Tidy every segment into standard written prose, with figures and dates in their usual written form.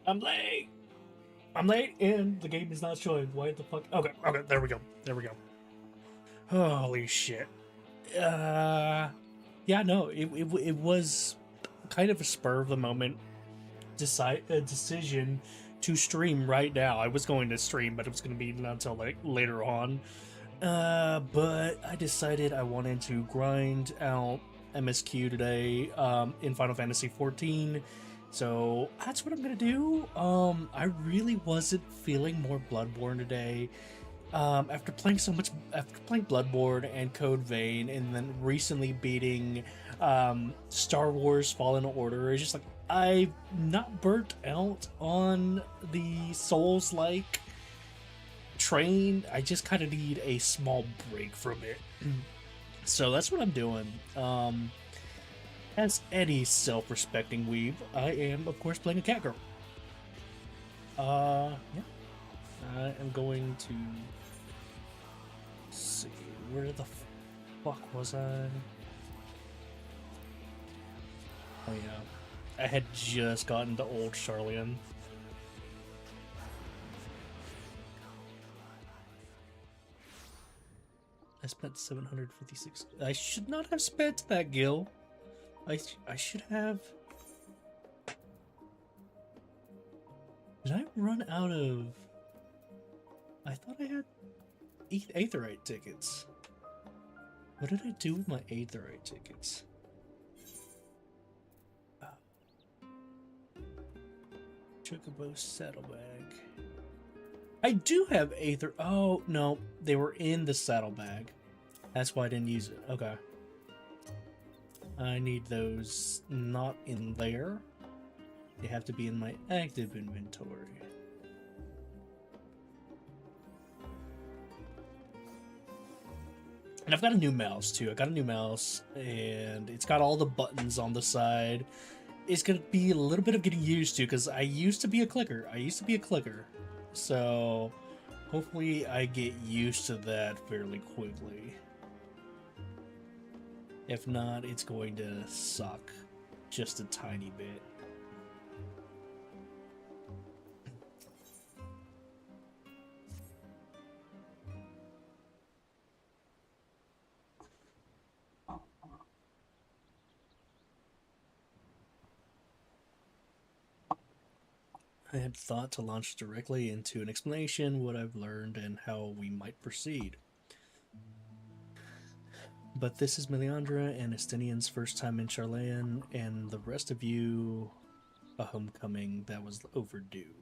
I'm late. I'm late, and the game is not showing. Why the fuck? Okay, okay, there we go. There we go. Holy shit. Uh, yeah, no, it was kind of a spur of the moment decision to stream right now. I was going to stream, but it was going to be until like later on. But I decided I wanted to grind out MSQ today in Final Fantasy 14. So that's what I'm gonna do. I really wasn't feeling more Bloodborne today. After playing Bloodborne and Code Vein, and then recently beating Star Wars Fallen Order, it's just like I'm not burnt out on the Souls-like train. I just kind of need a small break from it. So that's what I'm doing. As any self-respecting weeb, I am of course playing a cat girl. Yeah. I am going to see where the fuck was I? Oh yeah, I had just gotten to Old Charlian. I spent 756. I should not have spent that gil. I should have. Did I run out of? I thought I had Aetherite tickets. What did I do with my Aetherite tickets? Chocobo saddlebag. I do have Aether. Oh no, they were in the saddlebag. That's why I didn't use it. Okay. I need those not in there. They have to be in my active inventory. And I've got a new mouse too. I got a new mouse and it's got all the buttons on the side. It's gonna be a little bit of getting used to because I used to be a clicker. So hopefully I get used to that fairly quickly. If not, it's going to suck just a tiny bit. I had thought to launch directly into an explanation what I've learned and how we might proceed. But this is Meleandra and Estinian's first time in Charlayan, and the rest of you a homecoming that was overdue.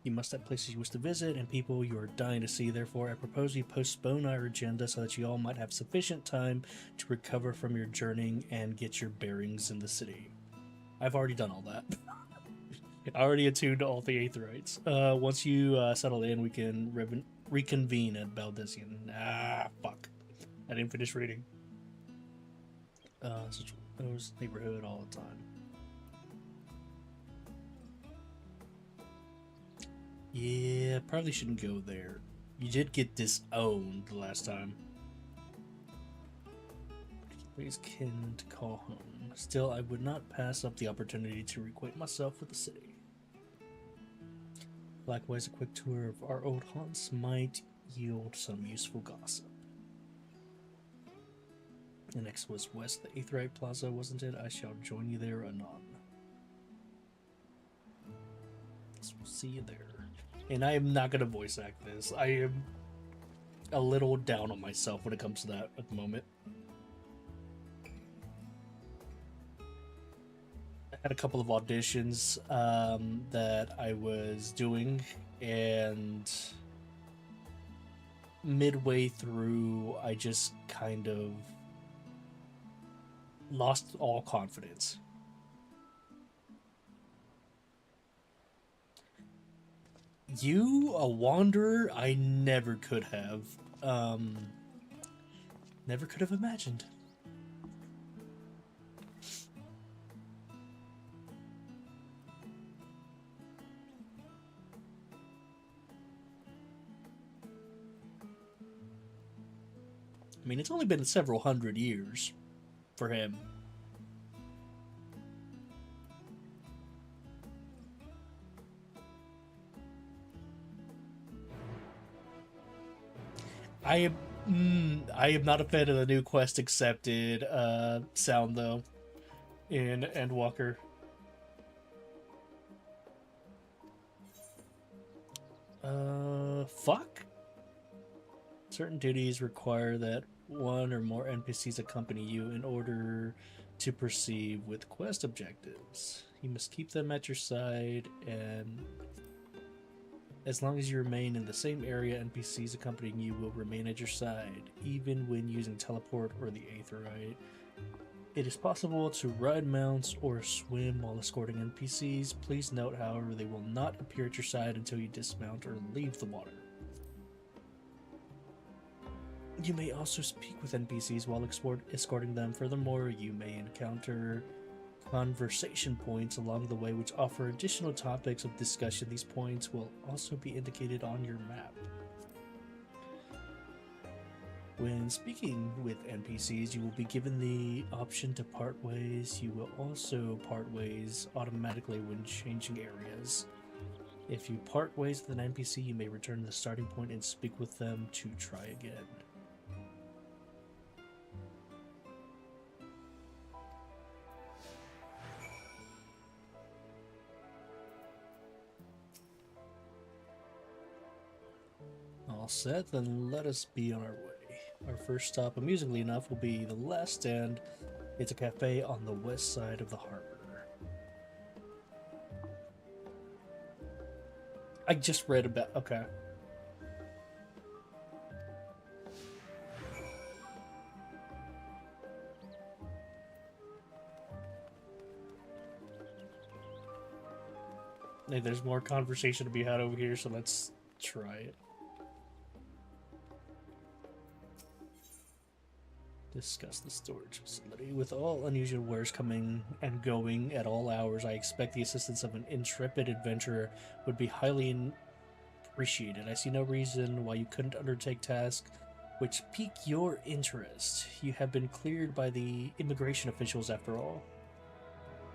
You must have places you wish to visit and people you are dying to see. Therefore, I propose we postpone our agenda so that you all might have sufficient time to recover from your journeying and get your bearings in the city. I've already done all that. I already attuned to all the Aetherites. Once you settle in, we can reconvene at Baldesian. Ah, fuck. I didn't finish reading. Such those neighborhood all the time. Yeah, probably shouldn't go there. You did get disowned the last time. Please kin to call home. Still, I would not pass up the opportunity to reacquaint myself with the city. Likewise, a quick tour of our old haunts might yield some useful gossip. The next was west, the Aetherite Plaza, wasn't it? I shall join you there anon. So we'll see you there. And I am not going to voice act this. I am a little down on myself when it comes to that at the moment. I had a couple of auditions that I was doing, and midway through, I just kind of lost all confidence. You, a wanderer, I never could have. Never could have imagined. I mean, it's only been several hundred years for him. I am not a fan of the new quest accepted sound though in Endwalker. Fuck. Certain duties require that one or more NPCs accompany you in order to proceed with quest objectives. You must keep them at your side, and as long as you remain in the same area, NPCs accompanying you will remain at your side, even when using teleport or the Aetheryte. It is possible to ride mounts or swim while escorting NPCs. Please note, however, they will not appear at your side until you dismount or leave the water. You may also speak with NPCs while escorting them. Furthermore, you may encounter conversation points along the way which offer additional topics of discussion. These points will also be indicated on your map. When speaking with NPCs, you will be given the option to part ways. You will also part ways automatically when changing areas. If you part ways with an NPC, you may return to the starting point and speak with them to try again. All set, then let us be on our way. Our first stop, amusingly enough, will be the last stand. It's a cafe on the west side of the harbor. I just read about... Okay. Hey, there's more conversation to be had over here, so let's try it. Discuss the storage facility. With all unusual wares coming and going at all hours, I expect the assistance of an intrepid adventurer would be highly appreciated. I see no reason why you couldn't undertake tasks which pique your interest. You have been cleared by the immigration officials after all.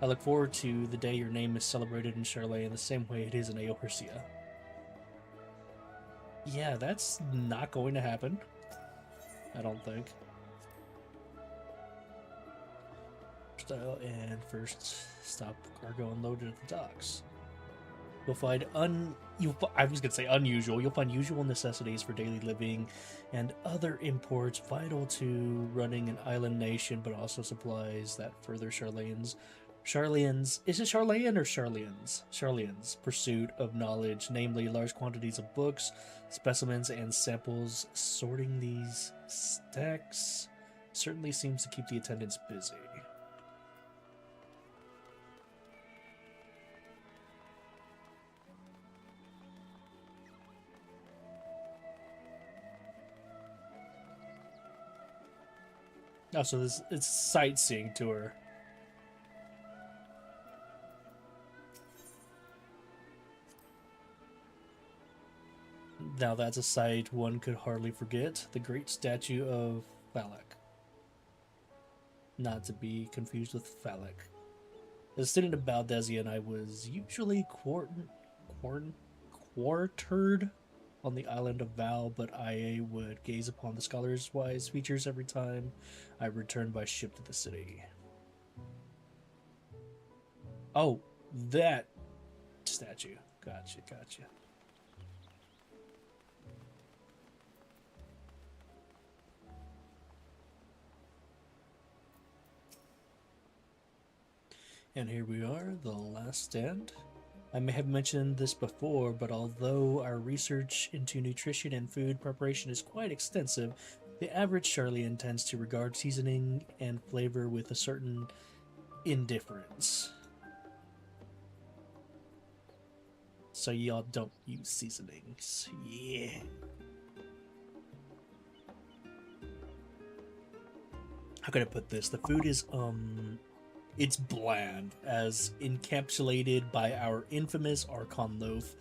I look forward to the day your name is celebrated in Charlotte in the same way it is in Eohersia. Yeah, that's not going to happen. I don't think. And first stop cargo unloaded at the docks. You'll find I was gonna say unusual. You'll find usual necessities for daily living and other imports vital to running an island nation, but also supplies that further Charlene's is it Charlean or Charlean's pursuit of knowledge, namely large quantities of books, specimens, and samples. Sorting these stacks certainly seems to keep the attendants busy. Oh, so it's a sightseeing tour. Now that's a sight one could hardly forget. The great statue of Phalak. Not to be confused with Phalak. As a student of Baldesion, I was usually quartered on the island of Val, but I would gaze upon the scholar's wise features every time I returned by ship to the city. Oh, that statue. Gotcha. And here we are, the last stand. I may have mentioned this before, but although our research into nutrition and food preparation is quite extensive, the average Charlian tends to regard seasoning and flavor with a certain indifference. So y'all don't use seasonings. Yeah. How can I put this? The food is, it's bland, as encapsulated by our infamous Archon loaf.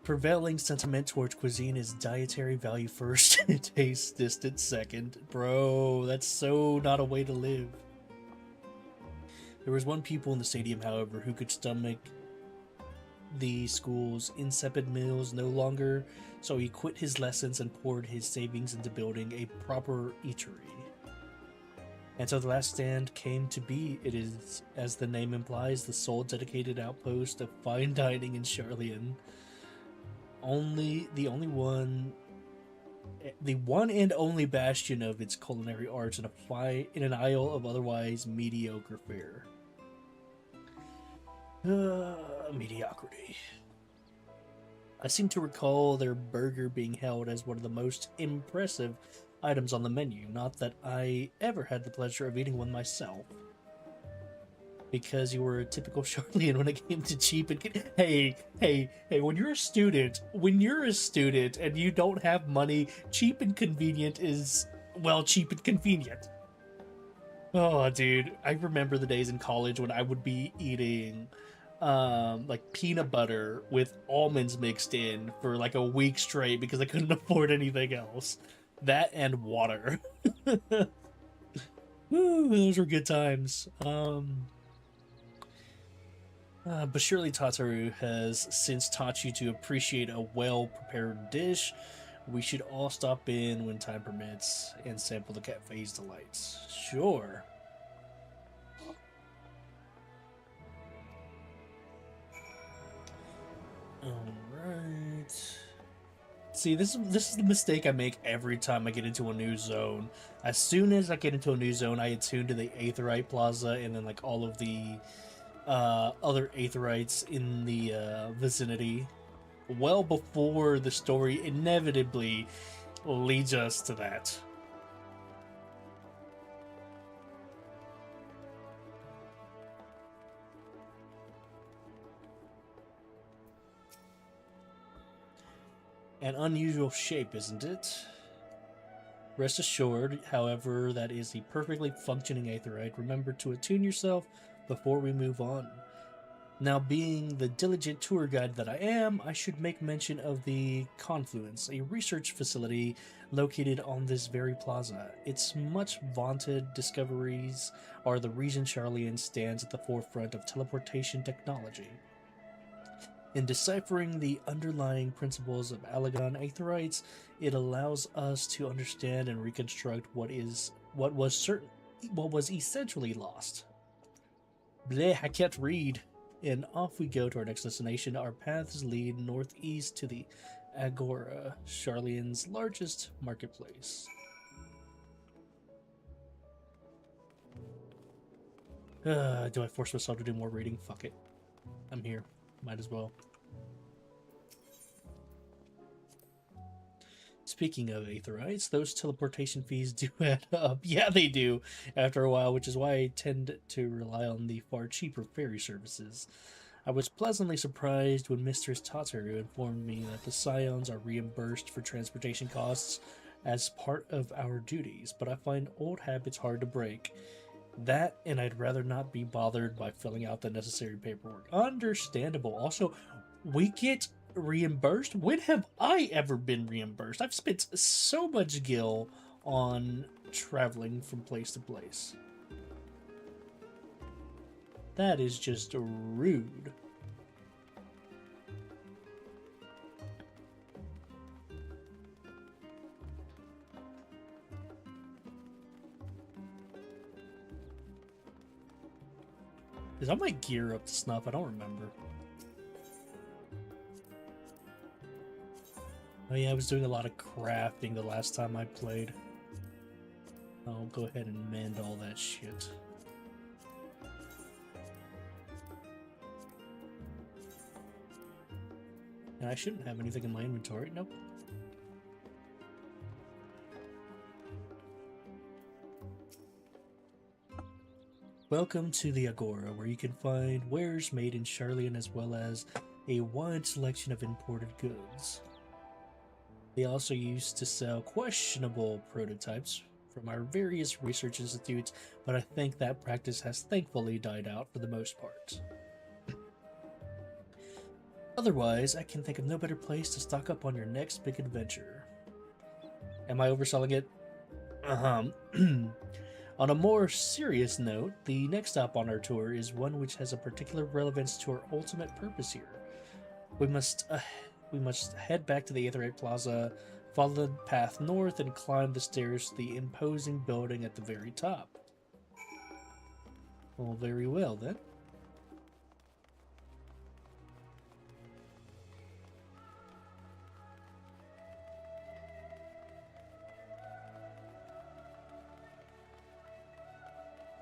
Prevailing sentiment towards cuisine is dietary value first, taste distant second. Bro, that's so not a way to live. There was one pupil in the stadium, however, who could stomach the school's insipid meals no longer, so he quit his lessons and poured his savings into building a proper eatery. And so the last stand came to be. It is, as the name implies, the sole dedicated outpost of fine dining in Charlian. The one and only bastion of its culinary arts in an isle of otherwise mediocre fare. Mediocrity. I seem to recall their burger being held as one of the most impressive items on the menu. Not that I ever had the pleasure of eating one myself. Because you were a typical Charlian when it came to cheap and hey, when you're a student and you don't have money, cheap and convenient is, well, cheap and convenient. Oh, dude, I remember the days in college when I would be eating like peanut butter with almonds mixed in for like a week straight because I couldn't afford anything else. That and water. Woo, those were good times. But surely Tataru has since taught you to appreciate a well-prepared dish. We should all stop in when time permits and sample the cafe's delights. Sure. Alright. See, this is the mistake I make every time I get into a new zone. As soon as I get into a new zone, I attune to the Aetheryte Plaza and then like all of the other Aetherites in the vicinity, well before the story inevitably leads us to that. An unusual shape, isn't it? Rest assured, however, that is a perfectly functioning Aetherite. Remember to attune yourself before we move on. Now, being the diligent tour guide that I am, I should make mention of the Confluence, a research facility located on this very plaza. Its much vaunted discoveries are the reason Charlian stands at the forefront of teleportation technology. In deciphering the underlying principles of Alagon Aetherites, it allows us to understand and reconstruct what was essentially lost. Bleh, I can't read. And off we go to our next destination. Our paths lead northeast to the Agora, Charlian's largest marketplace. Do I force myself to do more reading? Fuck it. I'm here. Might as well. Speaking of Aetherites, those teleportation fees do add up. Yeah, they do, after a while, which is why I tend to rely on the far cheaper ferry services. I was pleasantly surprised when Mistress Tataru informed me that the Scions are reimbursed for transportation costs as part of our duties, but I find old habits hard to break. That, and I'd rather not be bothered by filling out the necessary paperwork. Understandable. Also, we get reimbursed? When have I ever been reimbursed? I've spent so much gil on traveling from place to place. That is just rude. Is all my gear up to snuff? I don't remember. Oh yeah, I was doing a lot of crafting the last time I played. I'll go ahead and mend all that shit. And I shouldn't have anything in my inventory. Nope. Welcome to the Agora, where you can find wares made in Charlian as well as a wide selection of imported goods. They also used to sell questionable prototypes from our various research institutes, but I think that practice has thankfully died out for the most part. Otherwise, I can think of no better place to stock up on your next big adventure. Am I overselling it? On a more serious note, the next stop on our tour is one which has a particular relevance to our ultimate purpose here. We must head back to the Aetherite Plaza, follow the path north, and climb the stairs to the imposing building at the very top. Well, very well then.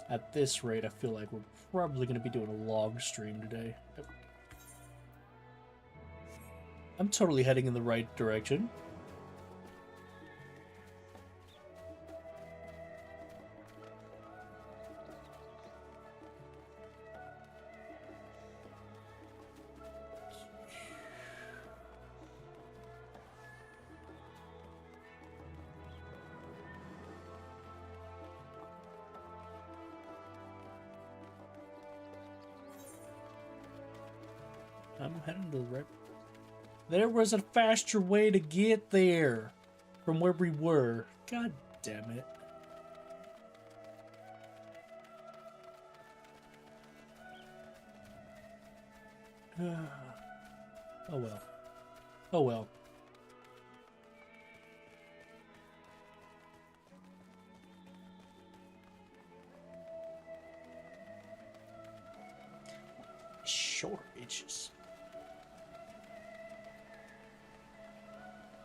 At this rate, I feel like we're probably going to be doing a long stream today. I'm totally heading in the right direction. I'm heading to the right. There was a faster way to get there from where we were. God damn it. Oh well. Oh well. Short itches.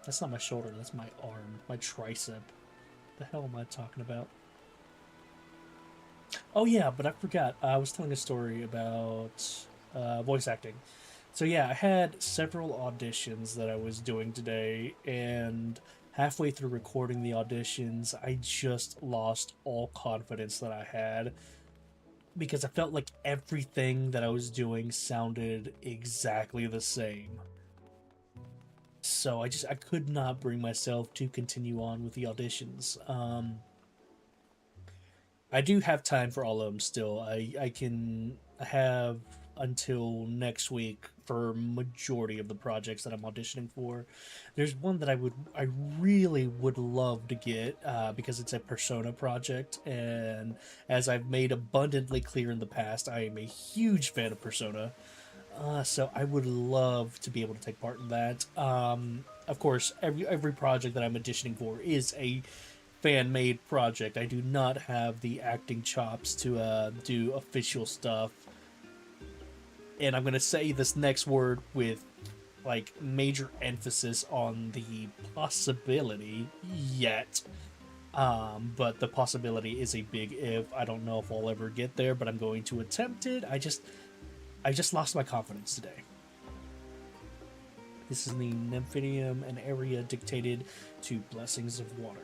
That's not my shoulder, that's my arm, my tricep. The hell am I talking about? Oh yeah, but I forgot. I was telling a story about voice acting. So yeah, I had several auditions that I was doing today, and halfway through recording the auditions, I just lost all confidence that I had because I felt like everything that I was doing sounded exactly the same. So I could not bring myself to continue on with the auditions. I do have time for all of them still. I can have until next week for majority of the projects that I'm auditioning for. There's one that I really would love to get because it's a Persona project, and as I've made abundantly clear in the past, I am a huge fan of Persona. So I would love to be able to take part in that. Of course, every project that I'm auditioning for is a fan-made project. I do not have the acting chops to do official stuff. And I'm gonna say this next word with like major emphasis on the possibility yet. But the possibility is a big if. I don't know if I'll ever get there, but I'm going to attempt it. I just lost my confidence today. This is the Nymphinium, an area dictated to blessings of water.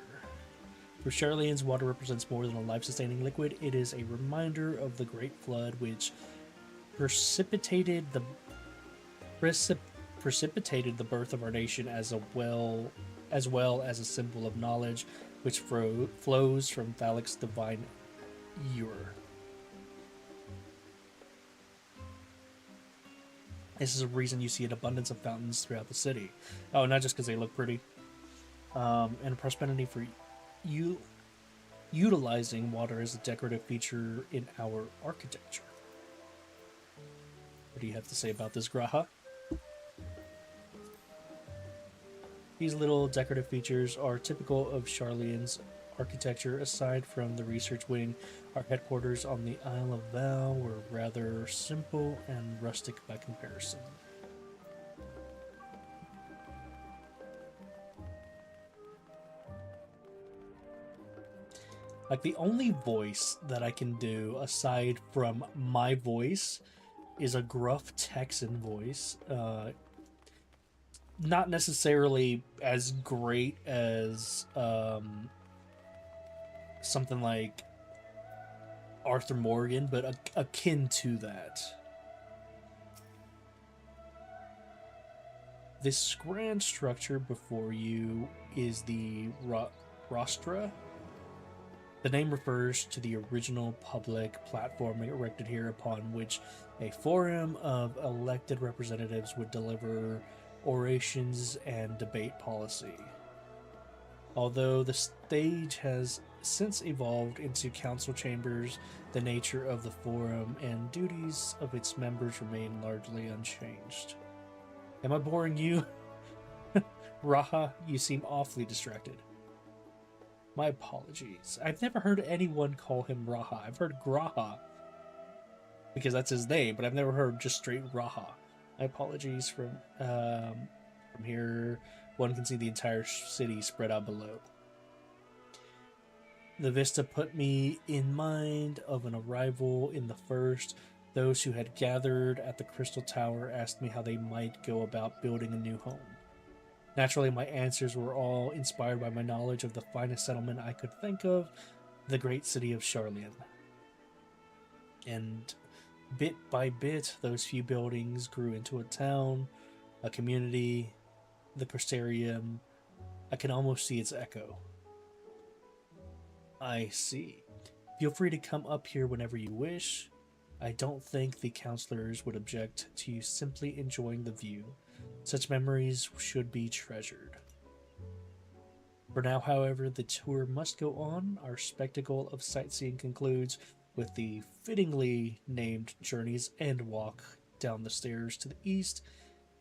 For Charlians, water represents more than a life-sustaining liquid. It is a reminder of the Great Flood, which precipitated the birth of our nation, as well as a symbol of knowledge, which flows from Thalic's divine Ur. This is a reason you see an abundance of fountains throughout the city. Oh, not just because they look pretty. And a prosperity for you utilizing water as a decorative feature in our architecture. What do you have to say about this, Graha? These little decorative features are typical of Charlian's architecture. Aside from the research wing, our headquarters on the Isle of Val were rather simple and rustic by comparison. Like, the only voice that I can do aside from my voice is a gruff Texan voice. Not necessarily as great as something like Arthur Morgan, but akin to that. This grand structure before you is the Rostra. The name refers to the original public platform erected here, upon which a forum of elected representatives would deliver orations and debate policy. Although the stage has since evolved into council chambers, the nature of the forum and duties of its members remain largely unchanged. Am I boring you? Raha, you seem awfully distracted. My apologies. I've never heard anyone call him Raha. I've heard Graha, because that's his name, but I've never heard just straight Raha. My apologies. From here, one can see the entire city spread out below. The vista put me in mind of an arrival in the first. Those who had gathered at the Crystal Tower asked me how they might go about building a new home. Naturally, my answers were all inspired by my knowledge of the finest settlement I could think of, the great city of Charlian. And bit by bit, those few buildings grew into a town, a community, the Crystarium. I can almost see its echo. I see. Feel free to come up here whenever you wish. I don't think the counselors would object to you simply enjoying the view. Such memories should be treasured. For now, however, the tour must go on. Our spectacle of sightseeing concludes with the fittingly named Journey's End walk down the stairs to the east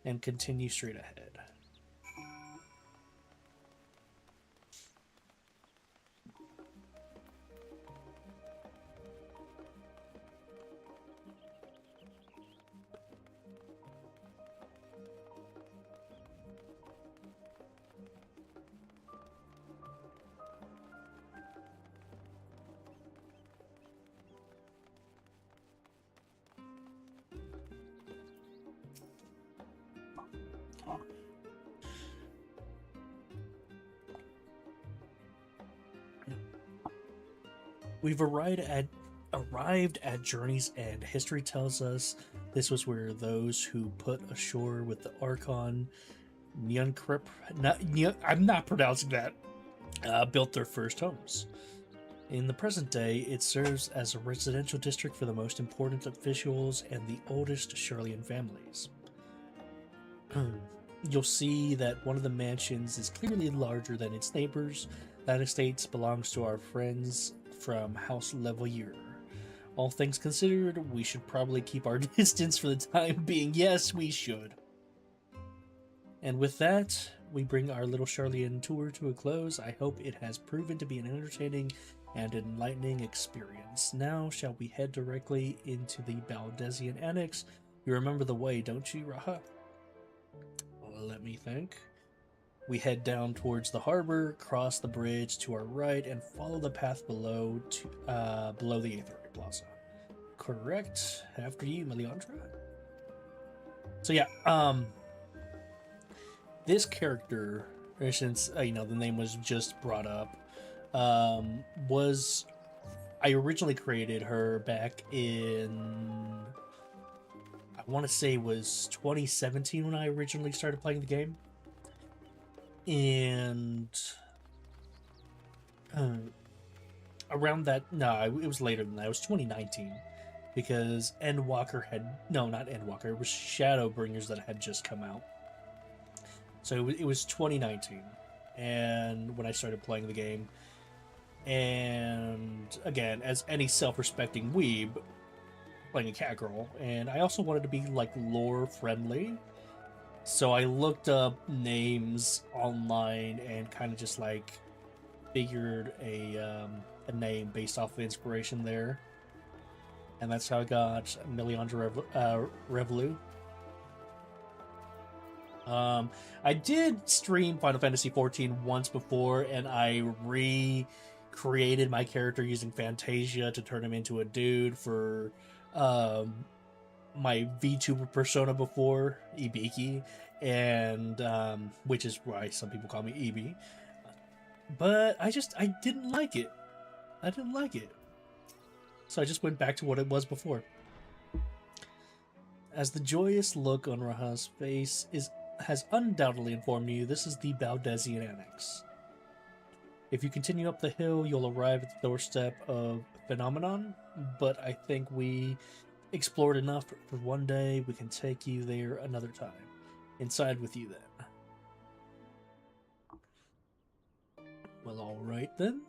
and continue straight ahead. We've arrived at Journey's End. History tells us this was where those who put ashore with the Archon Nyankrip, I'm not pronouncing that, built their first homes. In the present day, it serves as a residential district for the most important officials and the oldest Charlian families. You'll see that one of the mansions is clearly larger than its neighbors. That estate belongs to our friends from House Levellier. All things considered, we should probably keep our distance for the time being. Yes, we should. And with that, we bring our little Charlian tour to a close. I hope it has proven to be an entertaining and enlightening experience. Now, shall we head directly into the Baldesian Annex? You remember the way, don't you, Raha? Let me think. We head down towards the harbor, cross the bridge to our right, and follow the path below below the Aetherite Plaza. Correct. After you, Meliandra. So yeah, this character, since the name was just brought up, was I originally created her back in, I want to say it was 2017 when I originally started playing the game. And around that, no, it was later than that. It was 2019 because Endwalker not Endwalker, it was Shadowbringers that had just come out. So it was 2019, and when I started playing the game, and again, as any self-respecting weeb, playing a cat girl, and I also wanted to be like lore friendly. So I looked up names online and kind of just like figured a name based off of inspiration there, and that's how I got Meliandra Revolu. I did stream Final Fantasy XIV once before, and I recreated my character using Fantasia to turn him into a dude for my VTuber persona before, Ibiki, and which is why some people call me Ibi. But I didn't like it. I didn't like it. So I just went back to what it was before. As the joyous look on Raha's face has undoubtedly informed you, this is the Baldesian Annex. If you continue up the hill, you'll arrive at the doorstep of Phenomenon, but I think we explored enough for one day. We can take you there another time. Inside with you then. Well, alright then.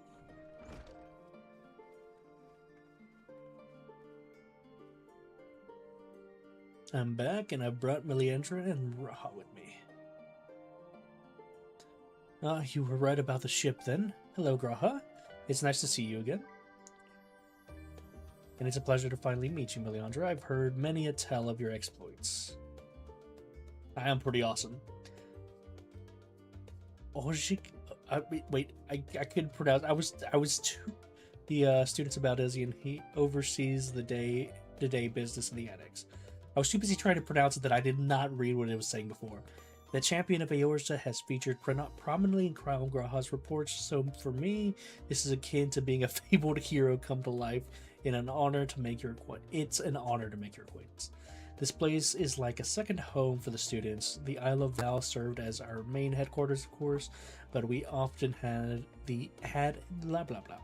I'm back, and I've brought Meleandra and Raha with me. Ah, you were right about the ship then. Hello, Graha. It's nice to see you again. And it's a pleasure to finally meet you, Meleandra. I've heard many a tale of your exploits. I am pretty awesome. Ojik... wait, I couldn't pronounce... I was too... The student's about Izzy, and he oversees the day-to-day business in the annex. I was too busy trying to pronounce it that I did not read what it was saying before. The champion of Eorza has featured prominently in Crown Graha's reports, so for me, this is akin to being a fabled hero come to life. It's an honor to make your acquaintance. This place is like a second home for the students. The Isle of Val served as our main headquarters, of course, but we often had blah blah blah.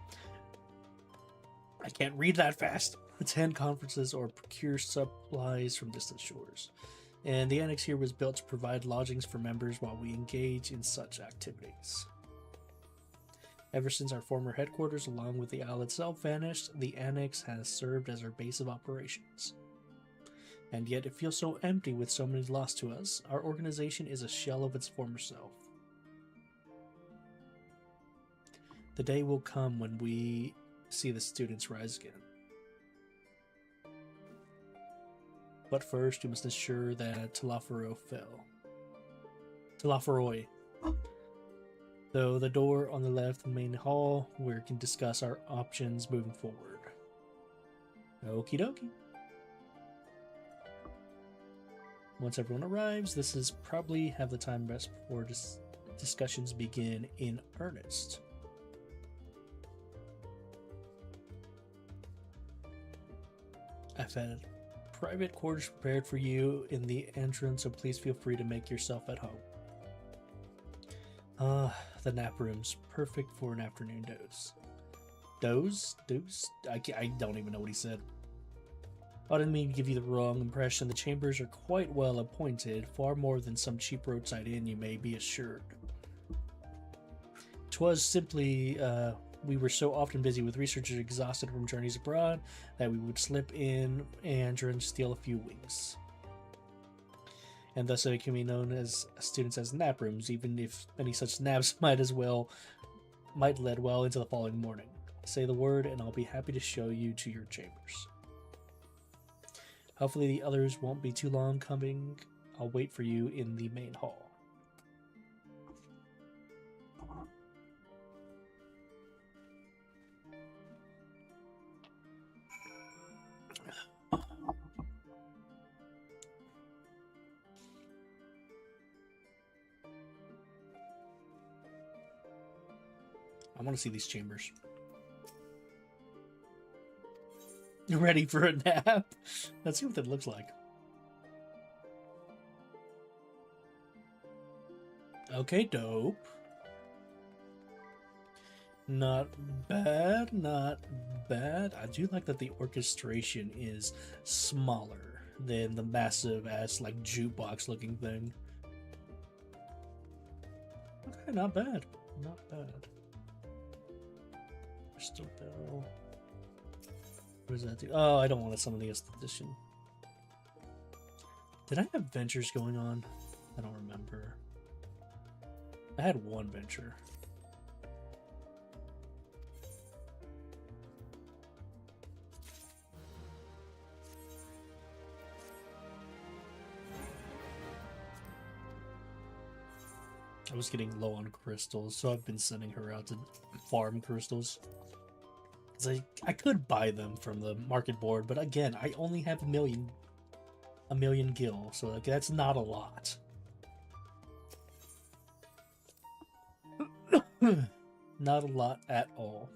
I can't read that fast. Attend conferences or procure supplies from distant shores. And the annex here was built to provide lodgings for members while we engage in such activities. Ever since our former headquarters, along with the isle itself, vanished, the annex has served as our base of operations. And yet it feels so empty with so many lost to us. Our organization is a shell of its former self. The day will come when we see the students rise again. But first, we must ensure that Talaferoi fell. Talaferoi. Though the door on the left in the main hall, where we can discuss our options moving forward. Okie dokie. Once everyone arrives, this is probably have the time best before discussions begin in earnest. I've had private quarters prepared for you in the entrance, so please feel free to make yourself at home. The nap room's perfect for an afternoon doze. Doze? I don't even know what he said. I didn't mean to give you the wrong impression. The chambers are quite well appointed, far more than some cheap roadside inn, you may be assured. 'Twas simply, we were so often busy with researchers exhausted from journeys abroad that we would slip in and steal a few winks. And thus it can be known as students as nap rooms, even if any such naps might lead well into the following morning. Say the word and I'll be happy to show you to your chambers. Hopefully the others won't be too long coming. I'll wait for you in the main hall. I want to see these chambers. You ready for a nap? Let's see what that looks like. Okay, dope. Not bad, not bad. I do like that the orchestration is smaller than the massive ass like jukebox looking thing. Okay, not bad. Not bad. Crystal Bell. What does that do? Oh, I don't want to summon the esthetician. Did I have ventures going on? I don't remember. I had one venture. I was getting low on crystals, so I've been sending her out to farm crystals. I could buy them from the market board, but again, I only have a million gil, so like that's not a lot. Not a lot at all.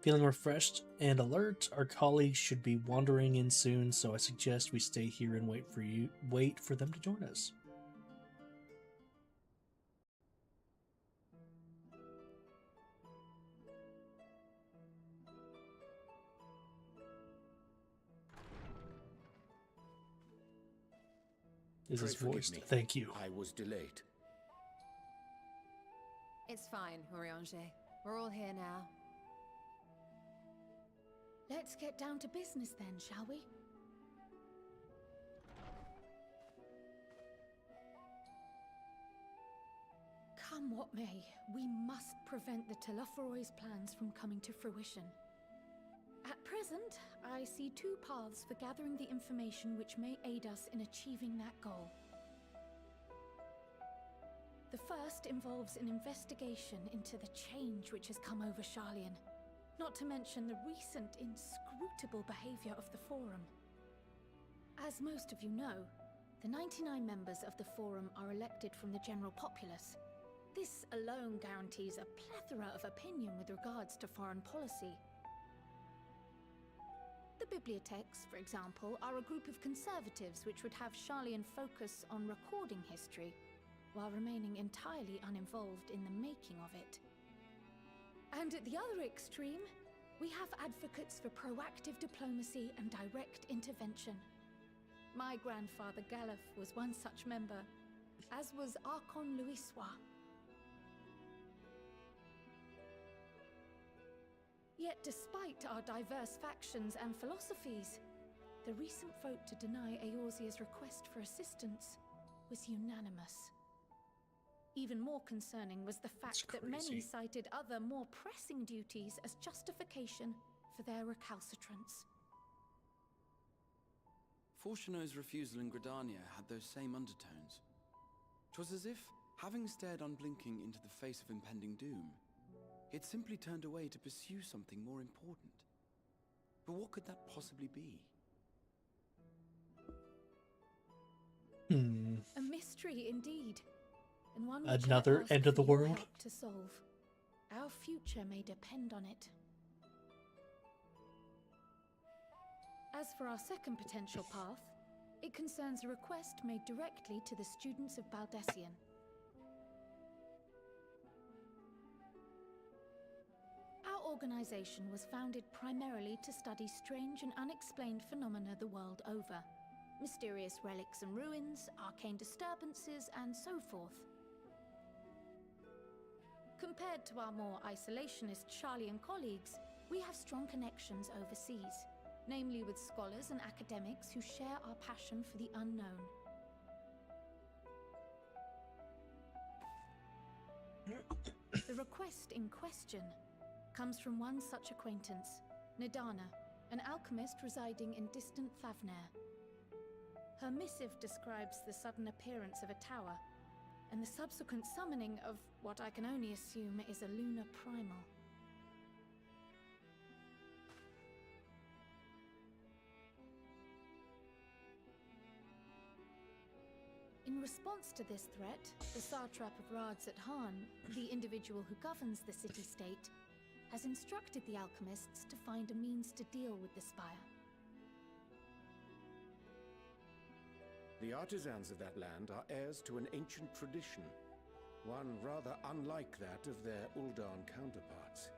Feeling refreshed and alert, our colleagues should be wandering in soon, so I suggest we stay here and wait for them to join us. Is this voiced? Thank you. I was delayed. It's fine, Oriange. We're all here now. Let's get down to business then, shall we? Come what may, we must prevent the Telophoroi's plans from coming to fruition. At present, I see two paths for gathering the information which may aid us in achieving that goal. The first involves an investigation into the change which has come over Sharlayan, not to mention the recent inscrutable behavior of the Forum. As most of you know, the 99 members of the Forum are elected from the general populace. This alone guarantees a plethora of opinion with regards to foreign policy. The bibliotheques, for example, are a group of conservatives which would have Sharlayan focus on recording history, while remaining entirely uninvolved in the making of it. And at the other extreme, we have advocates for proactive diplomacy and direct intervention. My grandfather Galef was one such member, as was Archon Louisois. Yet despite our diverse factions and philosophies, the recent vote to deny Eorzea's request for assistance was unanimous. Even more concerning was the fact that many cited other, more pressing duties as justification for their recalcitrance. Fortuno's refusal in Gridania had those same undertones. 'Twas as if, having stared unblinking into the face of impending doom, it simply turned away to pursue something more important. But what could that possibly be? A mystery indeed, and one which Another end of the world help to solve. Our future may depend on it. As for our second potential path, it concerns a request made directly to the students of Baldessian. Our organization was founded primarily to study strange and unexplained phenomena the world over. Mysterious relics and ruins, arcane disturbances, and so forth. Compared to our more isolationist Sharlayan colleagues, we have strong connections overseas, namely with scholars and academics who share our passion for the unknown. The request in question comes from one such acquaintance, Nadana, an alchemist residing in distant Thavnair. Her missive describes the sudden appearance of a tower, and the subsequent summoning of what I can only assume is a lunar primal. In response to this threat, the Satrap of Radzat-Han, the individual who governs the city-state, has instructed the alchemists to find a means to deal with the spire. The artisans of that land are heirs to an ancient tradition, one rather unlike that of their Uldan counterparts.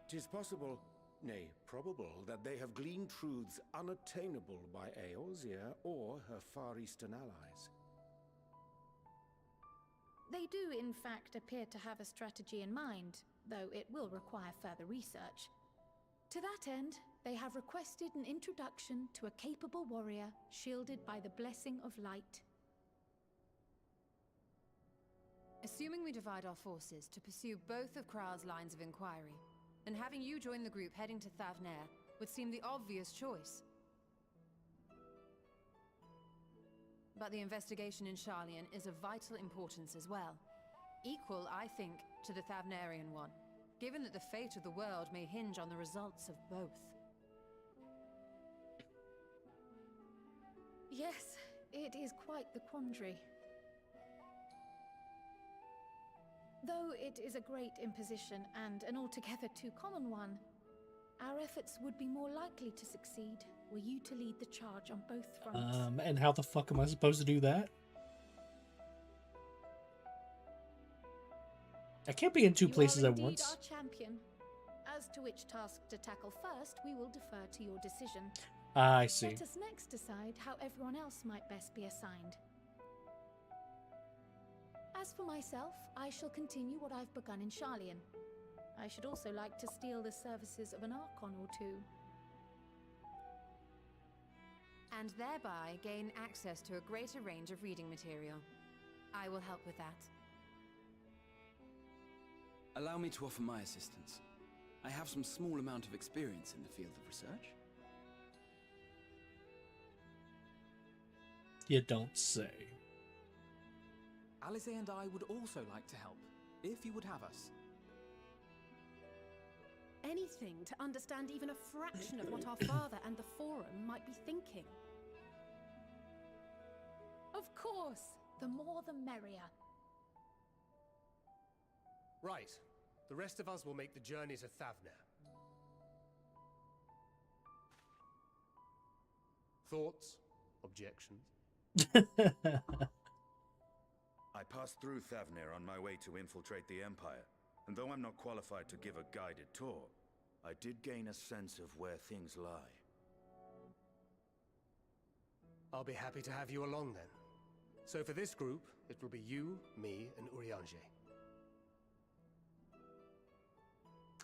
'Tis possible, nay, probable, that they have gleaned truths unattainable by Eorzea or her Far Eastern allies. They do, in fact, appear to have a strategy in mind, though it will require further research. To that end, they have requested an introduction to a capable warrior shielded by the blessing of light. Assuming we divide our forces to pursue both of Kraal's lines of inquiry, then having you join the group heading to Thavnair would seem the obvious choice. But the investigation in Sharlayan is of vital importance as well. Equal, I think, to the Thavnairian one, given that the fate of the world may hinge on the results of both. Yes, it is quite the quandary. Though it is a great imposition and an altogether too common one, our efforts would be more likely to succeed were you to lead the charge on both fronts. And how the fuck am I supposed to do that? I can't be in two places at once. You are indeed our champion. As to which task to tackle first, we will defer to your decision. I see. Let us next decide how everyone else might best be assigned. As for myself, I shall continue what I've begun in Sharlayan. I should also like to steal the services of an Archon or two. And thereby gain access to a greater range of reading material. I will help with that. Allow me to offer my assistance. I have some small amount of experience in the field of research. You don't say. Alice and I would also like to help, if you would have us. Anything to understand even a fraction of what our father and the Forum might be thinking. Of course! The more the merrier. Right. The rest of us will make the journey to Thavner. Thoughts? Objections? I passed through Thavner on my way to infiltrate the Empire, and though I'm not qualified to give a guided tour, I did gain a sense of where things lie. I'll be happy to have you along then. So for this group, it will be you, me, and Urianger.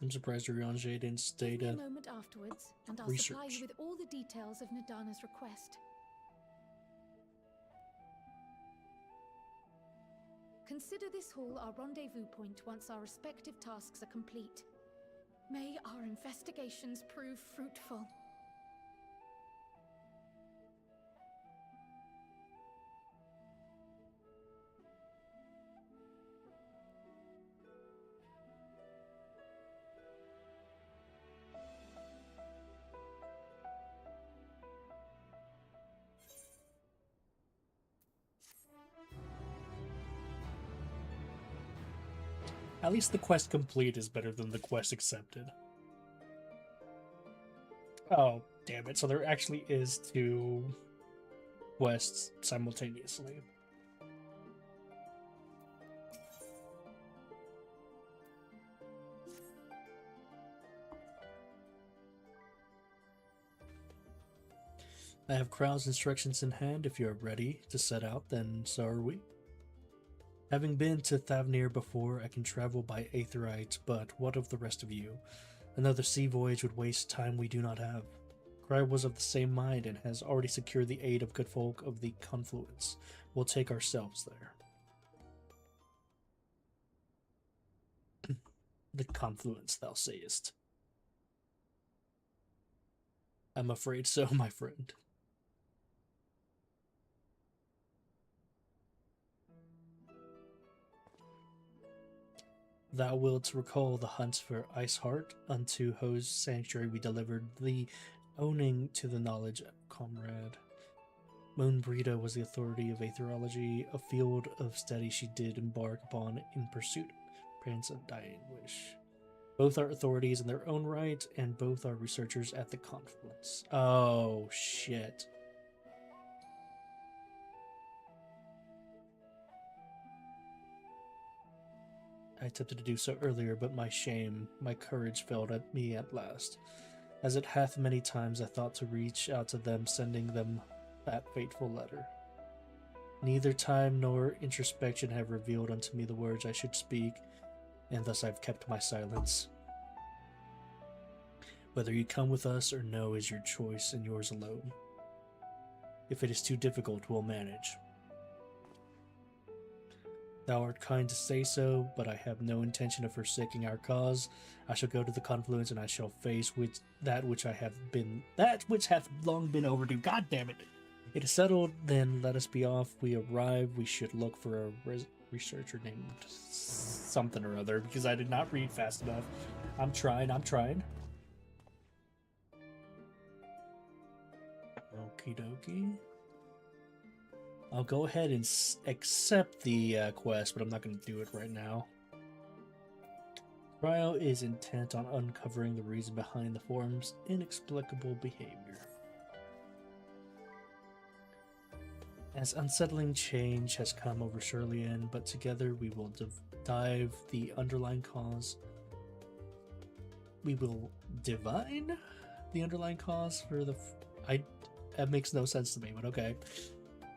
I'm surprised Urianger didn't stay Give me a to moment afterwards, and I'll supply research. you with all the details of Nadana's request. Consider this hall our rendezvous point once our respective tasks are complete. May our investigations prove fruitful. At least the quest complete is better than the quest accepted. Oh, damn it. So there actually is 2 quests simultaneously. I have Krau's instructions in hand. If you are ready to set out, then so are we. Having been to Thavnir before, I can travel by Aetheryte, but what of the rest of you? Another sea voyage would waste time we do not have. Cry was of the same mind and has already secured the aid of good folk of the Confluence. We'll take ourselves there. The Confluence, thou sayest. I'm afraid so, my friend. Thou wilt recall the hunts for Iceheart. Unto whose sanctuary we delivered the owning to the knowledge comrade. Moonbrita was the authority of aetherology, a field of study she did embark upon in pursuit of Prince and Dying Wish. Both are authorities in their own right, and both are researchers at the Confluence. Oh, shit. I attempted to do so earlier, but my shame, my courage failed at me at last. As it hath many times I thought to reach out to them, sending them that fateful letter. Neither time nor introspection have revealed unto me the words I should speak, and thus I've kept my silence. Whether you come with us or no is your choice and yours alone. If it is too difficult, we'll manage. Thou art kind to say so, but I have no intention of forsaking our cause. I shall go to the Confluence, and I shall face that which hath long been overdue. God damn it! It is settled. Then let us be off. We arrive. We should look for a researcher named something or other, because I did not read fast enough. I'm trying. Okie dokie. I'll go ahead and accept the quest, but I'm not going to do it right now. Cryo is intent on uncovering the reason behind the Forum's inexplicable behavior. As unsettling change has come over Shirley-Ann, but together we will dive the underlying cause. We will divine the underlying cause for the... That makes no sense to me, but okay.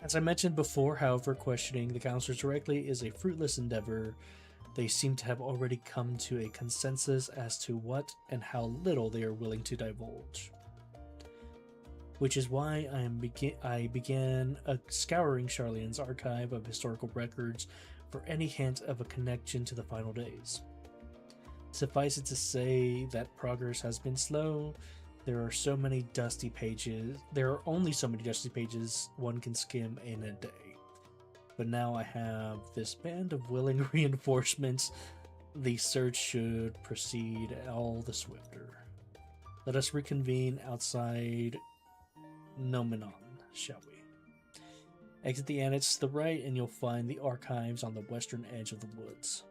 As I mentioned before, however, questioning the counselors directly is a fruitless endeavor. They seem to have already come to a consensus as to what and how little they are willing to divulge. Which is why I began scouring Charlene's archive of historical records for any hint of a connection to the final days. Suffice it to say that progress has been slow. There are only so many dusty pages one can skim in a day. But now I have this band of willing reinforcements. The search should proceed all the swifter. Let us reconvene outside Nomenon, shall we? Exit the annex to the right and you'll find the archives on the western edge of the woods.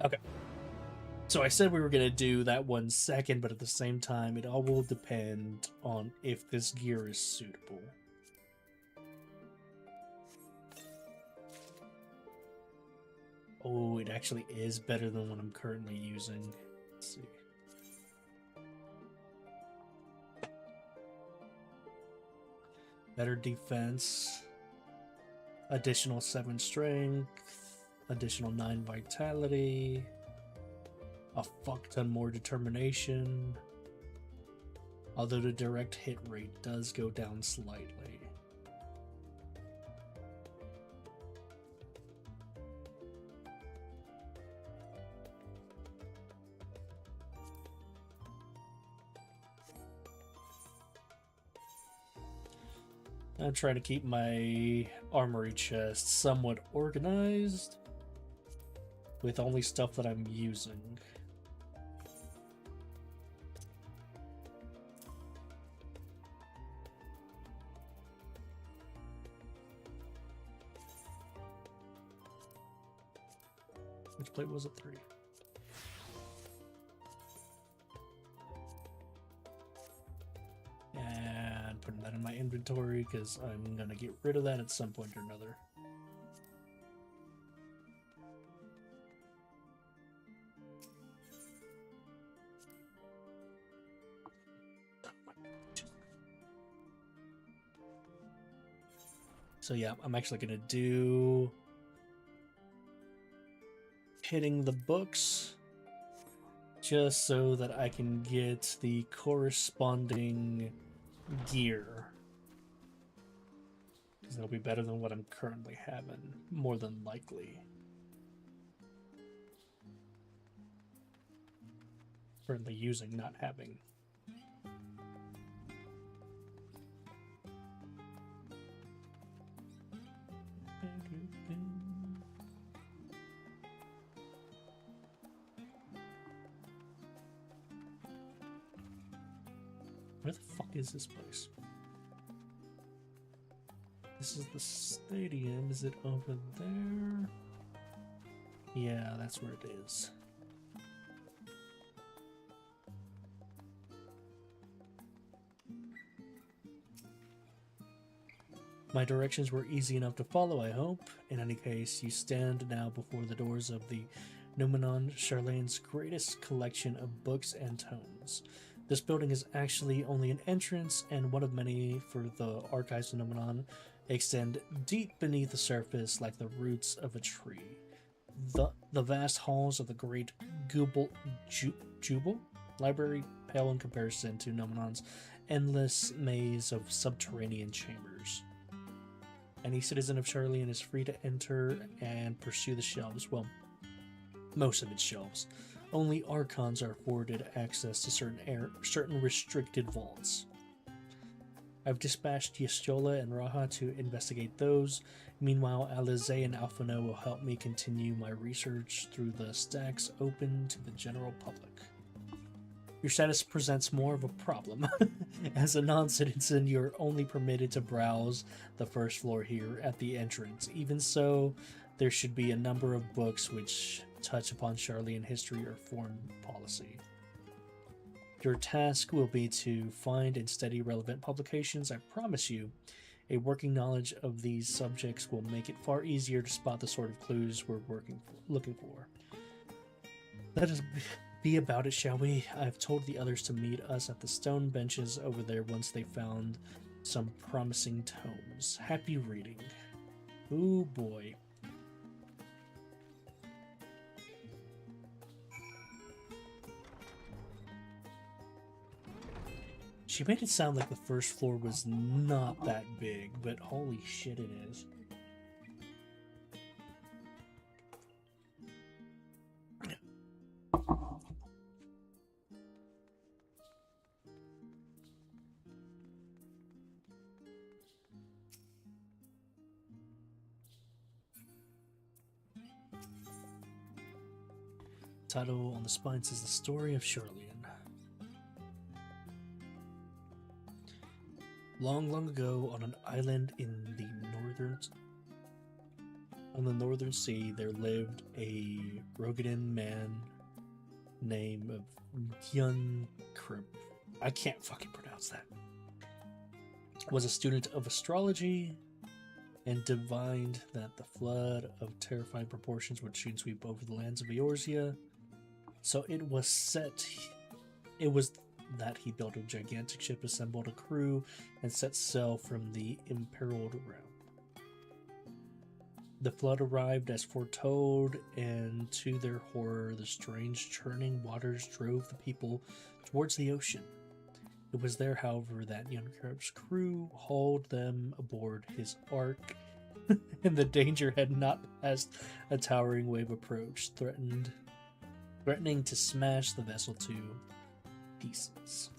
Okay. So I said we were going to do that 1 second, but at the same time, it all will depend on if this gear is suitable. Oh, it actually is better than what I'm currently using. Let's see. Better defense. Additional 7 strength. Additional 9 vitality. A fuck ton more determination. Although the direct hit rate does go down slightly. I'm trying to keep my armory chest somewhat organized with only stuff that I'm using. Which plate was it? 3. And putting that in my inventory because I'm going to get rid of that at some point or another. So yeah, I'm actually going to do hitting the books just so that I can get the corresponding gear, because it'll be better than what I'm currently having, more than likely. Currently using, not having. Where the fuck is this place? This is the stadium. Is it over there? Yeah, that's where it is. My directions were easy enough to follow, I hope. In any case, you stand now before the doors of the Nomenon, Charlene's greatest collection of books and tomes. This building is actually only an entrance and one of many, for the archives of Nomenon extend deep beneath the surface like the roots of a tree. The vast halls of the great Jubal library pale in comparison to Nomenon's endless maze of subterranean chambers. Any citizen of Charlene is free to enter and pursue the shelves. Well, most of its shelves. Only Archons are afforded access to certain restricted vaults. I've dispatched Yashola and Raha to investigate those. Meanwhile, Alize and Alphino will help me continue my research through the stacks open to the general public. Your status presents more of a problem. As a non-citizen, you're only permitted to browse the first floor here at the entrance. Even so, there should be a number of books which touch upon Charlene history or foreign policy. Your task will be to find and study relevant publications. I promise you, a working knowledge of these subjects will make it far easier to spot the sort of clues we're looking for. Let us be about it, shall we? I've told the others to meet us at the stone benches over there once they found some promising tomes. Happy reading. Ooh boy. She made it sound like the first floor was not that big, but holy shit it is. Title on the spine says the story of Charlian. Long, long ago, on an island in the northern sea, there lived a Rogadan man named Yun Krip. I can't fucking pronounce that. Was a student of astrology and divined that the flood of terrifying proportions would soon sweep over the lands of Eorzea. So it was that he built a gigantic ship, assembled a crew, and set sail from the imperiled realm. The flood arrived as foretold, and to their horror, the strange churning waters drove the people towards the ocean. It was there, however, that Yunkrip's crew hauled them aboard his ark, and the danger had not passed. A towering wave approached, threatening to smash the vessel to pieces.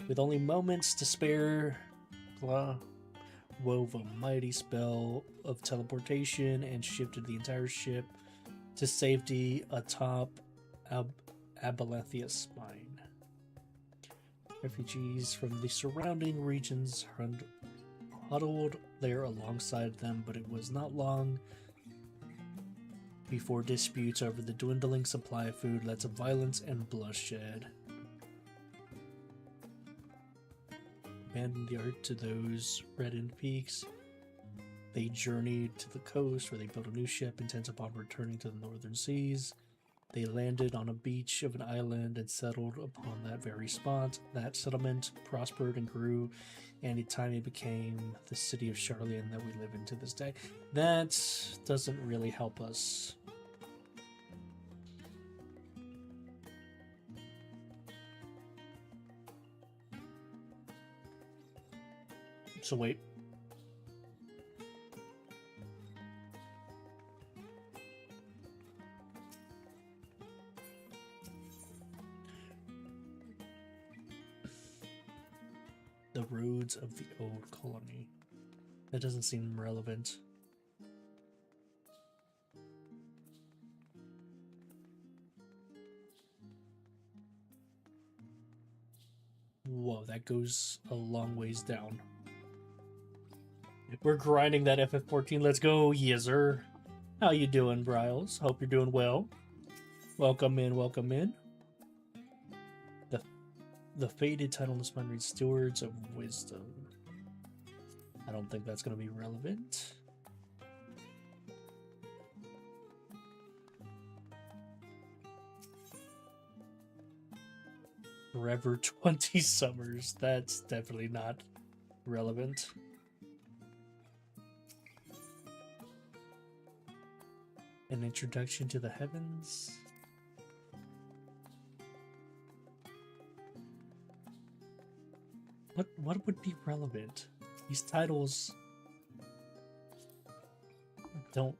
With only moments to spare, Blah wove a mighty spell of teleportation and shifted the entire ship to safety atop Abalathia's spine. Refugees from the surrounding regions huddled there alongside them, but it was not long before disputes over the dwindling supply of food led to violence and bloodshed. Abandoned the art to those reddened peaks, they journeyed to the coast where they built a new ship intent upon returning to the northern seas. They landed on a beach of an island and settled upon that very spot. That settlement prospered and grew, and in time it became the city of Charlian that we live in to this day. That doesn't really help us. So wait. The roads of the old colony. That doesn't seem relevant. Whoa, that goes a long ways down. We're grinding that FF14. Let's go, Yizzer. How you doing, Bryles? Hope you're doing well. Welcome in, welcome in. The faded title in this mind reads Stewards of Wisdom. I don't think that's going to be relevant. Forever 20 Summers. That's definitely not relevant. An Introduction to the Heavens. What would be relevant? These titles don't.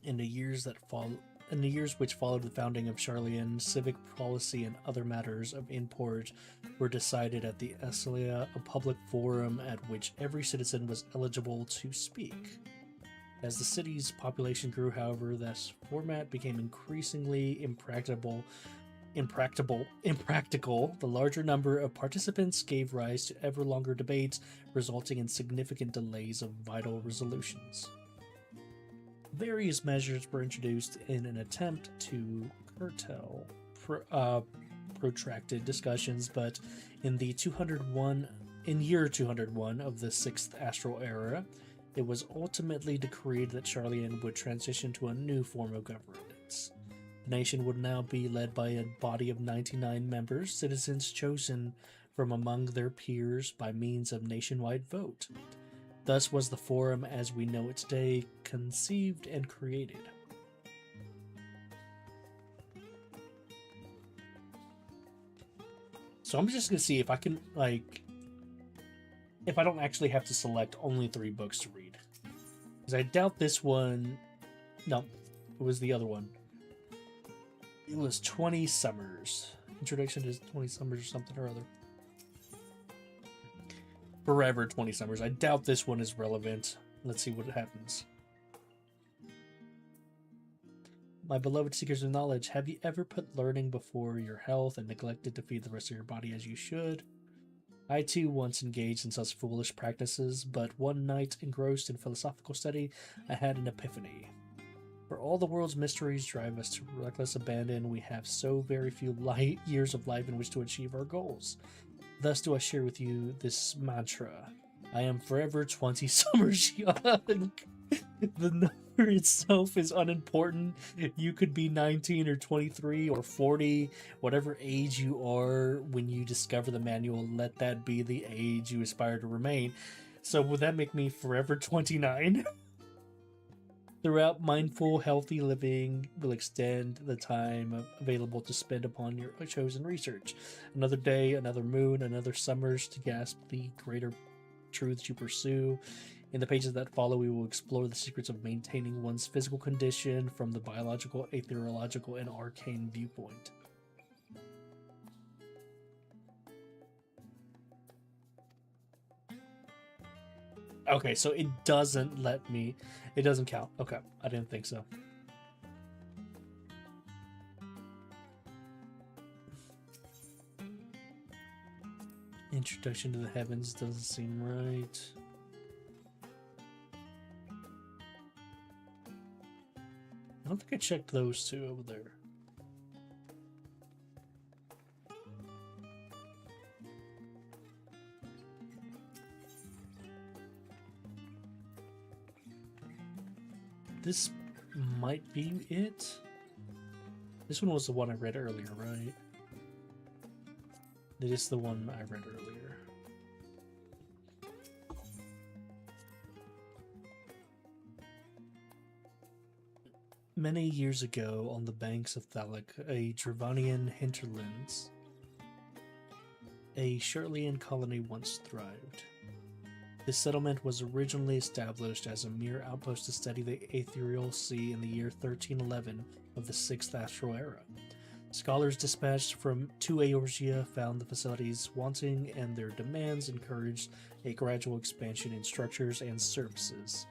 In the years which followed the founding of Charlian, civic policy and other matters of import were decided at the Assalia, a public forum at which every citizen was eligible to speak. As the city's population grew, however, this format became increasingly impractical. The larger number of participants gave rise to ever longer debates, resulting in significant delays of vital resolutions. Various measures were introduced in an attempt to curtail protracted discussions, but in year 201 of the 6th Astral Era, it was ultimately decreed that Charlian would transition to a new form of governance. The nation would now be led by a body of 99 members, citizens chosen from among their peers by means of nationwide vote. Thus was the Forum as we know it today conceived and created. So I'm just gonna see if I can, like, if I don't actually have to select only 3 books to read. Because I doubt this one... No, it was the other one. It was 20 Summers. Introduction to 20 Summers or something or other. Forever 20 Summers. I doubt this one is relevant. Let's see what happens. My beloved seekers of knowledge, have you ever put learning before your health and neglected to feed the rest of your body as you should? I too once engaged in such foolish practices, but one night, engrossed in philosophical study, I had an epiphany. For all the world's mysteries drive us to reckless abandon, we have so very few years of life in which to achieve our goals. Thus do I share with you this mantra. I am forever 20 summers young. The number itself is unimportant. You could be 19 or 23 or 40, whatever age you are when you discover the manual, let that be the age you aspire to remain. So would that make me forever 29? Throughout, mindful, healthy living will extend the time available to spend upon your chosen research. Another day, another moon, another summers to grasp the greater truths you pursue. In the pages that follow, we will explore the secrets of maintaining one's physical condition from the biological, aetheriological, and arcane viewpoint. Okay, so it doesn't let me... It doesn't count. Okay, I didn't think so. Introduction to the Heavens doesn't seem right. I don't think I checked those two over there. This might be it. This one was the one I read earlier, right? It is the one I read earlier. Many years ago, on the banks of Thalic, a Dravanian hinterlands, a Shurtlian colony once thrived. This settlement was originally established as a mere outpost to study the Aetherial Sea in the year 1311 of the 6th Astral Era. Scholars dispatched to Eorzea found the facilities wanting, and their demands encouraged a gradual expansion in structures and services.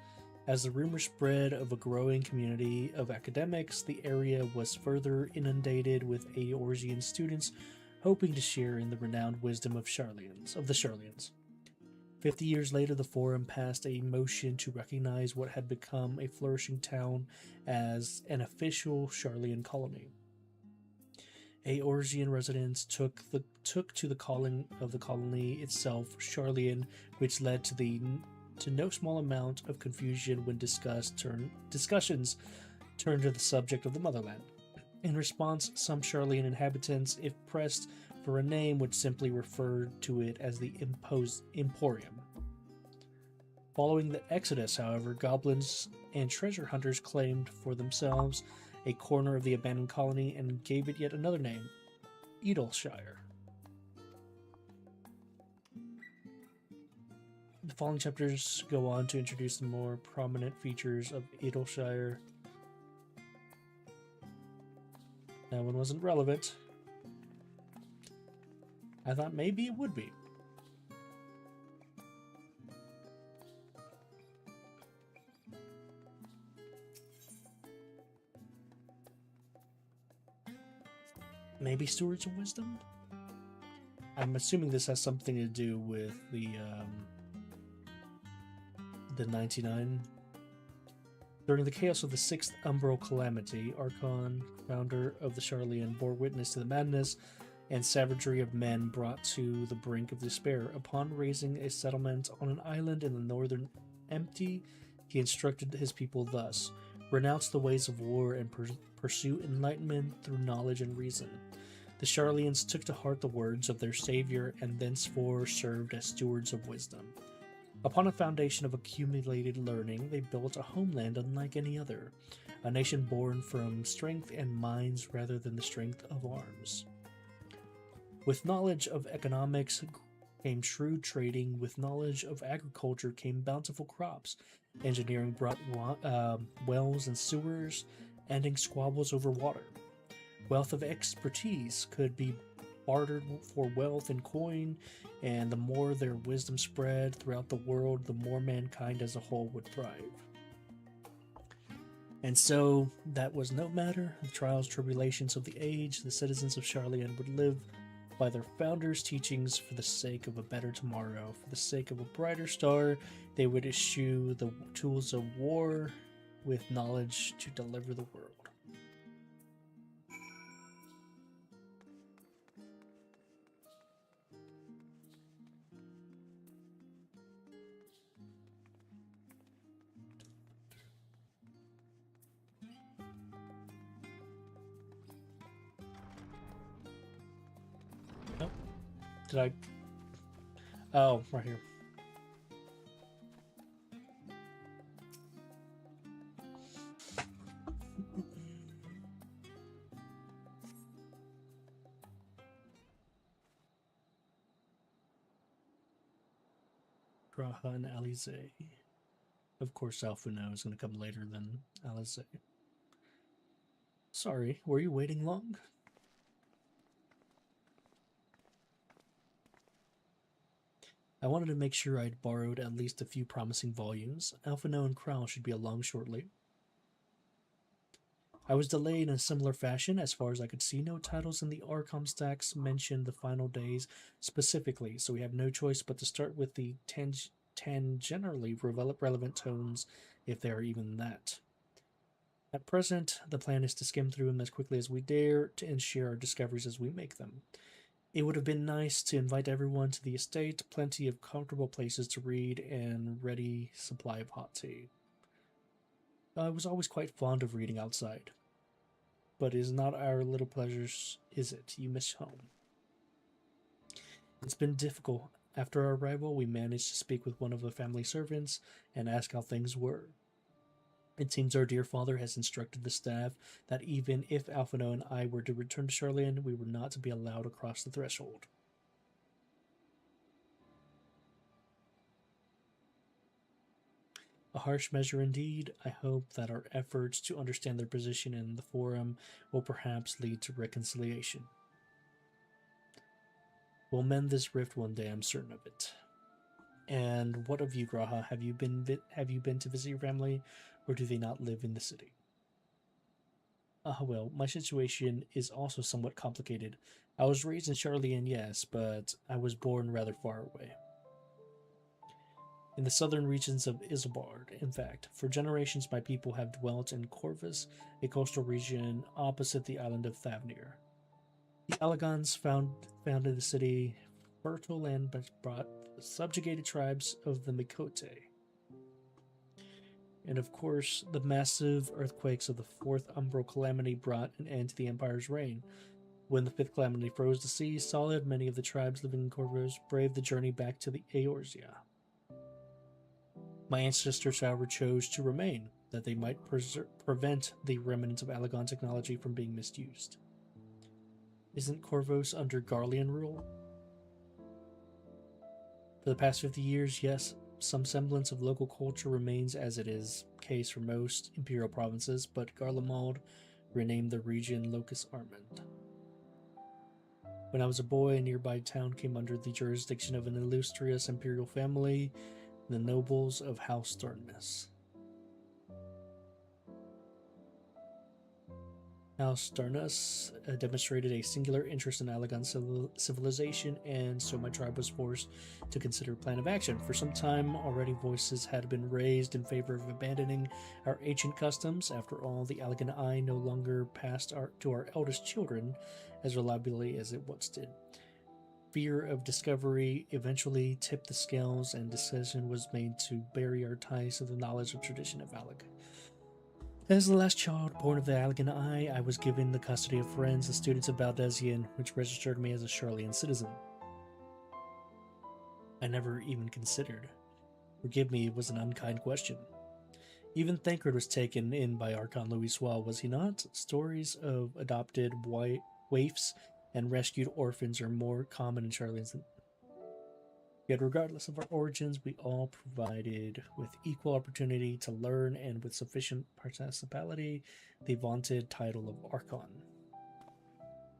As the rumor spread of a growing community of academics, the area was further inundated with Eorzean students hoping to share in the renowned wisdom of the Sharlians. 50 years later, the Forum passed a motion to recognize what had become a flourishing town as an official Sharlian colony. Eorzean residents took to the calling of the colony itself Sharlian, which led to no small amount of confusion when discussions turned to the subject of the motherland. In response, some Sharlian inhabitants, if pressed for a name, would simply refer to it as the Emporium. Following the Exodus, however, goblins and treasure hunters claimed for themselves a corner of the abandoned colony and gave it yet another name, Edalshire. The following chapters go on to introduce the more prominent features of Edalshire. That one wasn't relevant. I thought maybe it would be. Maybe Stewards of Wisdom? I'm assuming this has something to do with the 99. During the chaos of the 6th Umbral Calamity, Archon, founder of the Sharlian, bore witness to the madness and savagery of men brought to the brink of despair. Upon raising a settlement on an island in the northern Empty, he instructed his people thus: renounce the ways of war and pursue enlightenment through knowledge and reason. The Sharlians took to heart the words of their savior and thenceforth served as stewards of wisdom. Upon a foundation of accumulated learning, they built a homeland unlike any other, a nation born from strength and minds rather than the strength of arms. With knowledge of economics came shrewd trading. With knowledge of agriculture came bountiful crops. Engineering brought wells and sewers, ending squabbles over water. Wealth of expertise could be bartered for wealth and coin, and the more their wisdom spread throughout the world, the more mankind as a whole would thrive. And so, that was no matter the trials, tribulations of the age, the citizens of Charlian would live by their founders' teachings for the sake of a better tomorrow. For the sake of a brighter star, they would eschew the tools of war with knowledge to deliver the world. Nope. Did I? Oh, right here. Graha and Alize. Of course, Alfuno is going to come later than Alize. Sorry, were you waiting long? I wanted to make sure I'd borrowed at least a few promising volumes. Alphino and Crowl should be along shortly. I was delayed in a similar fashion. As far as I could see, no titles in the Archon stacks mentioned the final days specifically, so we have no choice but to start with the tangentially relevant tones, if they are even that. At present, the plan is to skim through them as quickly as we dare and share our discoveries as we make them. It would have been nice to invite everyone to the estate, plenty of comfortable places to read, and ready supply of hot tea. I was always quite fond of reading outside. But it is not our little pleasures, is it? You miss home. It's been difficult. After our arrival, we managed to speak with one of the family servants and ask how things were. It seems our dear father has instructed the staff that even if Alphino and I were to return to Charlian, we were not to be allowed across the threshold. A harsh measure indeed. I hope that our efforts to understand their position in the Forum will perhaps lead to reconciliation. We'll mend this rift one day, I'm certain of it. And what of you, Graha? Have you been to visit your family, or do they not live in the city? Well, my situation is also somewhat complicated. I was raised in Charlian, yes, but I was born rather far away. In the southern regions of Isambard, in fact. For generations my people have dwelt in Corvus, a coastal region opposite the island of Thavnir. The Alagons founded the city fertile and brought the subjugated tribes of the Mikote. And of course, the massive earthquakes of the Fourth Umbral Calamity brought an end to the Empire's reign. When the Fifth Calamity froze the sea solid, many of the tribes living in Corvus braved the journey back to the Eorzea. My ancestors, however, chose to remain, that they might prevent the remnants of Alagon technology from being misused. Isn't Corvus under Garlean rule? For the past 50 years, yes, some semblance of local culture remains as it is case for most imperial provinces, but Garlemald renamed the region Locus Armand. When I was a boy, a nearby town came under the jurisdiction of an illustrious imperial family, the nobles of House Darnus. House Darnus demonstrated a singular interest in Alagon civilization, and so my tribe was forced to consider a plan of action. For some time already, voices had been raised in favor of abandoning our ancient customs. After all, the Alagon Eye no longer passed to our eldest children as reliably as it once did. Fear of discovery eventually tipped the scales, and decision was made to bury our ties to the knowledge of tradition of Alag. As the last child born of the Alagon Eye, I was given the custody of friends and students of Baldesion, which registered me as a Charlian citizen. I never even considered. Forgive me, it was an unkind question. Even Thancred was taken in by Archon Louis Sois, was he not? Stories of adopted waifs and rescued orphans are more common in Charlie's than. Yet, regardless of our origins, we all provided with equal opportunity to learn and with sufficient participality the vaunted title of Archon.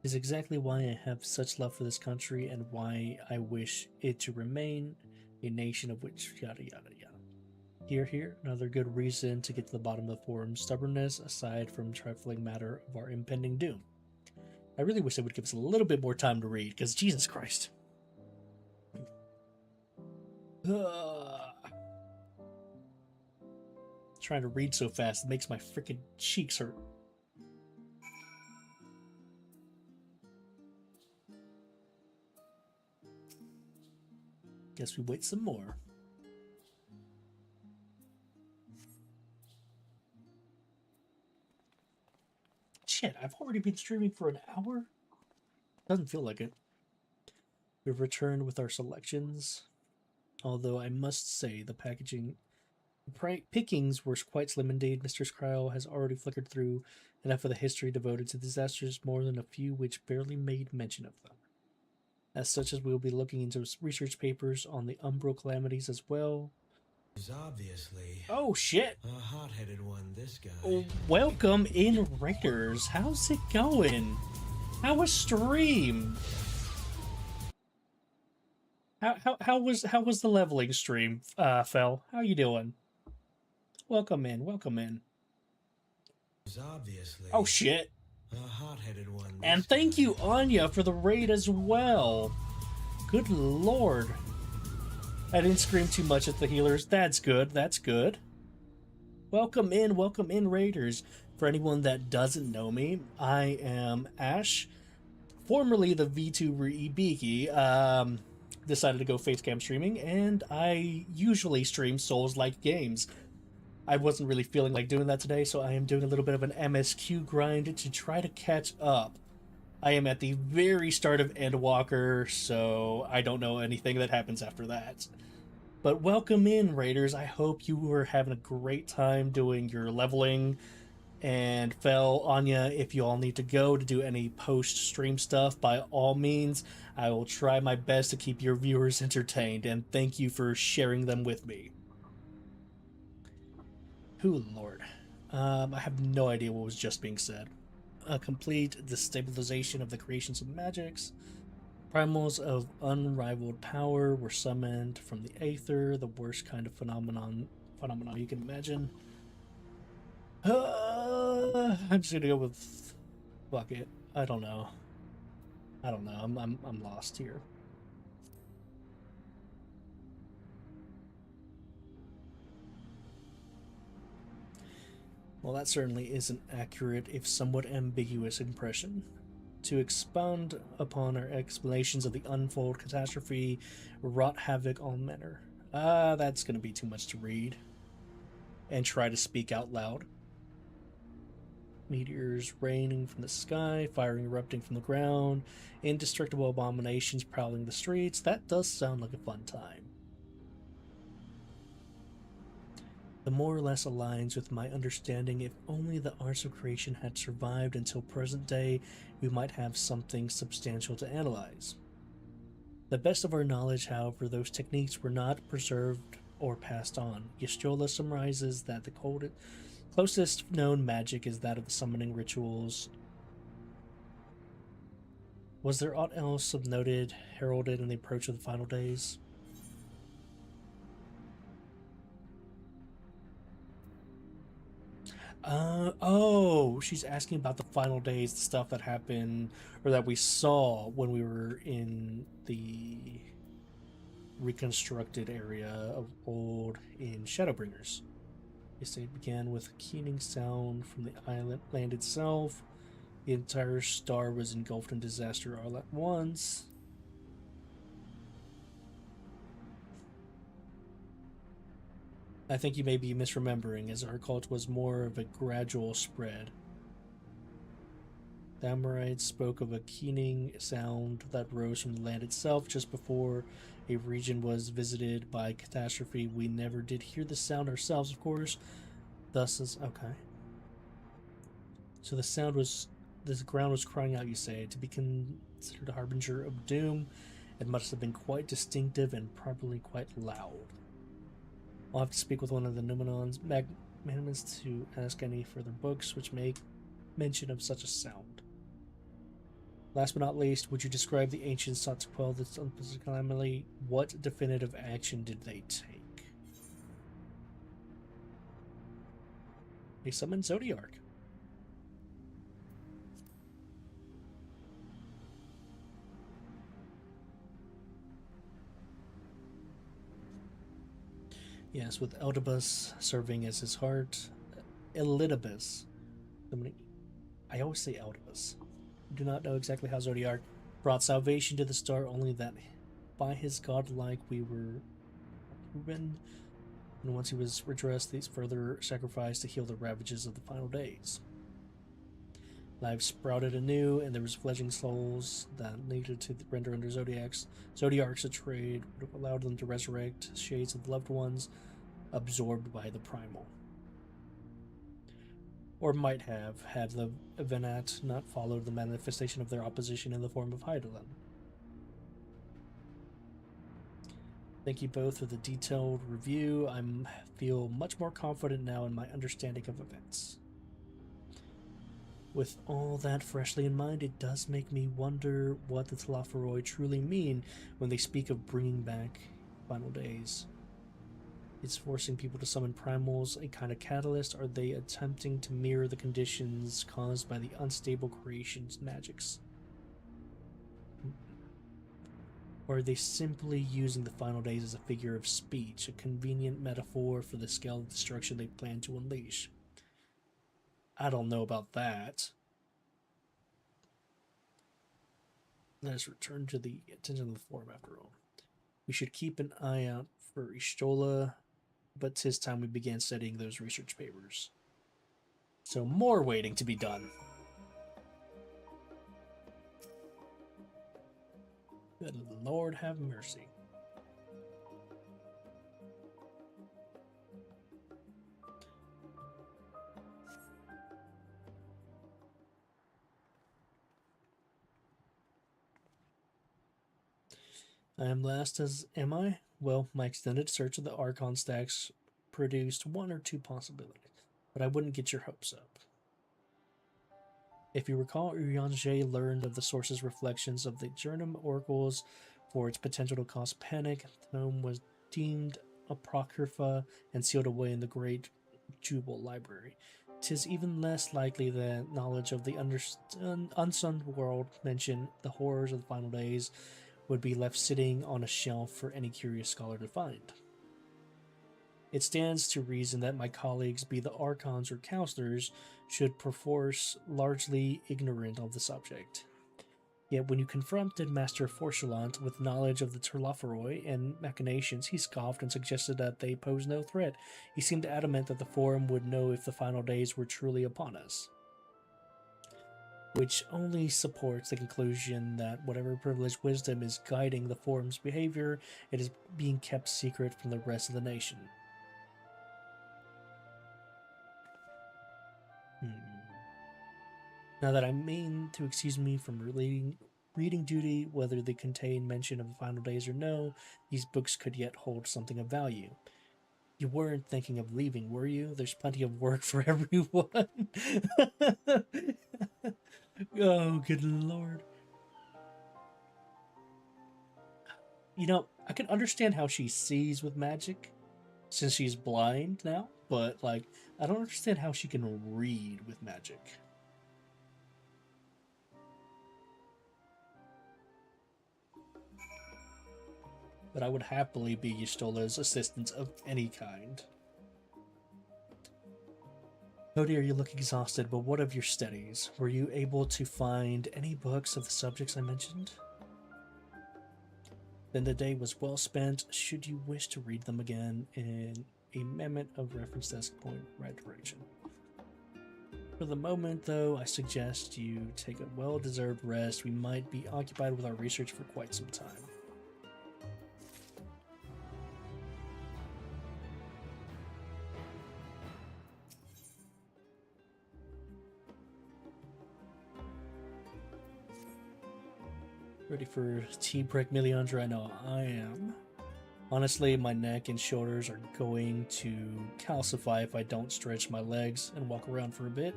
Is exactly why I have such love for this country and why I wish it to remain a nation of which yada yada yada. Here, another good reason to get to the bottom of the forum's stubbornness, aside from trifling matter of our impending doom. I really wish they would give us a little bit more time to read, because Jesus Christ. Trying to read so fast, it makes my freaking cheeks hurt. Guess we wait some more. Shit, I've already been streaming for an hour? Doesn't feel like it. We've returned with our selections. Although I must say the packaging pickings were quite slim indeed. Mr. Cryle has already flickered through enough of the history devoted to disasters, more than a few which barely made mention of them. As such, as we will be looking into research papers on the Umbral calamities as well. Is obviously oh shit! A hot-headed one, this guy. Oh, welcome in, Raiders. How's it going? How was stream? How was the leveling stream, Fel? How you doing? Welcome in, welcome in. Is obviously oh shit! A hot-headed one. And thank you, Anya, for the raid as well. Good lord. I didn't scream too much at the healers. That's good, that's good. Welcome in, Raiders. For anyone that doesn't know me, I am Ash, formerly the VTuber Ibiki. Decided to go facecam streaming, and I usually stream Souls-like games. I wasn't really feeling like doing that today, so I am doing a little bit of an MSQ grind to try to catch up. I am at the very start of Endwalker, so I don't know anything that happens after that. But welcome in, Raiders. I hope you were having a great time doing your leveling. And Fel, Anya, if you all need to go to do any post-stream stuff, by all means, I will try my best to keep your viewers entertained, and thank you for sharing them with me. Ooh, Lord. I have no idea what was just being said. A complete destabilization of the creations of magics. Primals of unrivaled power were summoned from the Aether, the worst kind of phenomenon you can imagine. I'm just gonna go with fuck it. I don't know. I'm lost here. Well, that certainly is an accurate, if somewhat ambiguous, impression. To expound upon our explanations of the unfold catastrophe wrought havoc on manner. That's gonna be too much to read. And try to speak out loud. Meteors raining from the sky, fire erupting from the ground, indestructible abominations prowling the streets. That does sound like a fun time. The more or less aligns with my understanding. If only the arts of creation had survived until present day, we might have something substantial to analyze. The best of our knowledge, however, those techniques were not preserved or passed on. Yastrola summarizes that the closest known magic is that of the summoning rituals. Was there aught else of noted heralded in the approach of the final days? Oh, she's asking about the final days, the stuff that happened, or that we saw when we were in the reconstructed area of old in Shadowbringers. Yesterday it began with a keening sound from the land itself. The entire star was engulfed in disaster all at once. I think you may be misremembering, as our cult was more of a gradual spread. The Amorites spoke of a keening sound that rose from the land itself just before a region was visited by catastrophe. We never did hear the sound ourselves, of course. Thus is okay. So the sound was This ground was crying out, you say, to be considered a harbinger of doom. It must have been quite distinctive and probably quite loud. I'll have to speak with one of the Numenon's magnanimous to ask any further books which make mention of such a sound. Last but not least, would you describe the ancients sought to quell this unpleasant calamity? What definitive action did they take? They summoned Zodiark. Yes, with Eldibus serving as his heart, Elidibus. I always say Eldibus. I do not know exactly how Zodiark brought salvation to the star, only that by his godlike we were proven, and once he was redressed, these further sacrificed to heal the ravages of the final days. Lives sprouted anew, and there was fledgling souls that needed to render under Zodiarks a trade would have allowed them to resurrect shades of loved ones absorbed by the primal. Or might have, had the Venat not followed the manifestation of their opposition in the form of Hydaelyn. Thank you both for the detailed review. I feel much more confident now in my understanding of events. With all that freshly in mind, it does make me wonder what the Telophoroi truly mean when they speak of bringing back final days. It's forcing people to summon primals, a kind of catalyst. Are they attempting to mirror the conditions caused by the unstable creation's magics? Or are they simply using the final days as a figure of speech, a convenient metaphor for the scale of destruction they plan to unleash? I don't know about that. Let us return to the attention of the forum after all. We should keep an eye out for Ishtola, but 'tis time we began studying those research papers. So more waiting to be done. Good Lord have mercy. I am last as am I? Well, my extended search of the Archon stacks produced one or two possibilities, but I wouldn't get your hopes up. If you recall, Urianger learned of the source's reflections of the Jernum oracles for its potential to cause panic. The tome was deemed apocrypha and sealed away in the Great Jubal Library. 'Tis even less likely that knowledge of the unsunned world mentioned the horrors of the final days would be left sitting on a shelf for any curious scholar to find. It stands to reason that my colleagues, be the archons or counselors, should perforce largely ignorant of the subject. Yet when you confronted Master Forchelant with knowledge of the Telophoroi and machinations, he scoffed and suggested that they pose no threat. He seemed adamant that the Forum would know if the final days were truly upon us. Which only supports the conclusion that whatever privileged wisdom is guiding the Forum's behavior, it is being kept secret from the rest of the nation. Now that I mean to excuse me from reading duty, whether they contain mention of the final days or no, these books could yet hold something of value. You weren't thinking of leaving, were you? There's plenty of work for everyone. Oh, good Lord. You know, I can understand how she sees with magic, since she's blind now, but, like, I don't understand how she can read with magic. But I would happily be Ystola's assistant of any kind. Cody, you look exhausted, but what of your studies? Were you able to find any books of the subjects I mentioned? Then the day was well spent, should you wish to read them again in a mammoth of reference desk point right direction. For the moment, though, I suggest you take a well-deserved rest. We might be occupied with our research for quite some time. Ready for tea break, Meliandra? I know I am. Honestly, my neck and shoulders are going to calcify if I don't stretch my legs and walk around for a bit.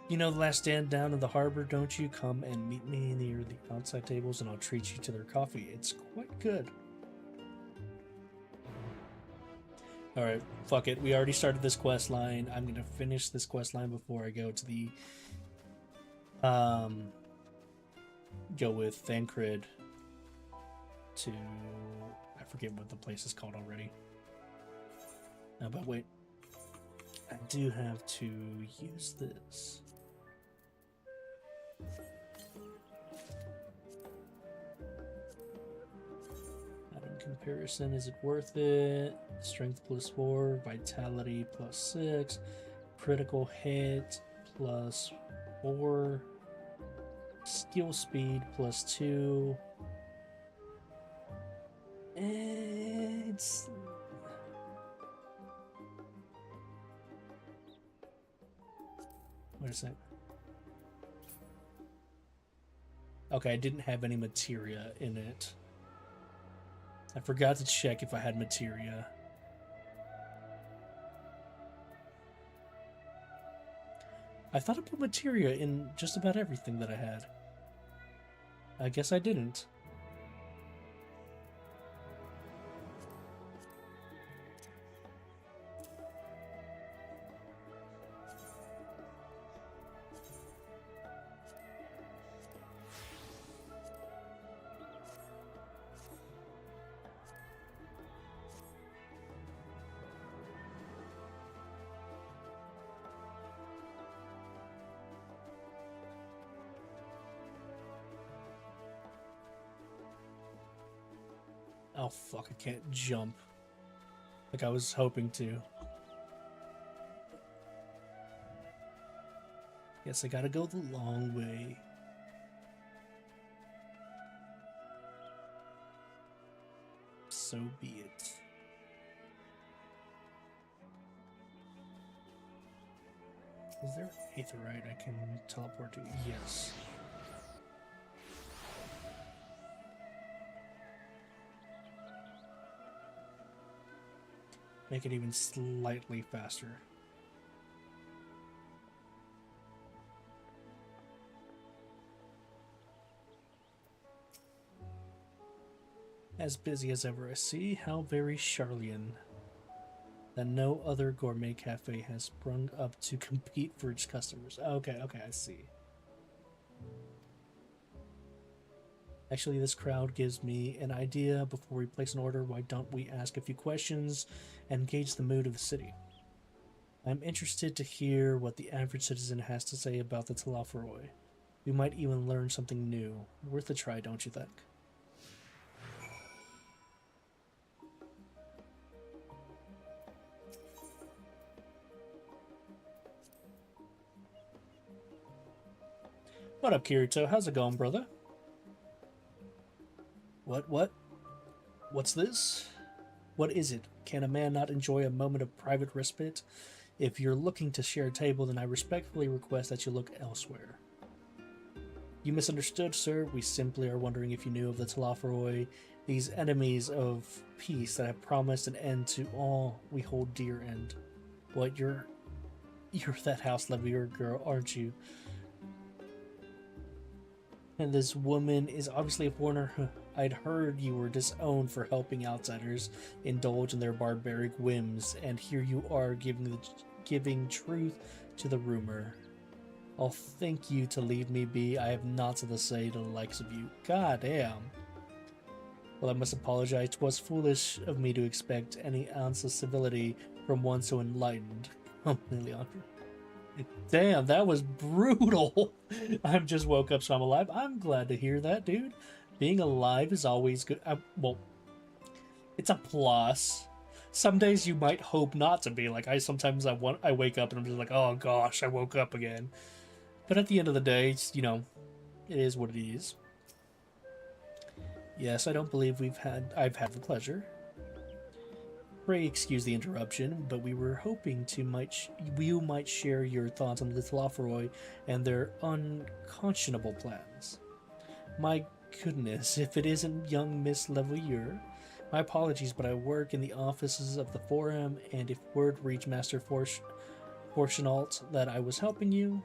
You know the last stand down in the harbor, don't you? Come and meet me near the outside tables and I'll treat you to their coffee. It's quite good. Alright, fuck it. We already started this quest line. I'm gonna finish this quest line before I go to the go with Thancred to, I forget what the place is called already. But wait, I do have to use this. In comparison, is it worth it? Strength +4, vitality +6, critical hit +4, skill speed +2. It's... Wait a sec. Okay, I didn't have any materia in it. I forgot to check if I had materia. I thought I put materia in just about everything that I had. I guess I didn't. Oh fuck, I can't jump like I was hoping to. Guess I gotta go the long way. So be it. Is there an aetheryte I can teleport to? Yes. Make it even slightly faster. As busy as ever, I see. How very Charlian that no other gourmet cafe has sprung up to compete for its customers. Okay, I see. Actually, this crowd gives me an idea. Before we place an order, why don't we ask a few questions and gauge the mood of the city? I'm interested to hear what the average citizen has to say about the Talaferoi. We might even learn something new. Worth a try, don't you think? What up, Kirito? How's it going, brother? What's this? What is it? Can a man not enjoy a moment of private respite? If you're looking to share a table, then I respectfully request that you look elsewhere. You misunderstood, sir. We simply are wondering if you knew of the Talaferoi, these enemies of peace that have promised an end to all we hold dear. And what, you're that house levier girl, aren't you? And this woman is obviously a foreigner. I'd heard you were disowned for helping outsiders indulge in their barbaric whims, and here you are giving truth to the rumor. I'll thank you to leave me be. I have naught to say to the likes of you. God damn. Well, I must apologize. 'Twas foolish of me to expect any ounce of civility from one so enlightened. Leandra. Damn, that was brutal. I've just woke up, so I'm alive. I'm glad to hear that, dude. Being alive is always good. Well, it's a plus. Some days you might hope not to be. Like, sometimes I wake up and I'm just like, oh gosh, I woke up again. But at the end of the day, it's, you know, it is what it is. Yes, I don't believe I've had the pleasure. Pray excuse the interruption, but we were hoping you might share your thoughts on the Talaferoi and their unconscionable plans. My goodness, if it isn't young Miss Levoyeur. My apologies, but I work in the offices of the Forum, and if word reached Master Fortunault that I was helping you,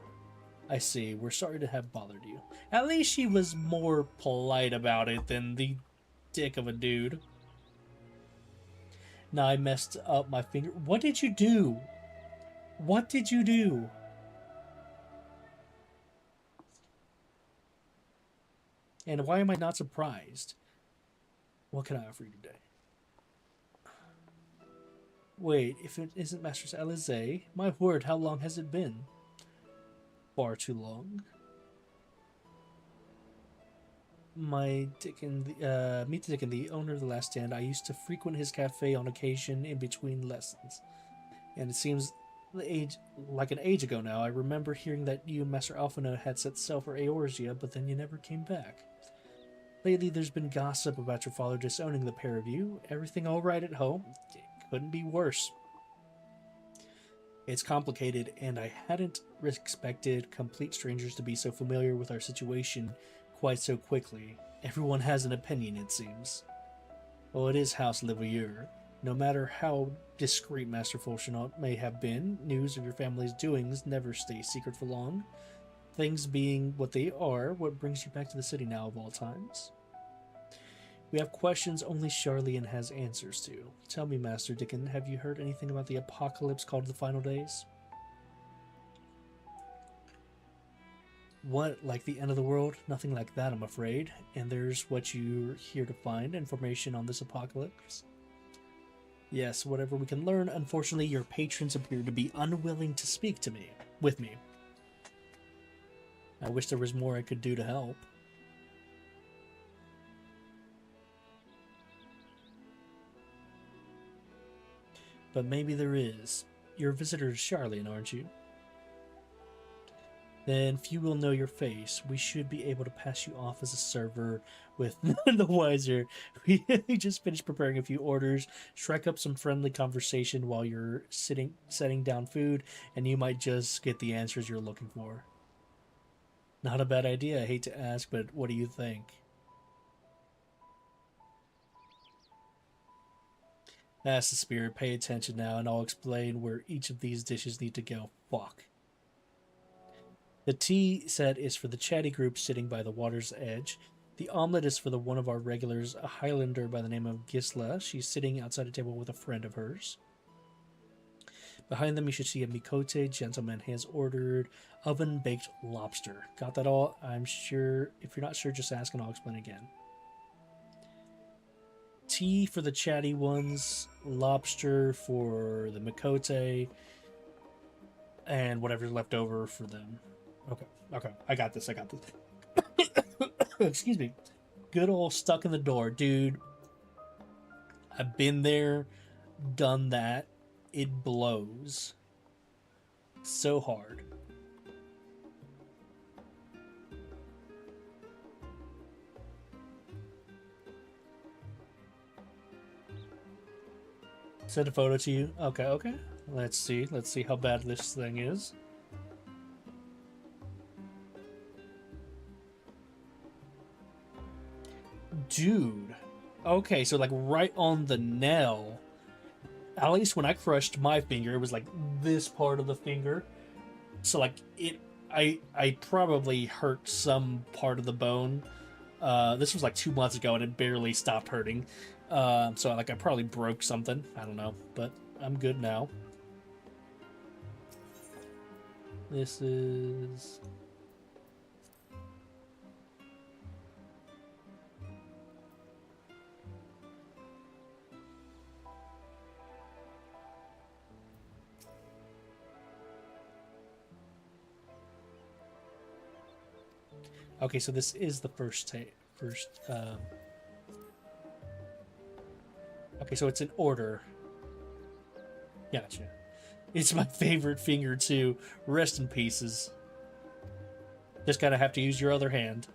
I see. We're sorry to have bothered you. At least she was more polite about it than the dick of a dude. Now I messed up my finger. What did you do? What did you do? And why am I not surprised? What can I offer you today? Wait, if it isn't Master Alizé, my word, how long has it been? Far too long. Meet Dickon, the owner of the Last Stand. I used to frequent his cafe on occasion in between lessons. And it seems like an age ago now. I remember hearing that you and Master Alphino had set sail for Eorzea, but then you never came back. Lately, there's been gossip about your father disowning the pair of you. Everything all right at home? It couldn't be worse. It's complicated, and I hadn't expected complete strangers to be so familiar with our situation quite so quickly. Everyone has an opinion, it seems. Well, it is House Levoyeur. No matter how discreet Master Fortunault may have been, news of your family's doings never stays secret for long. Things being what they are, what brings you back to the city now of all times? We have questions only Charlian has answers to. Tell me, Master Dickon, have you heard anything about the apocalypse called the Final Days? What, like the end of the world? Nothing like that, I'm afraid. And there's what you're here to find, information on this apocalypse. Yes, whatever we can learn. Unfortunately, your patrons appear to be unwilling to speak with me. I wish there was more I could do to help. But maybe there is. You're a visitor to Charlian, aren't you? Then few will know your face. We should be able to pass you off as a server with none the wiser. We just finished preparing a few orders. Strike up some friendly conversation while you're setting down food, and you might just get the answers you're looking for. Not a bad idea. I hate to ask, but what do you think? That's the spirit. Pay attention now, and I'll explain where each of these dishes need to go. Fuck. The tea set is for the chatty group sitting by the water's edge. The omelet is for one of our regulars, a Highlander by the name of Gisla. She's sitting outside a table with a friend of hers. Behind them, you should see a Mikote gentleman has ordered oven-baked lobster. Got that all? I'm sure. If you're not sure, just ask and I'll explain again. Tea for the chatty ones, lobster for the Mikote, and whatever's left over for them. Okay. I got this. Excuse me. Good old stuck in the door, dude. I've been there, done that. It blows so hard. Send a photo to you. Okay. Let's see how bad this thing is. Dude. Okay, so like right on the nail. At least when I crushed my finger, it was like this part of the finger. So like I probably hurt some part of the bone. This was like 2 months ago and it barely stopped hurting. So like I probably broke something. I don't know, but I'm good now. This is... Okay, so this is the first. Okay, so it's in order. Gotcha. It's my favorite finger too. Rest in pieces. Just gotta have to use your other hand.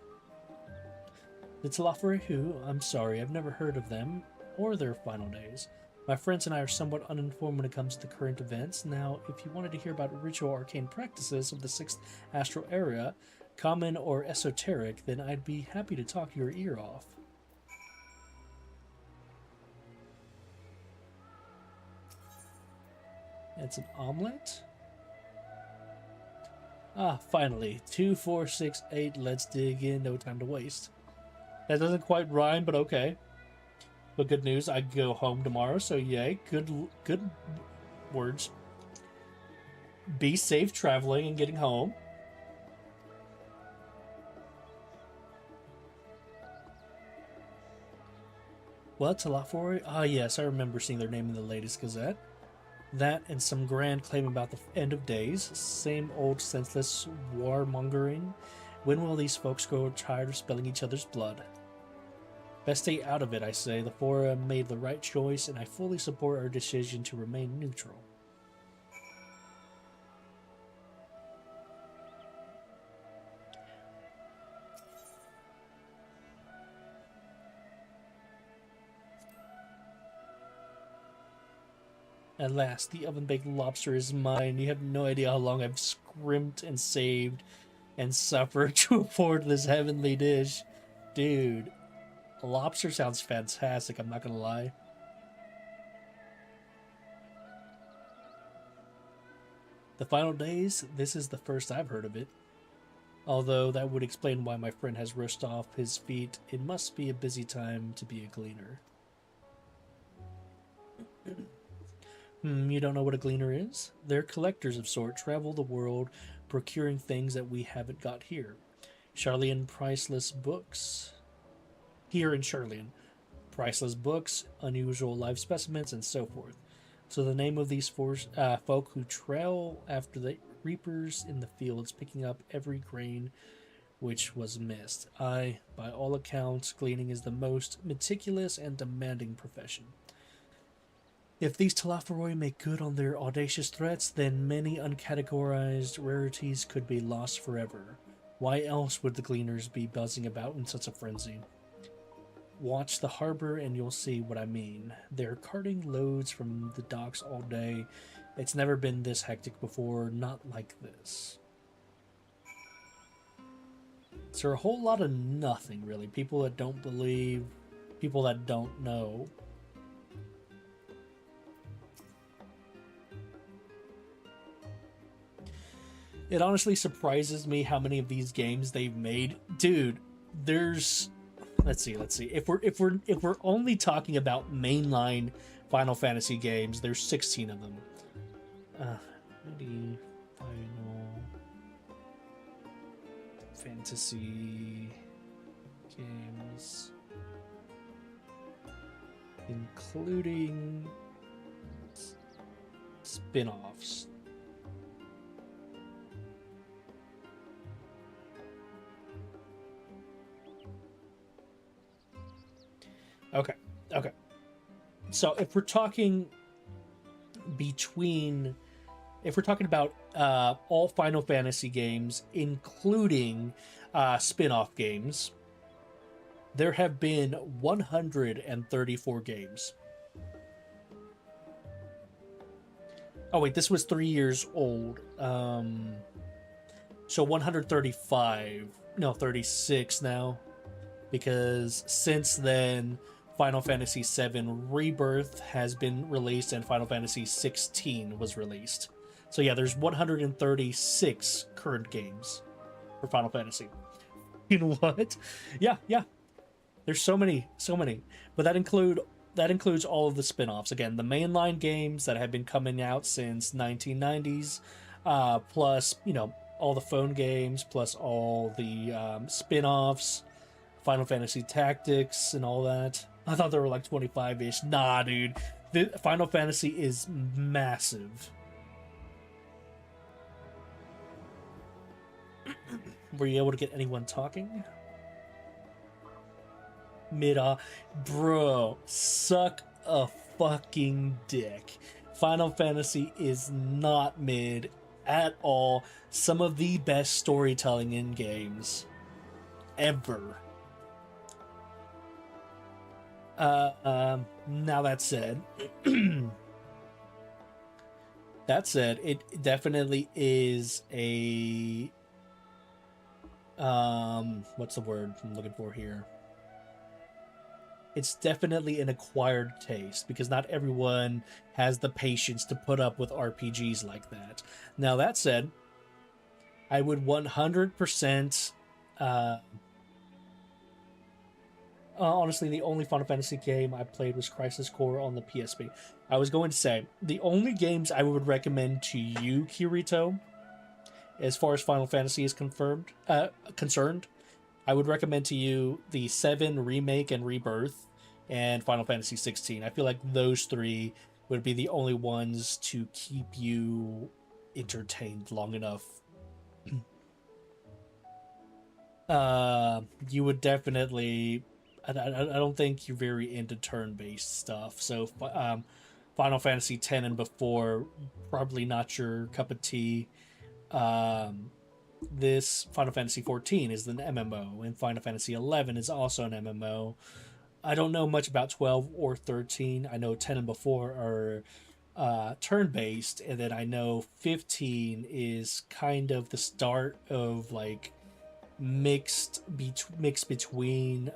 It's who? I'm sorry, I've never heard of them or their final days. My friends and I are somewhat uninformed when it comes to the current events. Now, if you wanted to hear about ritual arcane practices of the 6th astral area, common or esoteric, then I'd be happy to talk your ear off. It's an omelet? Ah, finally. 2, 4, 6, 8. Let's dig in. No time to waste. That doesn't quite rhyme, but okay. But good news, I go home tomorrow, so yay. Good words. Be safe traveling and getting home. What? Telafori? Ah, yes, I remember seeing their name in the latest Gazette. That and some grand claim about the end of days. Same old senseless warmongering. When will these folks grow tired of spilling each other's blood? Best stay out of it, I say. The Forum made the right choice, and I fully support our decision to remain neutral. At last, the oven-baked lobster is mine. You have no idea how long I've scrimped and saved and suffered to afford this heavenly dish. Dude, lobster sounds fantastic, I'm not gonna lie. The final days? This is the first I've heard of it. Although that would explain why my friend has rushed off his feet. It must be a busy time to be a gleaner. You don't know what a gleaner is? They're collectors of sort, travel the world, procuring things that we haven't got here. Charlean priceless books. Here in Charlean. Priceless books, unusual live specimens, and so forth. So the name of these folk who trail after the reapers in the fields, picking up every grain which was missed. By all accounts, gleaning is the most meticulous and demanding profession. If these Talafaroi make good on their audacious threats, then many uncategorized rarities could be lost forever. Why else would the gleaners be buzzing about in such a frenzy? Watch the harbor and you'll see what I mean. They're carting loads from the docks all day. It's never been this hectic before, not like this. So a whole lot of nothing, really. People that don't believe, people that don't know. It honestly surprises me how many of these games they've made. Dude, there's let's see. If we're only talking about mainline Final Fantasy games, there's 16 of them. Maybe Final Fantasy games, including spin-offs. Okay. So if we're talking about all Final Fantasy games, including spin-off games, there have been 134 games. Oh wait, this was 3 years old. So 135, no, 36 now. Because since then, Final Fantasy VII Rebirth has been released and Final Fantasy XVI was released. So yeah, there's 136 current games for Final Fantasy. You know what? Yeah. There's so many. But that includes all of the spin-offs. Again, the mainline games that have been coming out since 1990s, plus, all the phone games, plus all the spin-offs, Final Fantasy Tactics and all that. I thought there were like 25-ish. Nah, dude. Final Fantasy is massive. Were you able to get anyone talking? Bro, suck a fucking dick. Final Fantasy is not mid at all. Some of the best storytelling in games ever. Now that said, it definitely is what's the word I'm looking for here? It's definitely an acquired taste because not everyone has the patience to put up with RPGs like that. Now, that said, I would 100%. Honestly, the only Final Fantasy game I played was Crisis Core on the PSP. I was going to say, the only games I would recommend to you, Kirito, as far as Final Fantasy is concerned, I would recommend to you the 7 Remake and Rebirth and Final Fantasy 16. I feel like those 3 would be the only ones to keep you entertained long enough. You would definitely... I don't think you're very into turn-based stuff, so Final Fantasy 10 and before, probably not your cup of tea. This Final Fantasy 14 is an MMO, and Final Fantasy 11 is also an MMO. I don't know much about 12 or 13. I know 10 and before are turn-based, and then I know 15 is kind of the start of like mix between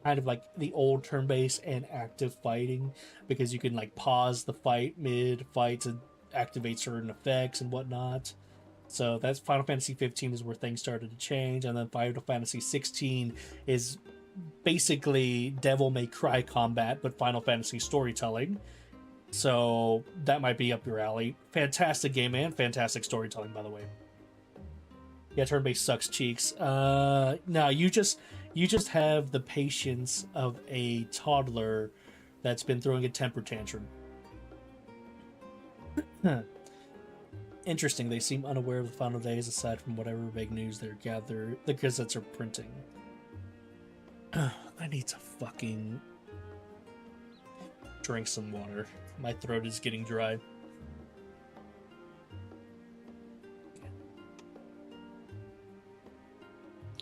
kind of like the old turn-based and active fighting, because you can like pause the fight mid-fight to activate certain effects and whatnot. So that's Final Fantasy 15 is where things started to change, and then Final Fantasy 16 is basically Devil May Cry combat, but Final Fantasy storytelling. So that might be up your alley. Fantastic game and fantastic storytelling, by the way. Yeah, turn-based sucks cheeks. No, you just have the patience of a toddler that's been throwing a temper tantrum. Interesting, they seem unaware of the final days aside from whatever vague news the gazettes are printing. I need to fucking drink some water. My throat is getting dry.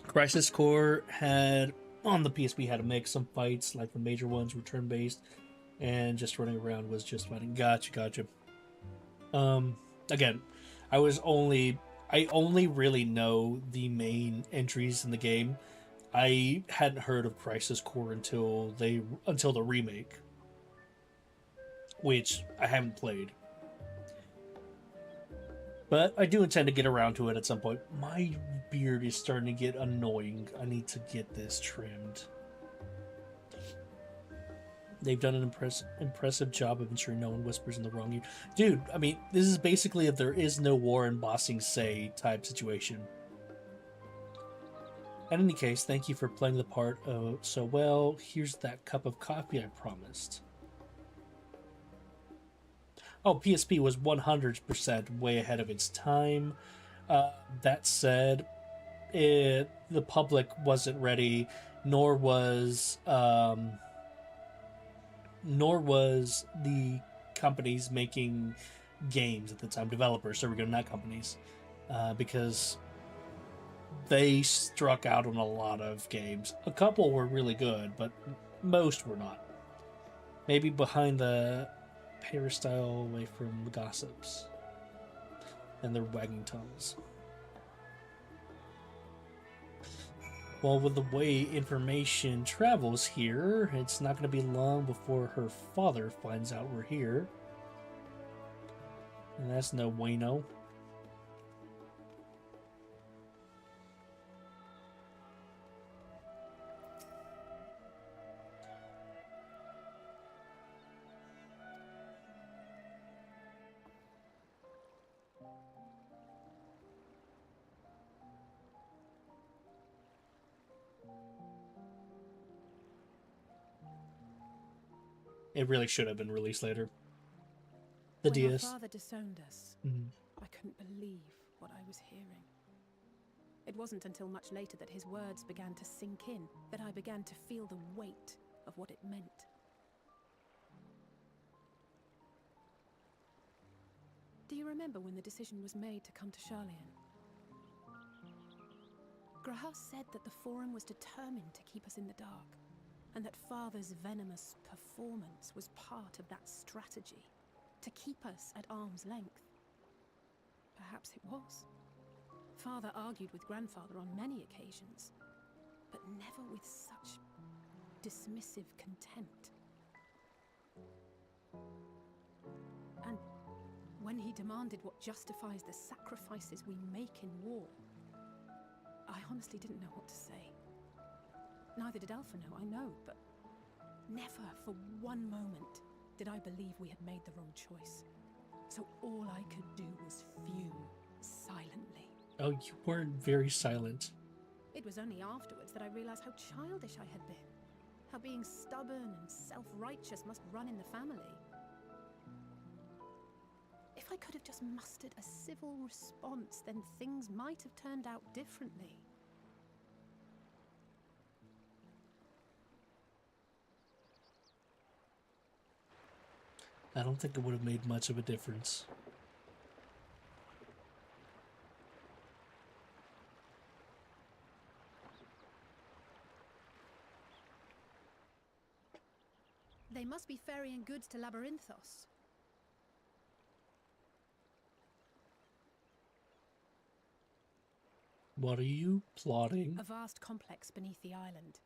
Crisis Core had, on the PSP, had a mix. Some fights, like the major ones, were turn-based, and just running around was just fighting. Gotcha. Again, I only really know the main entries in the game. I hadn't heard of Crisis Core until the remake, which I haven't played. But I do intend to get around to it at some point. My beard is starting to get annoying. I need to get this trimmed. They've done an impressive job of ensuring no one whispers in the wrong ear. Dude, I mean, this is basically a there is no war in Ba Sing Se type situation. In any case, thank you for playing the part so well. Here's that cup of coffee I promised. Oh, PSP was 100% way ahead of its time. That said, the public wasn't ready, nor was the companies making games at the time, developers, so we're going not companies, because they struck out on a lot of games. A couple were really good, but most were not. Maybe behind the peristyle, away from the gossips and their wagging tongues. Well, with the way information travels here, it's not going to be long before her father finds out we're here. And that's no bueno. It really should have been released later. The when DS. Our father disowned us, I couldn't believe what I was hearing. It wasn't until much later that his words began to sink in, that I began to feel the weight of what it meant. Do you remember when the decision was made to come to Charlian? Graham said that the Forum was determined to keep us in the dark, and that Father's venomous performance was part of that strategy, to keep us at arm's length. Perhaps it was. Father argued with grandfather on many occasions, but never with such dismissive contempt. And when he demanded what justifies the sacrifices we make in war, I honestly didn't know what to say. Neither did Alpha know, I know, but never for one moment did I believe we had made the wrong choice. So all I could do was fume silently. Oh, you weren't very silent. It was only afterwards that I realized how childish I had been. How being stubborn and self-righteous must run in the family. If I could have just mustered a civil response, then things might have turned out differently. I don't think it would have made much of a difference. They must be ferrying goods to Labyrinthos. What are you plotting? A vast complex beneath the island.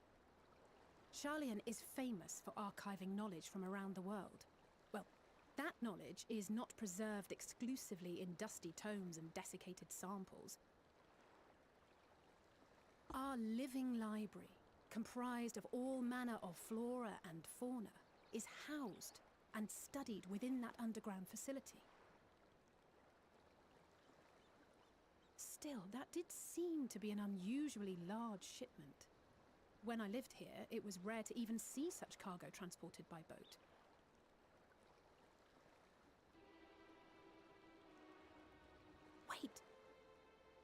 Sharlayan is famous for archiving knowledge from around the world. Well, that knowledge is not preserved exclusively in dusty tomes and desiccated samples. Our living library, comprised of all manner of flora and fauna, is housed and studied within that underground facility. Still, that did seem to be an unusually large shipment. When I lived here, it was rare to even see such cargo transported by boat. Wait!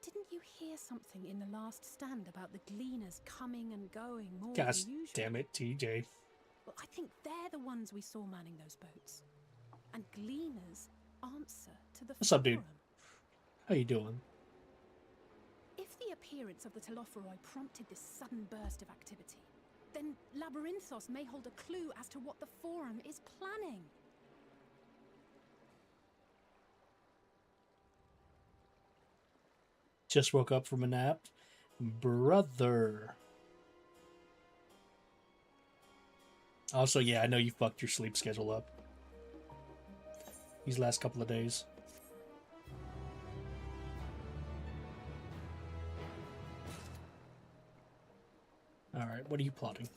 Didn't you hear something in the last stand about the gleaners coming and going more Gosh than usual? damn it, TJ. Well, I think they're the ones we saw manning those boats. And gleaners answer to the What's up, dude? forum. How you doing? If the appearance of the Telophoroi prompted this sudden burst of activity, then Labyrinthos may hold a clue as to what the Forum is planning. Just woke up from a nap? Brother. Also, yeah, I know you fucked your sleep schedule up these last couple of days. Alright, what are you plotting?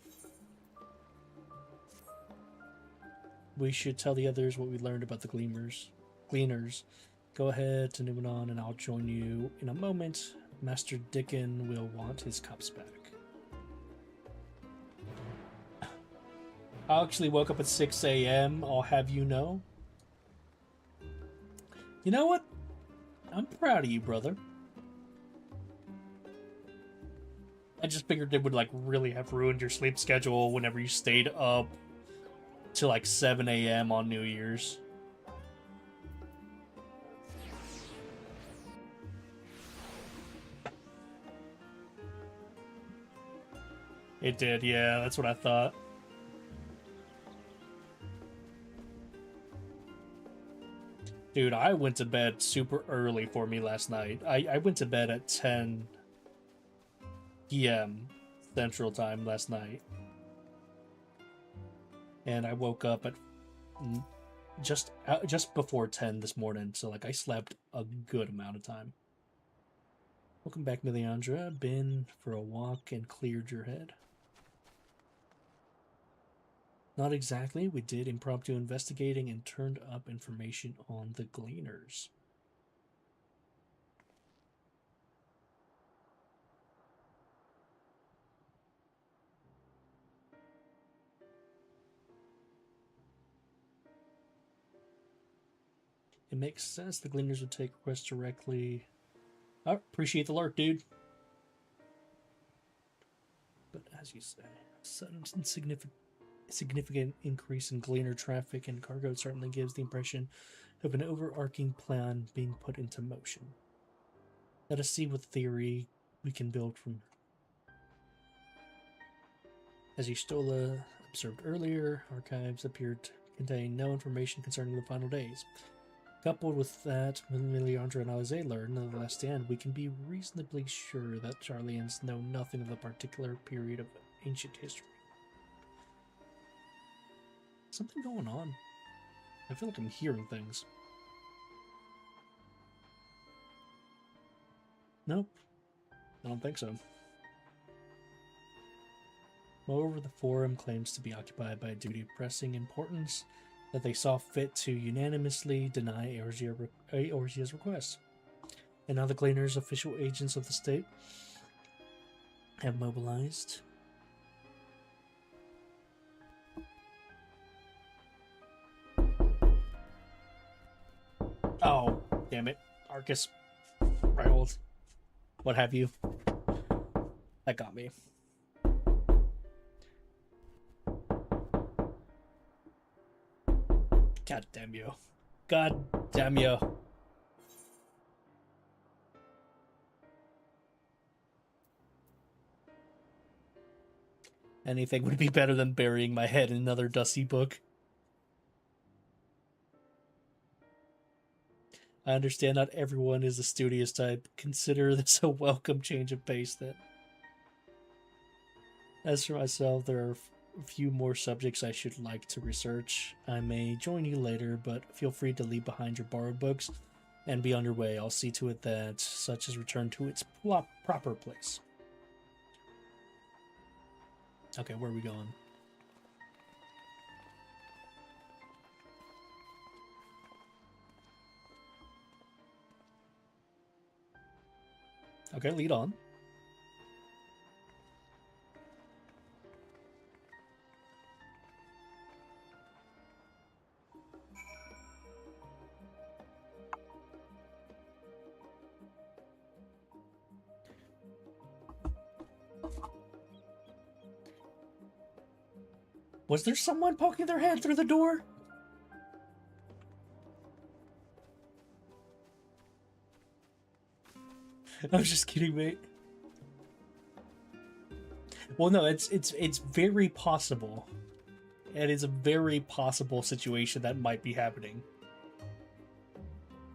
We should tell the others what we learned about the Gleaners. Go ahead to Numenon and I'll join you in a moment. Master Dickon will want his cups back. I actually woke up at 6 a.m., I'll have you know. You know what? I'm proud of you, brother. I just figured it would, like, really have ruined your sleep schedule whenever you stayed up till, like, 7 a.m. on New Year's. It did, yeah, that's what I thought. Dude, I went to bed super early for me last night. I went to bed at 10 p.m. Central Time last night. And I woke up at just before 10 this morning, so like I slept a good amount of time. Welcome back, Miliandra. Been for a walk and cleared your head. Not exactly. We did impromptu investigating and turned up information on the Gleaners. It makes sense. The Gleaners would take requests directly. Oh, appreciate the alert, dude. But as you say, sudden significant increase in Gleaner traffic and cargo certainly gives the impression of an overarching plan being put into motion. Let us see what theory we can build from. As Y'shtola observed earlier, archives appeared to contain no information concerning the final days. Coupled with that, when Melisandre and Alize learn of the Last Stand, we can be reasonably sure that Charlians know nothing of the particular period of ancient history. Something going on. I feel like I'm hearing things. Nope. I don't think so. Moreover, the Forum claims to be occupied by a duty of pressing importance that they saw fit to unanimously deny Eorzea's request. And now the Gleaners, official agents of the state, have mobilized. Oh, damn it. Arcus, Reinhold, what have you. That got me. God damn you. God damn you. Anything would be better than burying my head in another dusty book. I understand not everyone is a studious type. Consider this a welcome change of pace then. As for myself, there are a few more subjects I should like to research. I may join you later, but feel free to leave behind your borrowed books and be on your way. I'll see to it that such is returned to its proper place. Okay, where are we going? Okay, lead on. Was there someone poking their head through the door? I'm just kidding, mate. Well, no, it's very possible. It is a very possible situation that might be happening.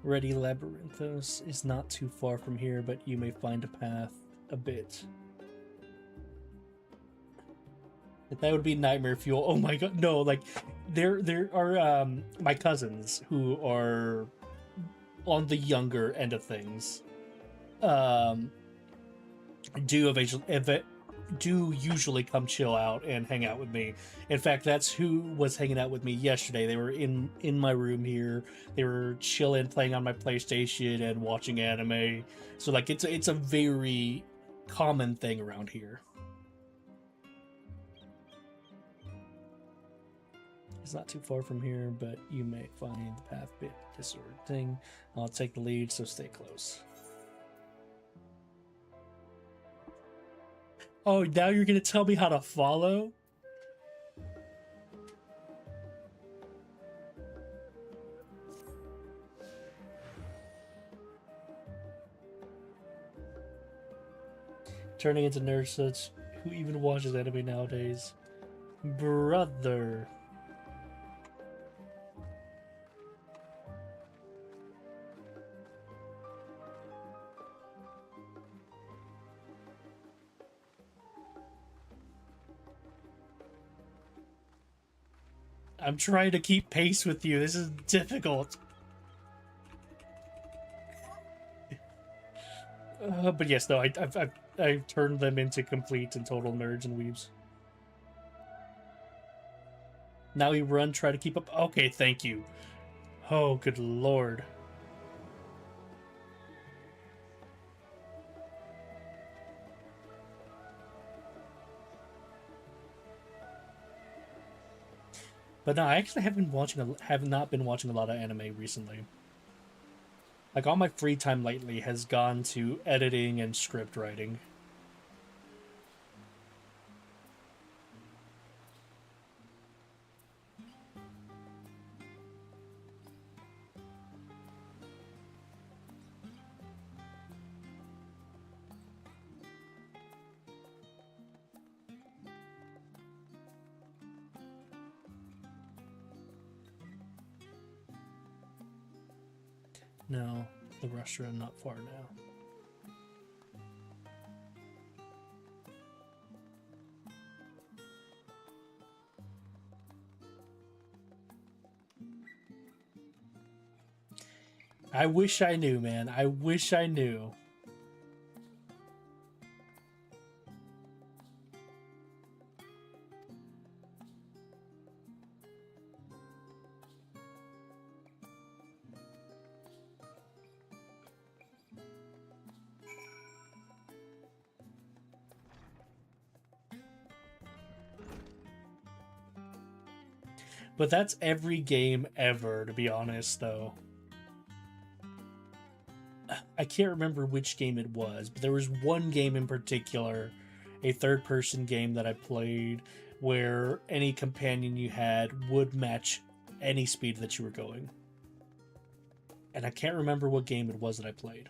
Ready Labyrinthos is not too far from here, but you may find a path a bit. That would be nightmare fuel. Oh my god, no, like there are my cousins who are on the younger end of things. Do usually come chill out and hang out with me. In fact, that's who was hanging out with me yesterday. They were in my room here. They were chilling, playing on my PlayStation and watching anime. So like it's a very common thing around here. It's not too far from here, but you may find the path a bit disorienting. I'll take the lead, so stay close. Oh, now you're gonna tell me how to follow? Turning into nerds such who even watches anime nowadays. Brother. I'm trying to keep pace with you. This is difficult. But yes, no, I've turned them into complete and total nerds and weebs. Now we run, try to keep up. Okay, thank you. Oh, good lord. But no, I actually have not been watching a lot of anime recently. Like all my free time lately has gone to editing and script writing. No, the restaurant not far now. I wish I knew, man. I wish I knew. But that's every game ever, to be honest, though. I can't remember which game it was, but there was one game in particular, a third-person game that I played, where any companion you had would match any speed that you were going. And I can't remember what game it was that I played.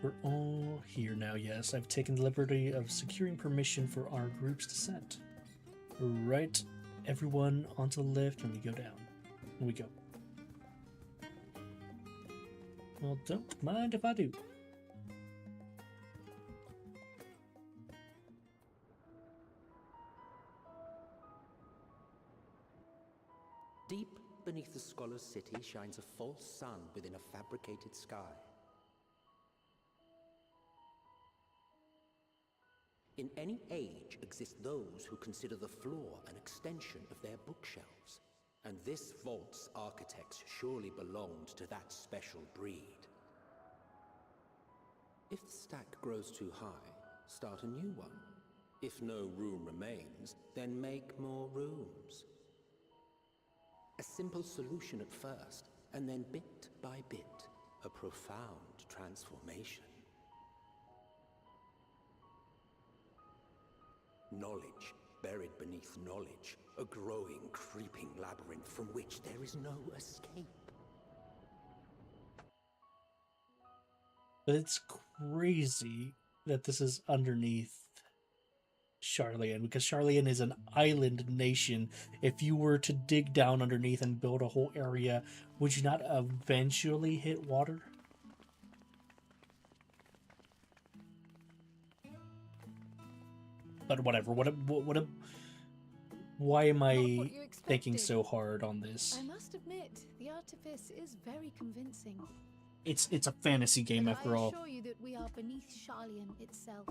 We're all here now, yes. I've taken the liberty of securing permission for our group's descent. Right, everyone onto the lift and we go down. And we go. Well, don't mind if I do. Deep beneath the scholar's city shines a false sun within a fabricated sky. In any age exist those who consider the floor an extension of their bookshelves, and this vault's architects surely belonged to that special breed. If the stack grows too high, start a new one. If no room remains, then make more rooms. A simple solution at first, and then bit by bit, a profound transformation. Knowledge buried beneath knowledge, a growing, creeping labyrinth from which there is no escape. But it's crazy that this is underneath Charlian, because Charlian is an island nation. If you were to dig down underneath and build a whole area, would you not eventually hit water? But whatever. Why am I thinking so hard on this? I must admit, the artifice is very convincing. It's a fantasy game after all. I assure you that we are beneath Charlian itself.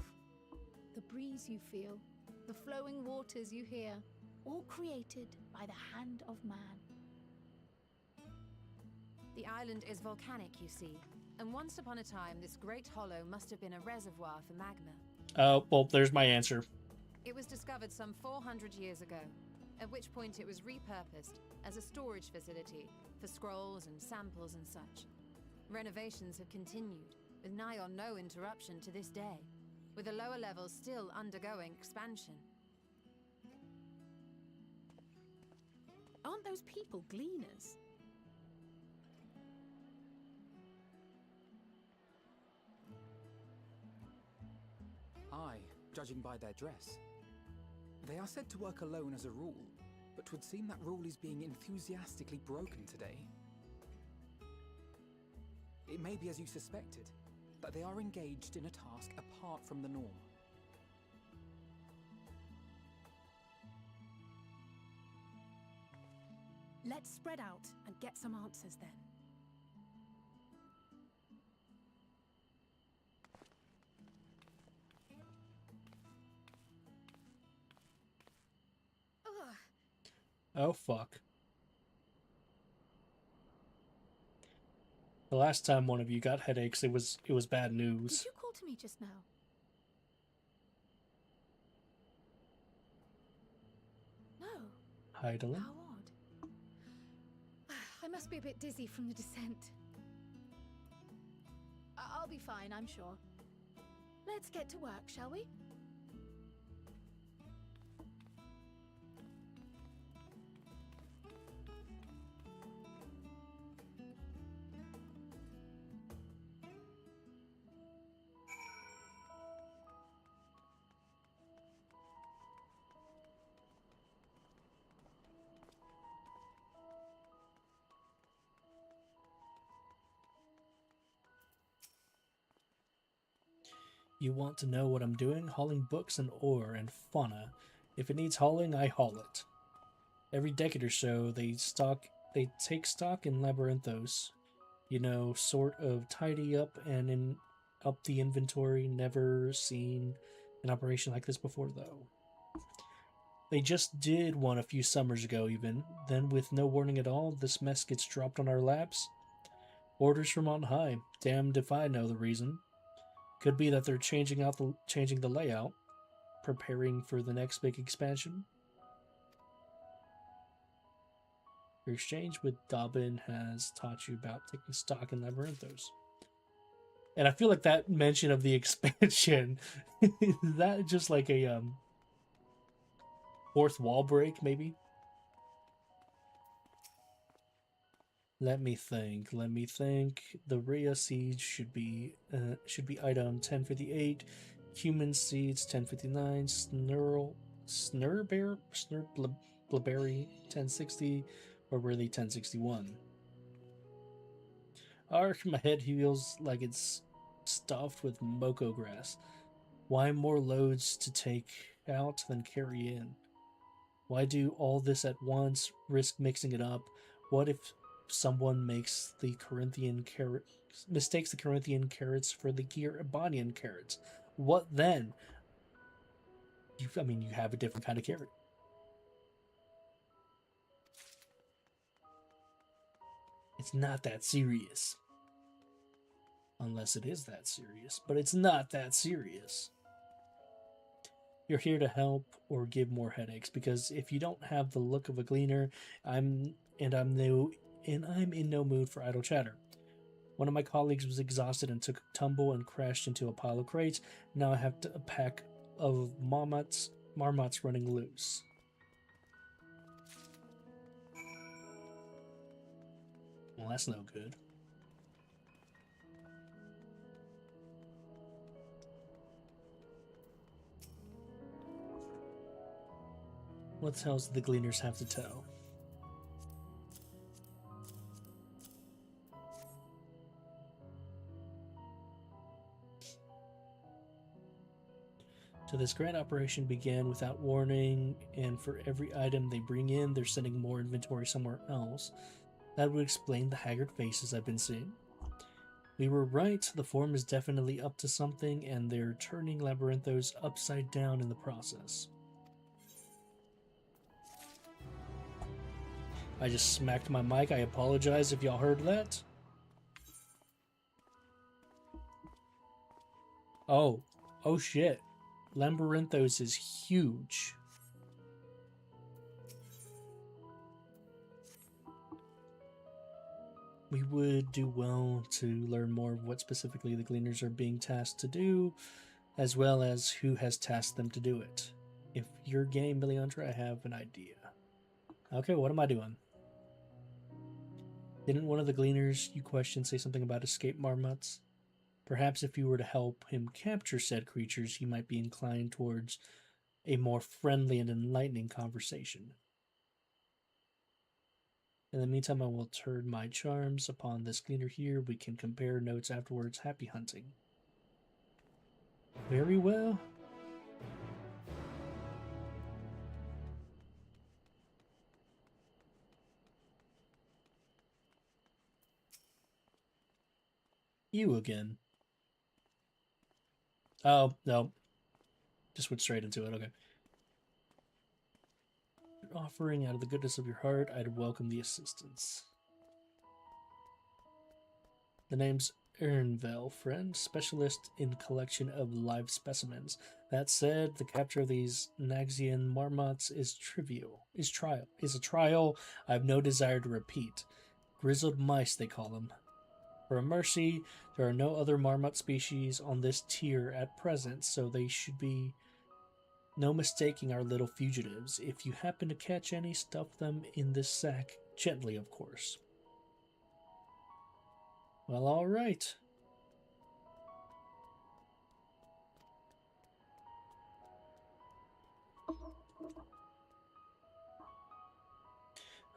The breeze you feel, the flowing waters you hear, all created by the hand of man. The island is volcanic, you see, and once upon a time this great hollow must have been a reservoir for magma. Oh, well, there's my answer. It was discovered some 400 years ago, at which point it was repurposed as a storage facility for scrolls and samples and such. Renovations have continued, with nigh on no interruption to this day, with the lower levels still undergoing expansion. Aren't those people gleaners? Aye, judging by their dress. They are said to work alone as a rule, but 'twould seem that rule is being enthusiastically broken today. It may be as you suspected, that they are engaged in a task apart from the norm. Let's spread out and get some answers then. Oh, fuck. The last time one of you got headaches, it was bad news. Did you call to me just now? No. Heidelin? How odd. I must be a bit dizzy from the descent. I'll be fine, I'm sure. Let's get to work, shall we? You want to know what I'm doing? Hauling books and ore and fauna. If it needs hauling, I haul it. Every decade or so, they take stock in Labyrinthos. You know, sort of tidy up and up the inventory. Never seen an operation like this before, though. They just did one a few summers ago, even. Then, with no warning at all, this mess gets dropped on our laps. Orders from on high. Damned if I know the reason. Could be that they're changing the layout, preparing for the next big expansion. Your exchange with Dobbin has taught you about taking stock in Labyrinthos. And I feel like that mention of the expansion, is that just like a fourth wall break, maybe? Let me think. The Rhea Siege should be item 1058. Human Seeds 1059. Snurberry 1060, or really 1061. Ark, my head feels like it's stuffed with moko grass. Why more loads to take out than carry in? Why do all this at once? Risk mixing it up. What if someone mistakes the Corinthian carrots for the Ebonian carrots? What then? You have a different kind of carrot. It's not that serious. Unless it is that serious. But it's not that serious. You're here to help or give more headaches, because if you don't have the look of a gleaner, I'm in no mood for idle chatter. One of my colleagues was exhausted and took a tumble and crashed into a pile of crates. Now I have a pack of marmots running loose. Well, that's no good. What else do the gleaners have to tell? So this grand operation began without warning, and for every item they bring in, they're sending more inventory somewhere else. That would explain the haggard faces I've been seeing. We were right, the form is definitely up to something, and they're turning Labyrinthos upside down in the process. I just smacked my mic. I apologize if y'all heard that. Oh shit. Labyrinthos is huge. We would do well to learn more of what specifically the Gleaners are being tasked to do, as well as who has tasked them to do it. If you're game, Meleandra, I have an idea. Okay, what am I doing? Didn't one of the Gleaners you questioned say something about escape marmots? Perhaps if you were to help him capture said creatures, he might be inclined towards a more friendly and enlightening conversation. In the meantime, I will turn my charms upon this Gleaner here. We can compare notes afterwards. Happy hunting. Very well. You again. Oh, no. Just went straight into it. Okay. Offering out of the goodness of your heart, I'd welcome the assistance. The name's Ernvel, friend, specialist in collection of live specimens. That said, the capture of these Naxian marmots is a trial I've no desire to repeat. Grizzled mice, they call them. For a mercy, there are no other marmot species on this tier at present, so they should be no mistaking our little fugitives. If you happen to catch any, stuff them in this sack. Gently, of course. Well, all right.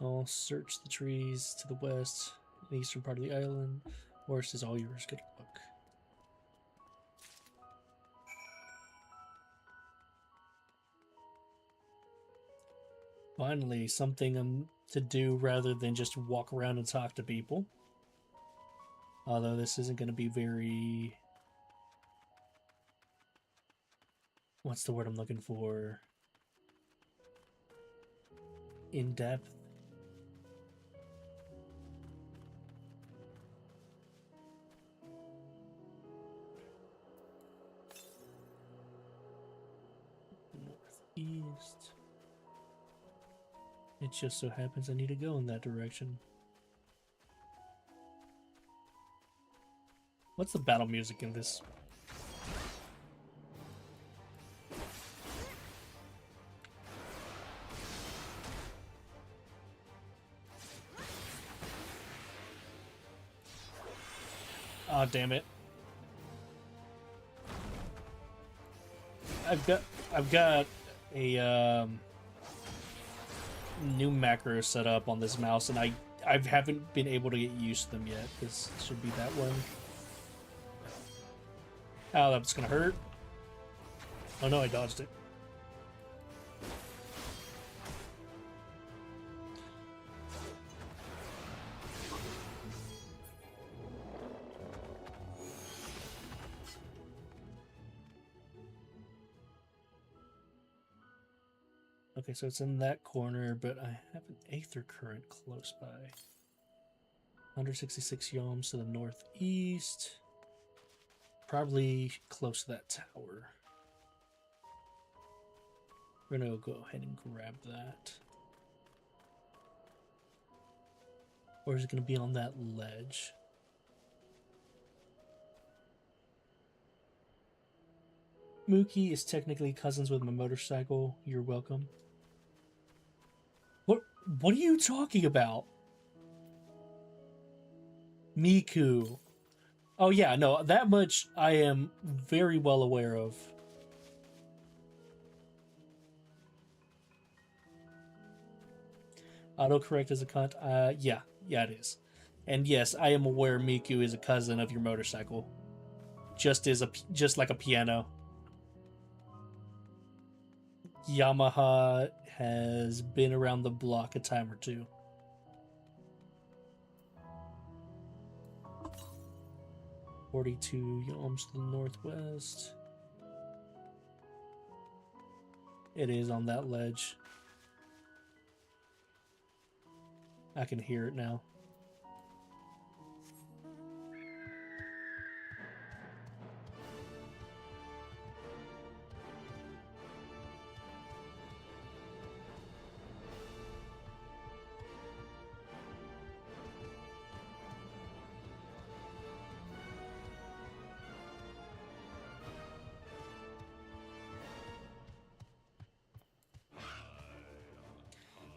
I'll search the trees to the west, the eastern part of the island. Horse is all yours. Good luck. Finally, something to do rather than just walk around and talk to people. Although this isn't going to be very... What's the word I'm looking for? In-depth? Northeast. It just so happens I need to go in that direction. What's the battle music in this? Oh, damn it. I've got a new macro set up on this mouse, and I haven't been able to get used to them yet. This should be that one. Oh, that's gonna hurt. Oh no, I dodged it. Okay, so it's in that corner, but I have an Aether Current close by. 166 yalms to the northeast. Probably close to that tower. We're gonna go ahead and grab that. Or is it gonna be on that ledge? Mookie is technically cousins with my motorcycle. You're welcome. What are you talking about? Miku. Oh yeah, no, that much I am very well aware of. Autocorrect is a cunt. Yeah, it is. And yes, I am aware Miku is a cousin of your motorcycle. Just like a piano. Yamaha has been around the block a time or two. $42 yalms to the northwest. It is on that ledge. I can hear it now.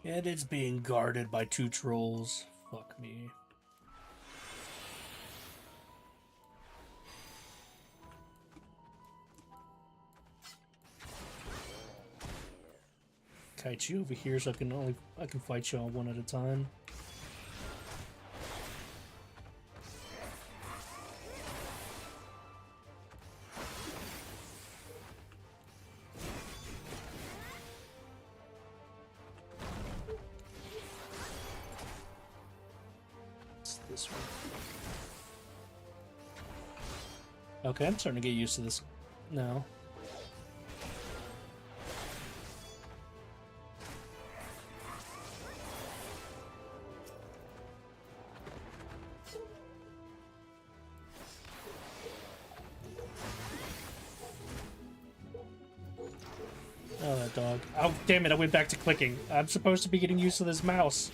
And it's being guarded by 2 trolls. Fuck me. Kite you over here so I can fight y'all one at a time. This one. Okay, I'm starting to get used to this now. Oh, that dog. Oh, damn it, I went back to clicking. I'm supposed to be getting used to this mouse.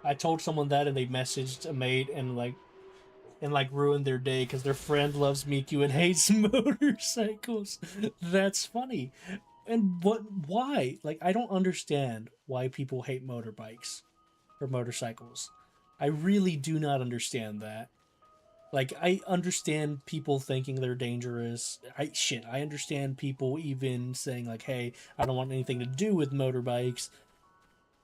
I told someone that and they messaged a mate and ruined their day because their friend loves Miku and hates motorcycles. That's funny. And why? Like, I don't understand why people hate motorbikes or motorcycles. I really do not understand that. Like, I understand people thinking they're dangerous. I understand people even saying, like, hey, I don't want anything to do with motorbikes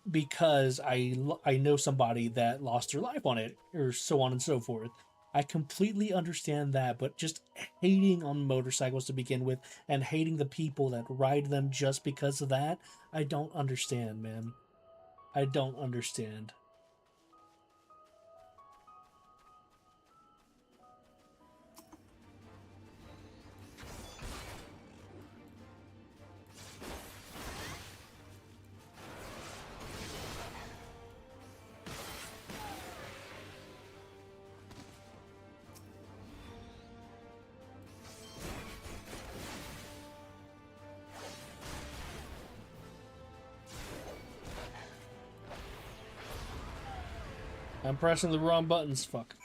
because I know somebody that lost their life on it, or so on and so forth. I completely understand that, but just hating on motorcycles to begin with and hating the people that ride them just because of that, I don't understand, man. I don't understand. I'm pressing the wrong buttons, fuck.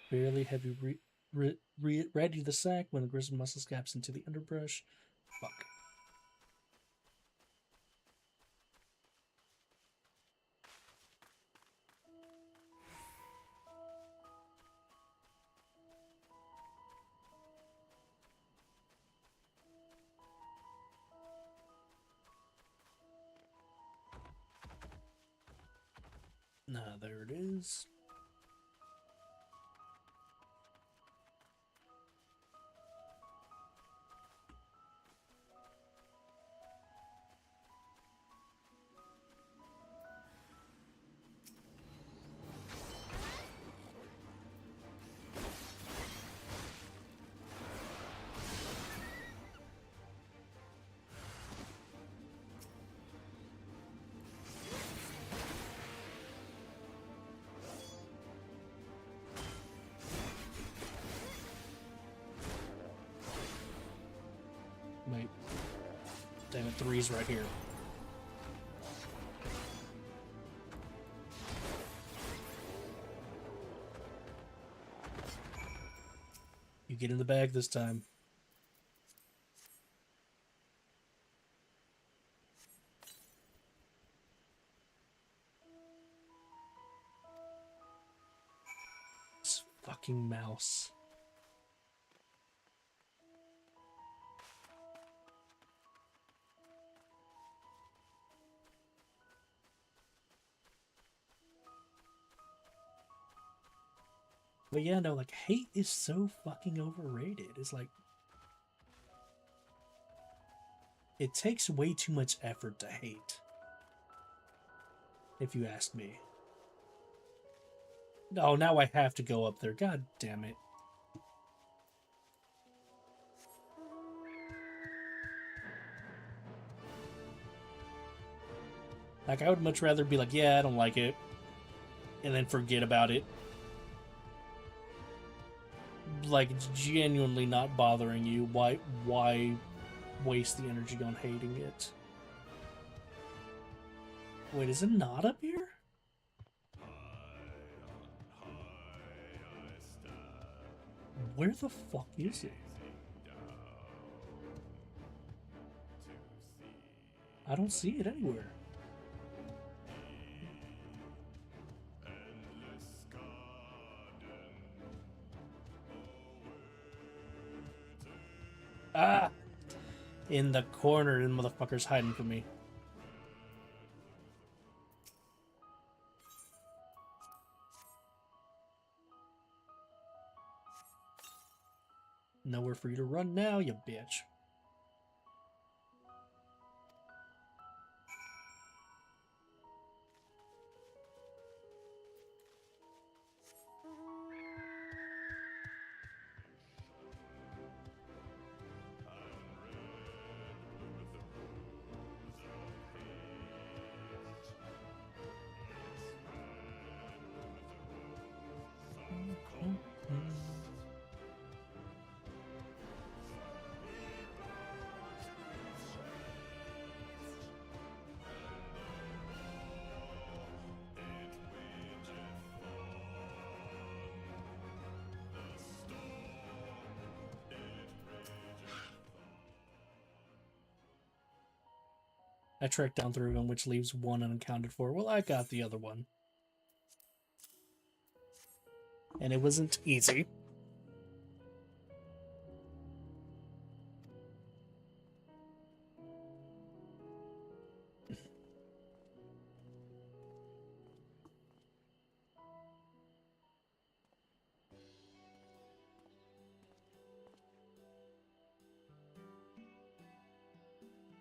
Barely have you ready the sack when the grizzled muscle gaps into the underbrush. Fuck. Nah, there it is. Wait. Damn it, 3's right here. You get in the bag this time. This fucking mouse. But yeah, no, like, hate is so fucking overrated. It's like, it takes way too much effort to hate. If you ask me. Oh, now I have to go up there. God damn it. Like, I would much rather be like, yeah, I don't like it, and then forget about it. Like, it's genuinely not bothering you. Why waste the energy on hating it? Wait, is it not up here? Where the fuck is it? I don't see it anywhere. Ah! In the corner, and motherfucker's hiding from me. Nowhere for you to run now, you bitch. I tracked down 3 of them, which leaves 1 unaccounted for. Well, I got the other one. And it wasn't easy.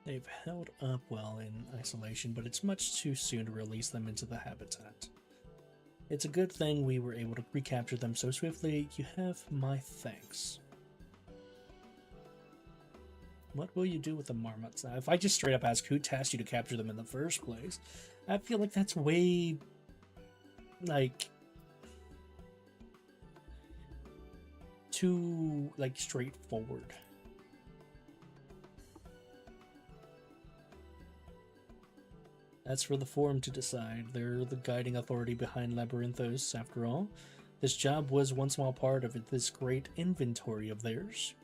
They've held up well in isolation, but it's much too soon to release them into the habitat. It's a good thing we were able to recapture them so swiftly. You have my thanks. What will you do with the marmots now? If I just straight up ask who tasked you to capture them in the first place, I feel like that's way, like, too, like, straightforward. That's for the Forum to decide. They're the guiding authority behind Labyrinthos, after all. This job was one small part of this great inventory of theirs.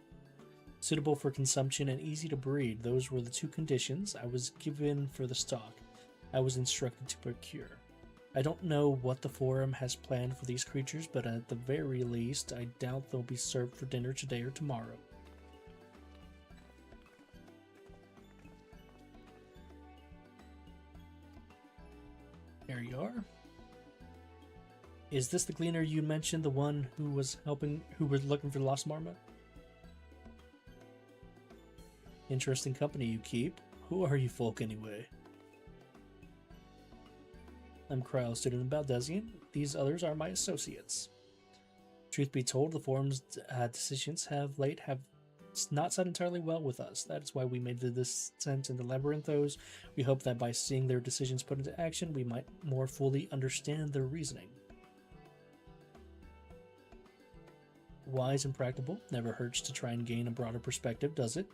Suitable for consumption and easy to breed, those were the 2 conditions I was given for the stock I was instructed to procure. I don't know what the Forum has planned for these creatures, but at the very least, I doubt they'll be served for dinner today or tomorrow. There you are. Is this the gleaner you mentioned, the one who was looking for the lost marmot? Interesting company you keep. Who are you folk anyway? I'm Cryo, student of Baldesian. These others are my associates. Truth be told, the Forum's decisions have not sat entirely well with us. That's why we made the descent into Labyrinthos. We hope that by seeing their decisions put into action, we might more fully understand their reasoning. Wise and practical. Never hurts to try and gain a broader perspective, does it?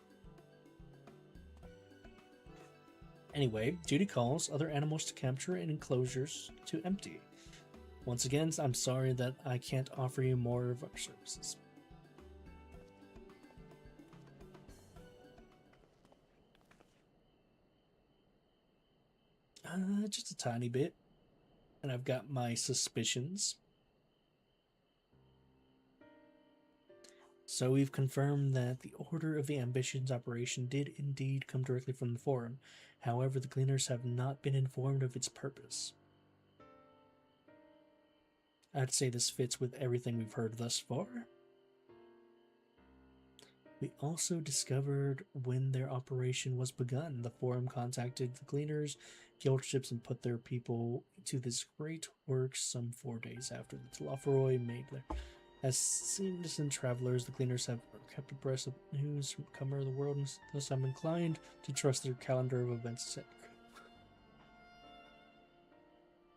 Anyway, duty calls, other animals to capture and enclosures to empty. Once again, I'm sorry that I can't offer you more of our services. Just a tiny bit. And I've got my suspicions. So we've confirmed that the Order of the Ambitions operation did indeed come directly from the Forum. However, the Gleaners have not been informed of its purpose. I'd say this fits with everything we've heard thus far. We also discovered when their operation was begun. The Forum contacted the Gleaners, guild ships, and put their people to this great work some 4 days after the Telophoroi made their... As citizen travelers, the Gleaners have kept abreast of news from the comer of the world, and thus I'm inclined to trust their calendar of events set.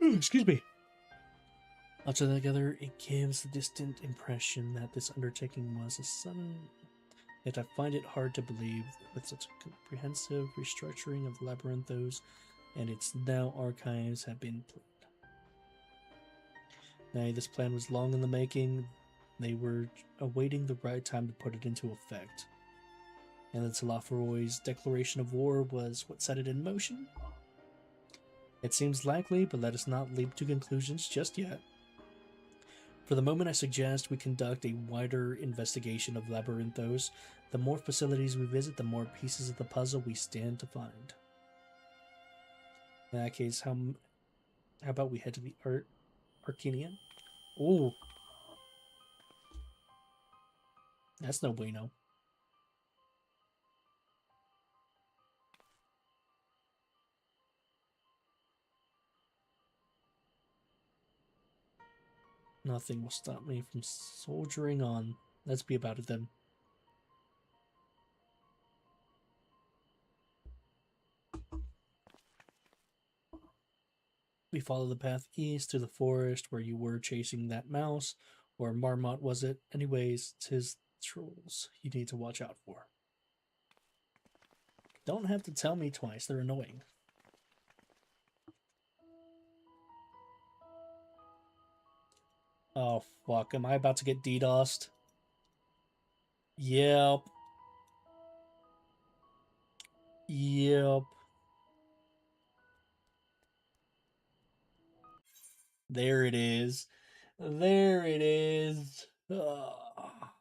Excuse me. Altogether, it gives the distant impression that this undertaking was a sudden... Yet I find it hard to believe with such a comprehensive restructuring of Labyrinthos and its now archives have been planned. Nay, this plan was long in the making. They were awaiting the right time to put it into effect. And the Telophoroi's declaration of war was what set it in motion? It seems likely, but let us not leap to conclusions just yet. For the moment, I suggest we conduct a wider investigation of Labyrinthos. The more facilities we visit, the more pieces of the puzzle we stand to find. In that case, how about we head to the Arcanian? Ooh. That's no bueno. Nothing will stop me from soldiering on. Let's be about it then. We follow the path east to the forest where you were chasing that mouse, or marmot was it? Anyways, 'tis trolls you need to watch out for. Don't have to tell me twice, they're annoying. Oh fuck, am I about to get DDoSed? Yep. Yep. There it is. There it is. Ah.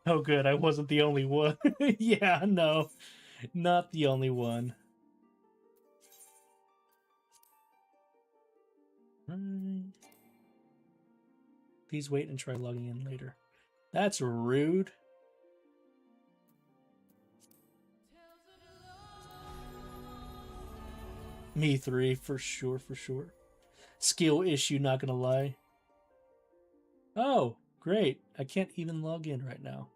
Oh, good. I wasn't the only one. Yeah, no. Not the only one. Please wait and try logging in later. That's rude. Me 3, for sure, for sure. Skill issue, not gonna lie. Oh, great. I can't even log in right now.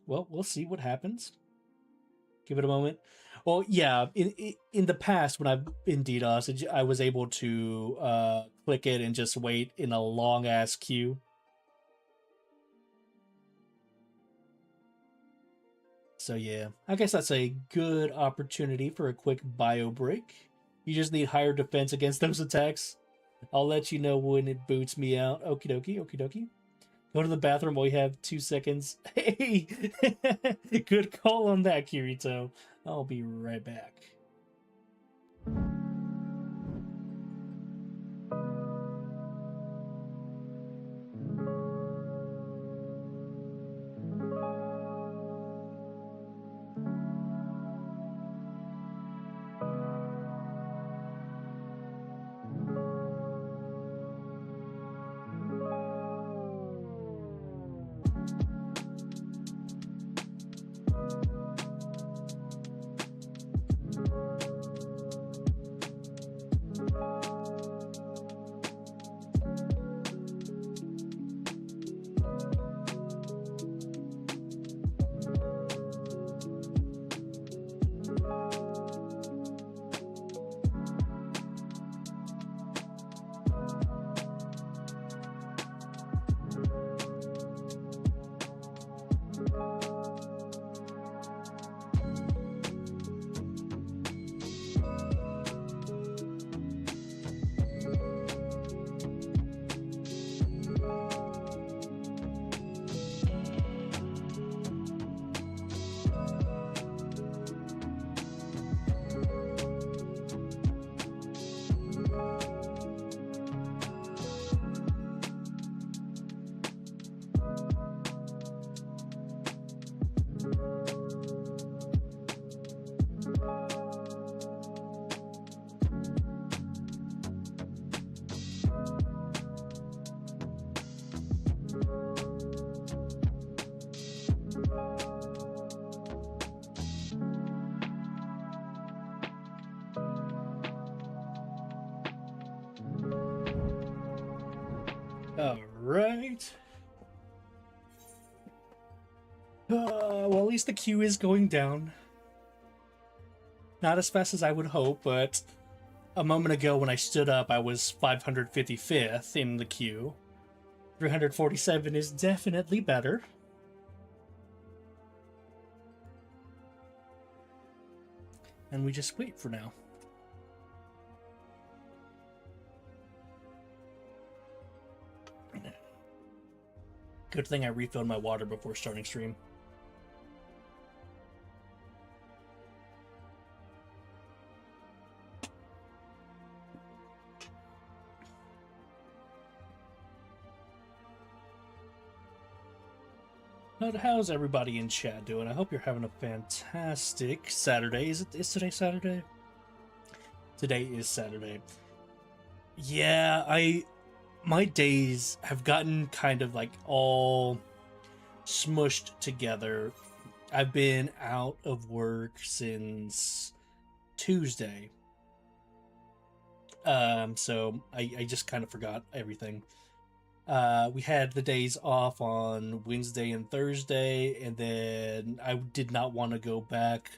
Well, we'll see what happens. Give it a moment. Well, yeah, in the past, when I've been DDoS, I was able to click it and just wait in a long-ass queue. So yeah, I guess that's a good opportunity for a quick bio break. You just need higher defense against those attacks. I'll let you know when it boots me out. Okie dokie, okie dokie. Go to the bathroom while you have 2 seconds. Hey! Good call on that, Kirito. I'll be right back. Alright. Well, at least the queue is going down. Not as fast as I would hope, but a moment ago when I stood up, I was 555th in the queue. 347 is definitely better. And we just wait for now. Good thing I refilled my water before starting stream. But how's everybody in chat doing? I hope you're having a fantastic Saturday. Is today Saturday? Today is Saturday. Yeah, my days have gotten kind of like all smushed together. I've been out of work since Tuesday. So I just kind of forgot everything. We had the days off on Wednesday and Thursday, and then I did not want to go back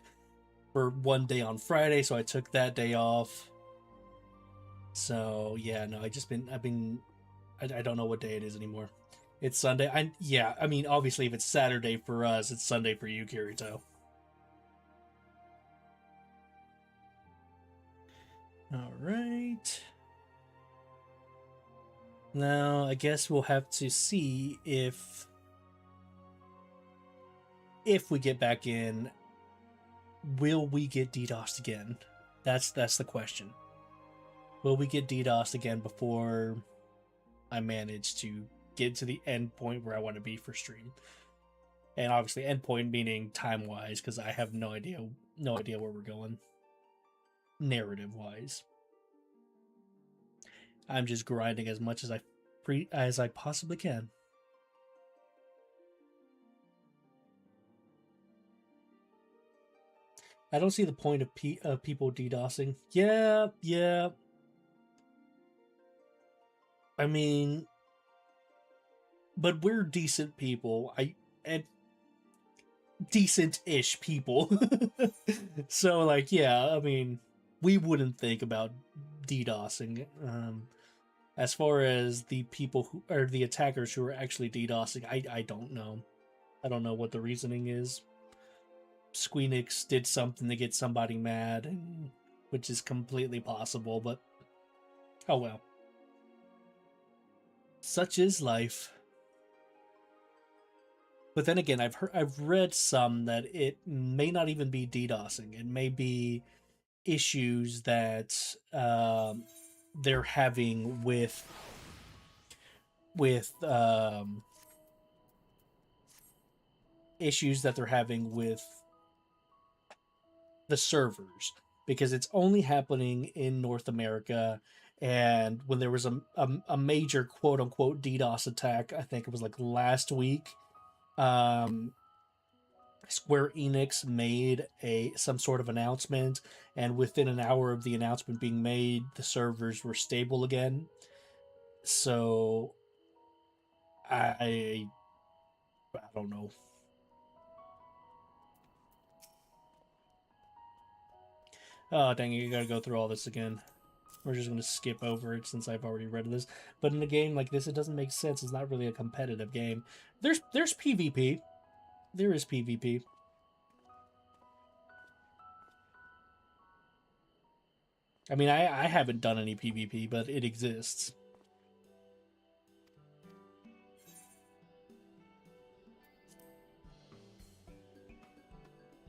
for one day on Friday, so I took that day off. So yeah, no, I don't know what day it is anymore. It's Sunday. I mean, obviously, if it's Saturday for us, it's Sunday for you, Kirito. All right. Now, I guess we'll have to see if we get back in, will we get DDoSed again? That's the question. Will we get DDoSed again before I manage to get to the end point where I want to be for stream? And obviously, end point meaning time-wise, because I have no idea where we're going, narrative-wise. I'm just grinding as much as I possibly can. I don't see the point of people DDoSing. Yeah. I mean, but we're decent people. And decent-ish people. So, like, yeah, I mean, we wouldn't think about DDoSing. As far as the people who are the attackers who are actually DDoSing, I don't know. I don't know what the reasoning is. Squeenix did something to get somebody mad, which is completely possible, but oh well. Such is life. But then again, I've read some that it may not even be DDoSing. It may be issues that they're having with issues that they're having with the servers, because it's only happening in North America. And when there was a major quote unquote DDoS attack, I think it was like last week, Square Enix made some sort of announcement, and within an hour of the announcement being made, the servers were stable again. So I don't know. Oh, dang it, you gotta go through all this again. We're just gonna skip over it since I've already read this. But in a game like this, it doesn't make sense. It's not really a competitive game. There's PvP. There is PvP. I mean, I haven't done any PvP, but it exists.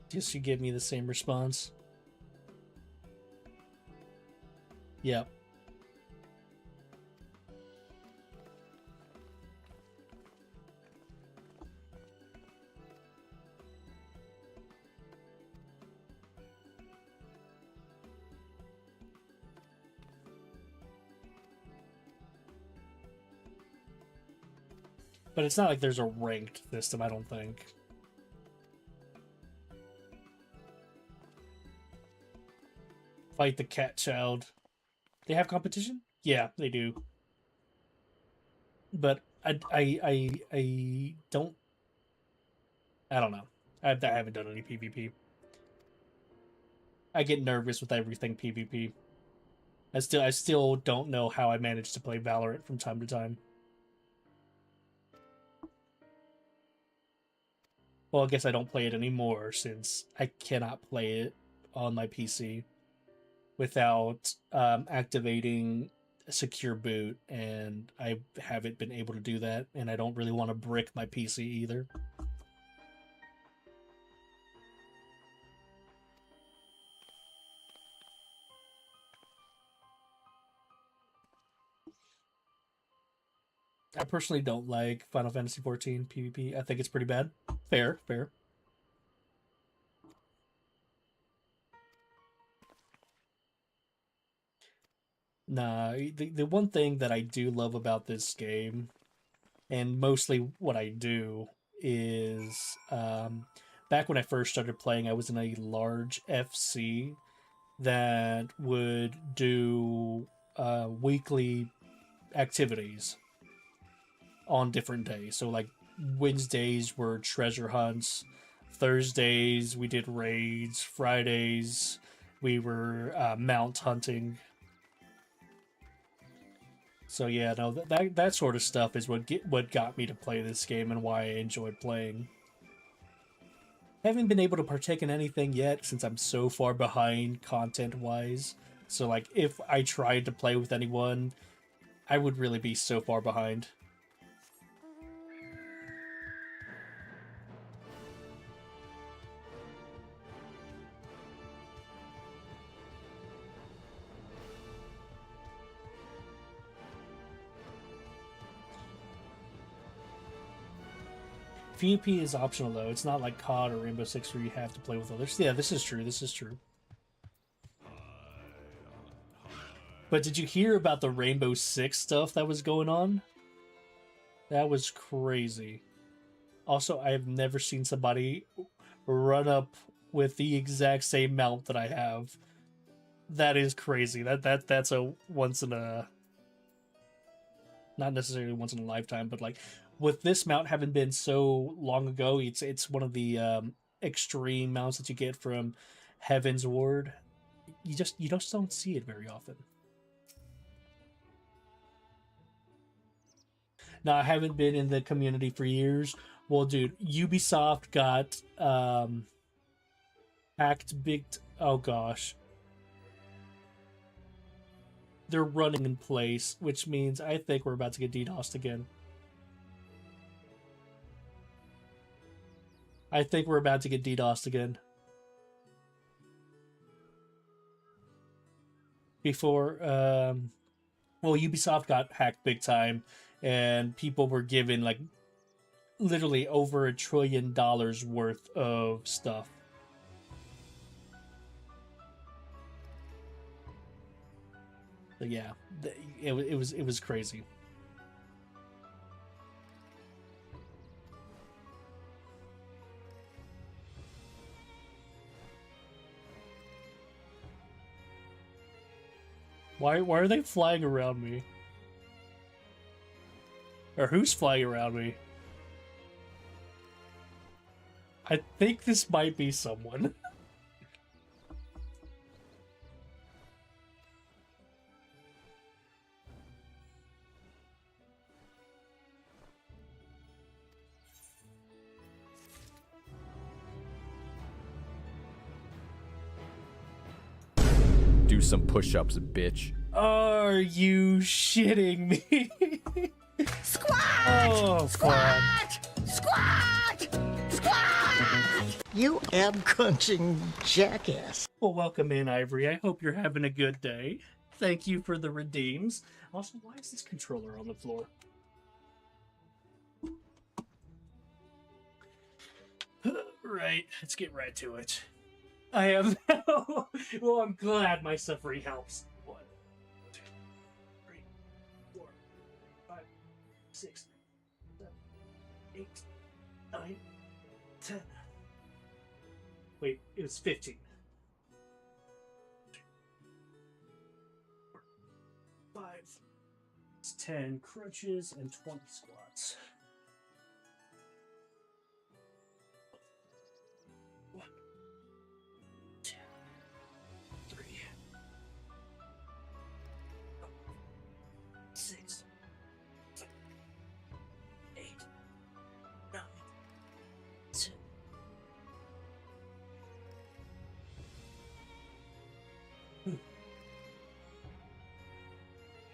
Just you give me the same response. Yep. But it's not like there's a ranked system, I don't think. Fight the cat child. They have competition? Yeah, they do. But I don't know. I haven't done any PvP. I get nervous with everything PvP. I still don't know how I manage to play Valorant from time to time. Well, I guess I don't play it anymore since I cannot play it on my PC without activating a secure boot, and I haven't been able to do that, and I don't really want to brick my PC either. I personally don't like Final Fantasy XIV PvP. I think it's pretty bad. Fair. Nah, the one thing that I do love about this game, and mostly what I do, is back when I first started playing, I was in a large FC that would do weekly activities on different days. So like Wednesdays were treasure hunts, Thursdays we did raids, Fridays we were mount hunting. So yeah, no, that sort of stuff is what got me to play this game and why I enjoyed playing. Haven't been able to partake in anything yet since I'm so far behind content-wise So like if I tried to play with anyone, I would really be so far behind. PvP is optional though. It's not like COD or Rainbow Six where you have to play with others. Yeah, this is true. This is true. But did you hear about the Rainbow Six stuff that was going on? That was crazy. Also, I have never seen somebody run up with the exact same mount that I have. That is crazy. That's a once in a, not necessarily once in a lifetime, but like with this mount having been so long ago, it's one of the extreme mounts that you get from Heaven's Ward. You just don't see it very often. Now, I haven't been in the community for years. Well, dude, Ubisoft got hacked big. Oh gosh, they're running in place, which means I think we're about to get DDoSed again. I think we're about to get DDoSed again. Before, well, Ubisoft got hacked big time, and people were given like literally over $1 trillion worth of stuff. But yeah, it was crazy. Why are they flying around me? Or who's flying around me? I think this might be someone. Do some push-ups, bitch. Are you shitting me? Squat! Oh, Squat! Squat! Squat! You ab-crunching jackass. Well, welcome in, Ivory. I hope you're having a good day. Thank you for the redeems. Also, why is this controller on the floor? Right, let's get right to it. I have well, I'm glad my suffering helps. 1, 2, 3, 4, 5, 6, 7, 8, 9, 10. Wait, it was 15. 5, 10 crunches and 20 squats. 1, 2, 3, 4, 6, 7, 8, 9, 10.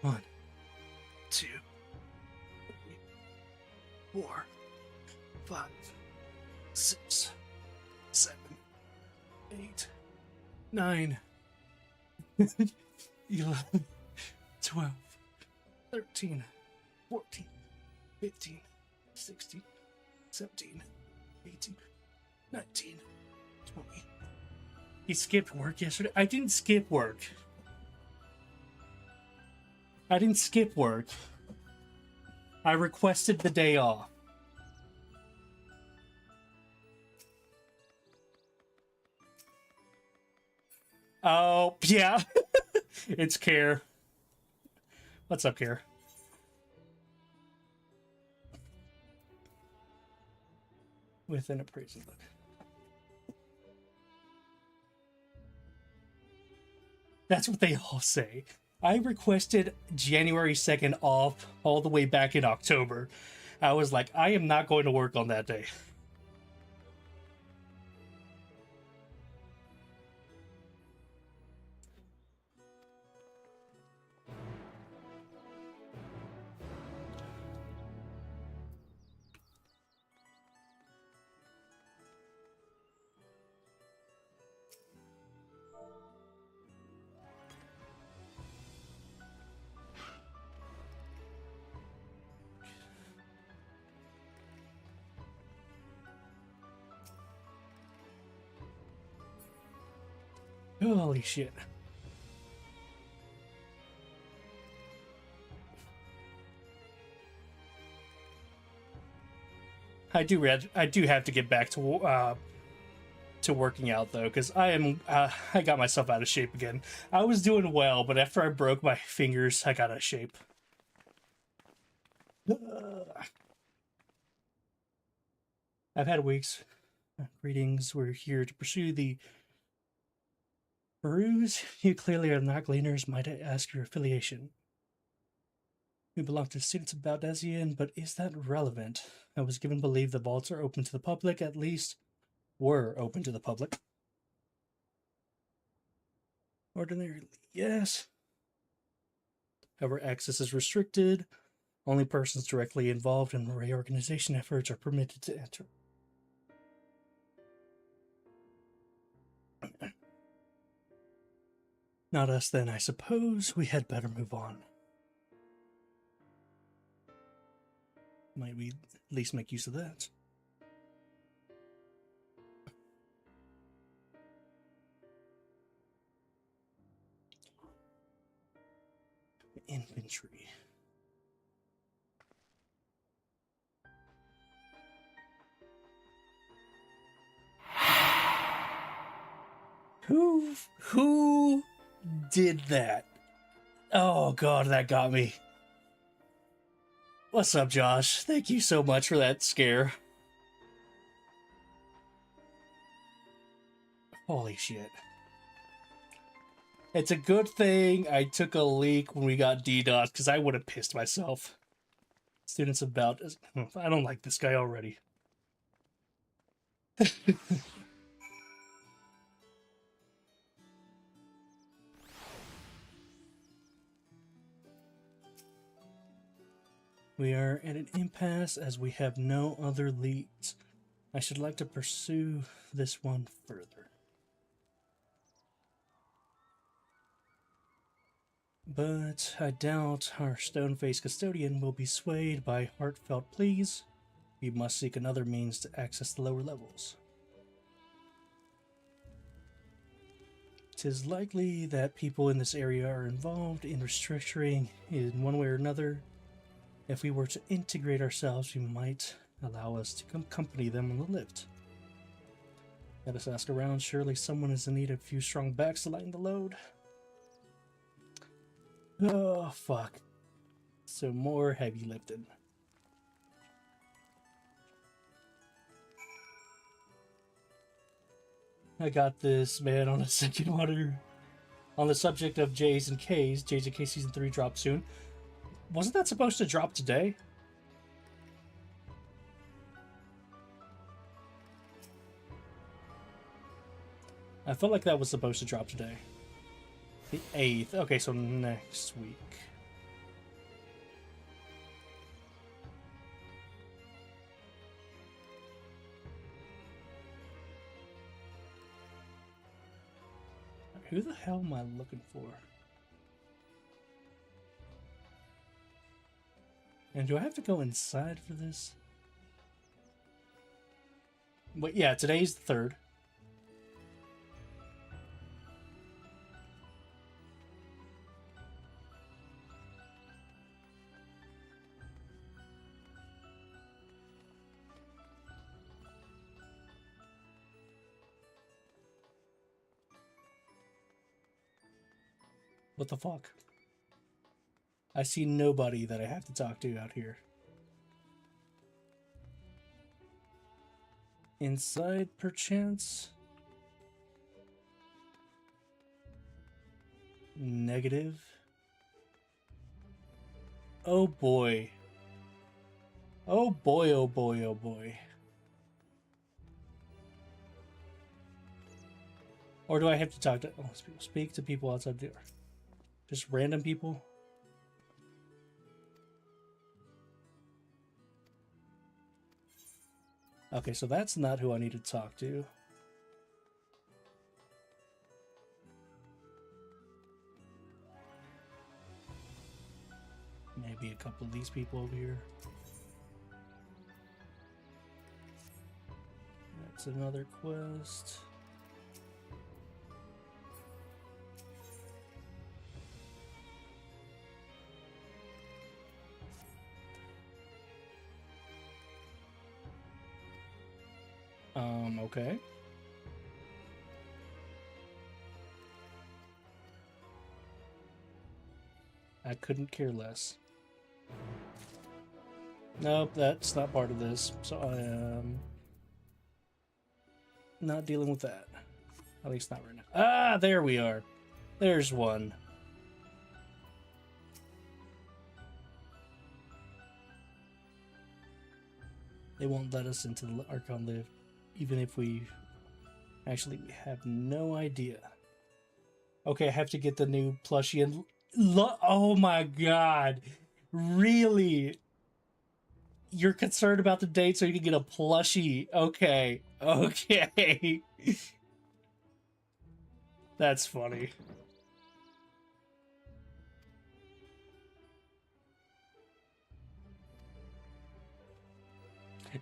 One, 2, 3, 4, 5, 6, 7, 8, 9, 11, 12, 13, 14, 15, 16, 17, 18, 19, 20. He skipped work yesterday? I didn't skip work. I didn't skip work. I requested the day off. Oh, yeah. It's Care. What's up, Care? With an appraisal book. That's what they all say. I requested January 2nd off all the way back in October. I was like, I am not going to work on that day. Holy shit. I do have to get back to working out though, because I got myself out of shape again. I was doing well, but after I broke my fingers, I got out of shape. I've had weeks. Greetings. We're here to pursue the Peruse. You clearly are not gleaners. Might I ask your affiliation? We belong to the students of Baldesion, but is that relevant? I was given to believe the vaults are open to the public, at least were open to the public. Ordinarily, yes. However, access is restricted. Only persons directly involved in reorganization efforts are permitted to enter. Not us then, I suppose. We had better move on. Might we at least make use of that? Inventory. Who did that? Oh god, that got me. What's up, Josh? Thank you so much for that scare. Holy shit. It's a good thing I took a leak when we got DDoS, because I would have pissed myself. Students about... I don't like this guy already. We are at an impasse as we have no other leads. I should like to pursue this one further. But I doubt our stone-faced custodian will be swayed by heartfelt pleas. We must seek another means to access the lower levels. 'Tis likely that people in this area are involved in restructuring in one way or another. If we were to integrate ourselves, we might allow us to accompany them on the lift. Let us ask around. Surely someone is in need of a few strong backs to lighten the load. Oh, fuck. So more heavy lifted. I got this, man, on a second order. On the subject of J's and K's, J's and K Season 3 drops soon. Wasn't that supposed to drop today? I felt like that was supposed to drop today. The 8th. Okay, so next week. Who the hell am I looking for? And do I have to go inside for this? But yeah, today's the 3rd. What the fuck? I see nobody that I have to talk to out here. Inside, perchance? Negative. Oh boy. Oh boy, oh boy, oh boy. Or do I have to talk to... Oh, speak to people outside the door. Just random people? Okay, so that's not who I need to talk to. Maybe a couple of these people over here. That's another quest. Okay. I couldn't care less. Nope, that's not part of this, so I am not dealing with that. At least not right now. Ah, there we are. There's one. They won't let us into the Archon Live, even if we actually have no idea. Okay, I have to get the new plushie and oh my god. Really? You're concerned about the date so you can get a plushie. Okay. Okay. That's funny.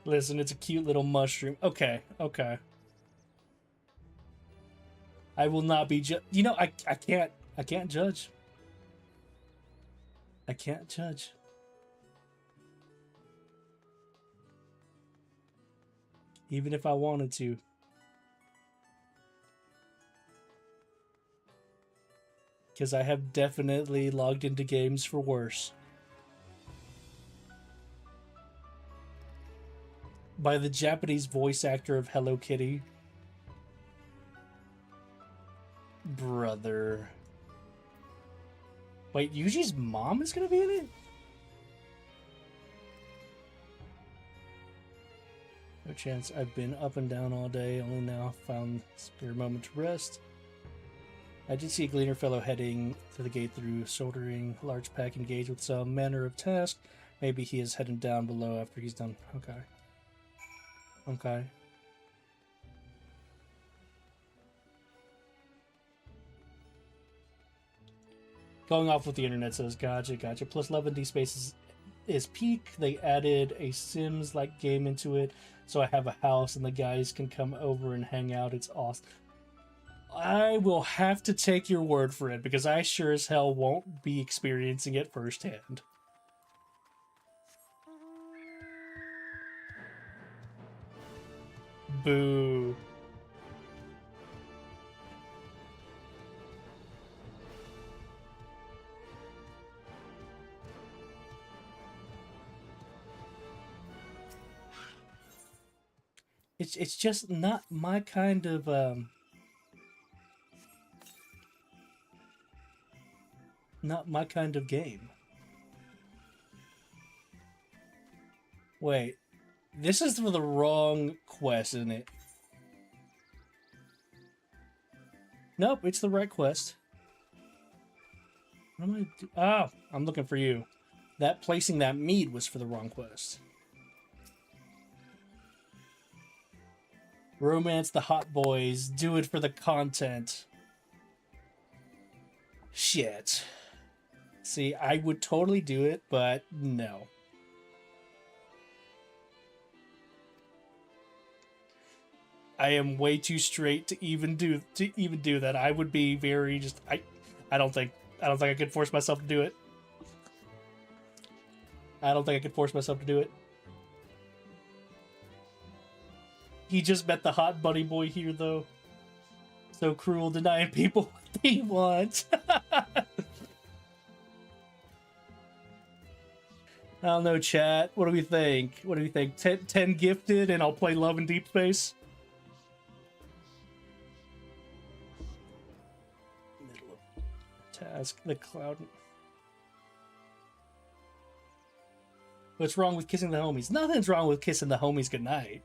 Listen, it's a cute little mushroom. Okay, okay. I will not be you know, I can't judge. I can't judge. Even if I wanted to. Because I have definitely logged into games for worse. By the Japanese voice actor of Hello Kitty. Brother. Wait, Yuji's mom is gonna be in it? No chance. I've been up and down all day, only now found spare moment to rest. I did see a gleaner fellow heading to the gate through soldering, large pack engaged with some manner of task. Maybe he is heading down below after he's done. Okay. Okay. Going off what the internet says, gotcha, gotcha. Plus 11D Space is peak. They added a Sims-like game into it, so I have a house and the guys can come over and hang out. It's awesome. I will have to take your word for it, because I sure as hell won't be experiencing it firsthand. Boo. It's just not my kind of not my kind of game. Wait, this is for the wrong quest, isn't it? Nope, it's the right quest. What am I doing? Oh, I'm looking for you. That placing that meat was for the wrong quest. Romance the hot boys. Do it for the content. Shit. See, I would totally do it, but no. I am way too straight to even do that. I would be very just I don't think I could force myself to do it. I don't think I could force myself to do it. He just met the hot buddy boy here, though. So cruel, denying people what they want. I don't know, chat. What do we think? What do we think? 10 gifted and I'll play Love in Deep Space? Middle of task. The cloud. What's wrong with kissing the homies? Nothing's wrong with kissing the homies goodnight.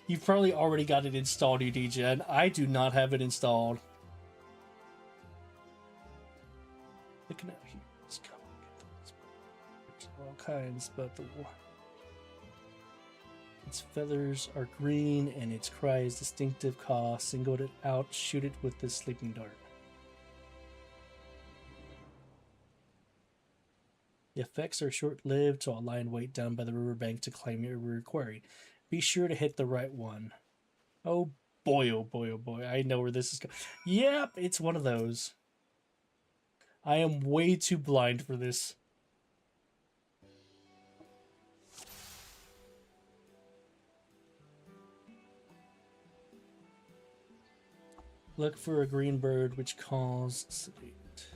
You've probably already got it installed, UDGen. I do not have it installed. The canal here is coming. There's all kinds, but its feathers are green and its cry is distinctive. Caw, singled it out, shoot it with this sleeping dart. The effects are short-lived, so I'll lie in wait down by the riverbank to claim your quarry. Be sure to hit the right one. Oh boy, oh boy, oh boy. I know where this is going. Yep, it's one of those. I am way too blind for this. Look for a green bird which calls sedate.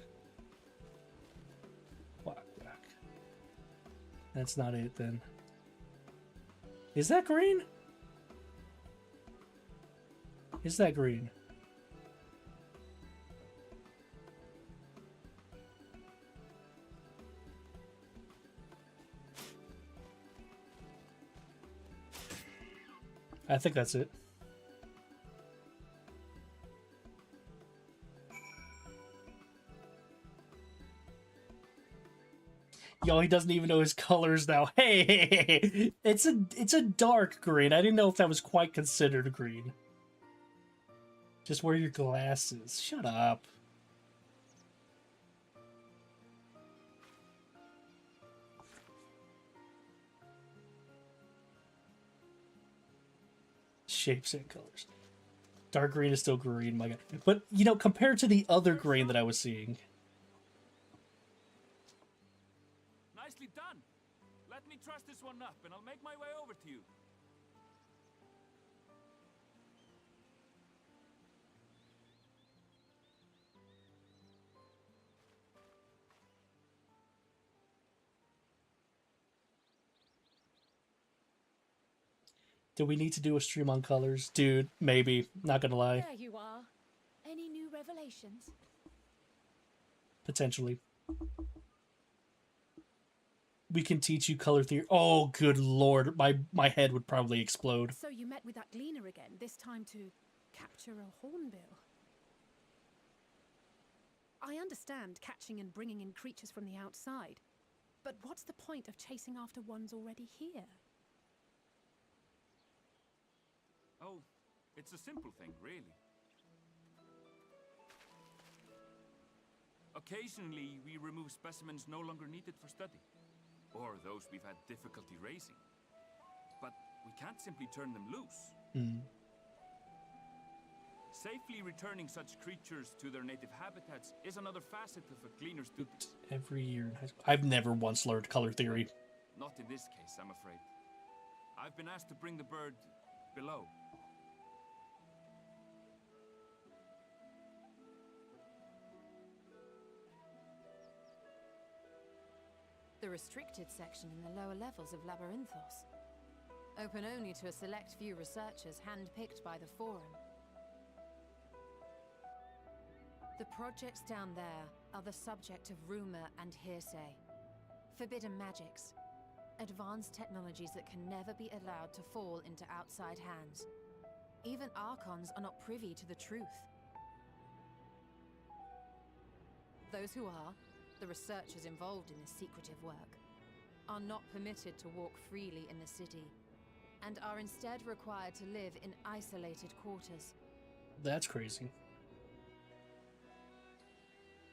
Whack, whack. That's not it then. Is that green? Is that green? I think that's it. Yo, he doesn't even know his colors now. Hey, it's a dark green. I didn't know if that was quite considered green. Just wear your glasses. Shut up. Shapes and colors. Dark green is still green, my god. But, you know, compared to the other green that I was seeing. Nicely done. Let me truss this one up, and I'll make my way over to you. Do we need to do a stream on colors? Dude, maybe. Not gonna lie. There you are. Any new revelations? Potentially. We can teach you color theory. Oh, good lord. My head would probably explode. So you met with that gleaner again, this time to capture a hornbill. I understand catching and bringing in creatures from the outside, but what's the point of chasing after ones already here? Oh, it's a simple thing, really. Occasionally, we remove specimens no longer needed for study, or those we've had difficulty raising. But we can't simply turn them loose. Safely returning such creatures to their native habitats is another facet of a cleaner's duty. Every year in high school. I've never once learned color theory. Not in this case, I'm afraid. I've been asked to bring the bird below. The restricted section in the lower levels of Labyrinthos. Open only to a select few researchers hand-picked by the Forum. The projects down there are the subject of rumor and hearsay. Forbidden magics. Advanced technologies that can never be allowed to fall into outside hands. Even Archons are not privy to the truth. Those who are, the researchers involved in this secretive work, are not permitted to walk freely in the city, and are instead required to live in isolated quarters. That's crazy.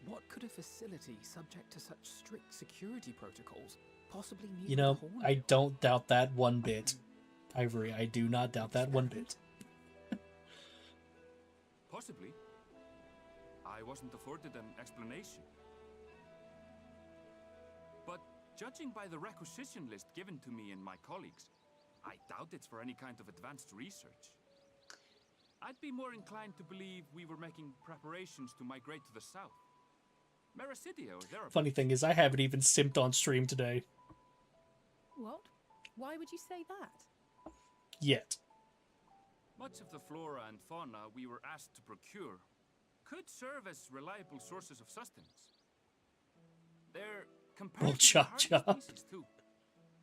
What could a facility subject to such strict security protocols possibly need? You know, I don't doubt that one bit. Ivory, I do not doubt that one bit. Possibly. I wasn't afforded an explanation. But judging by the requisition list given to me and my colleagues, I doubt it's for any kind of advanced research. I'd be more inclined to believe we were making preparations to migrate to the south. Mericidia or thereabouts. Funny thing is, I haven't even simped on stream today. What? Why would you say that? Yet. Much of the flora and fauna we were asked to procure could serve as reliable sources of sustenance. They're comparatively hardy species too,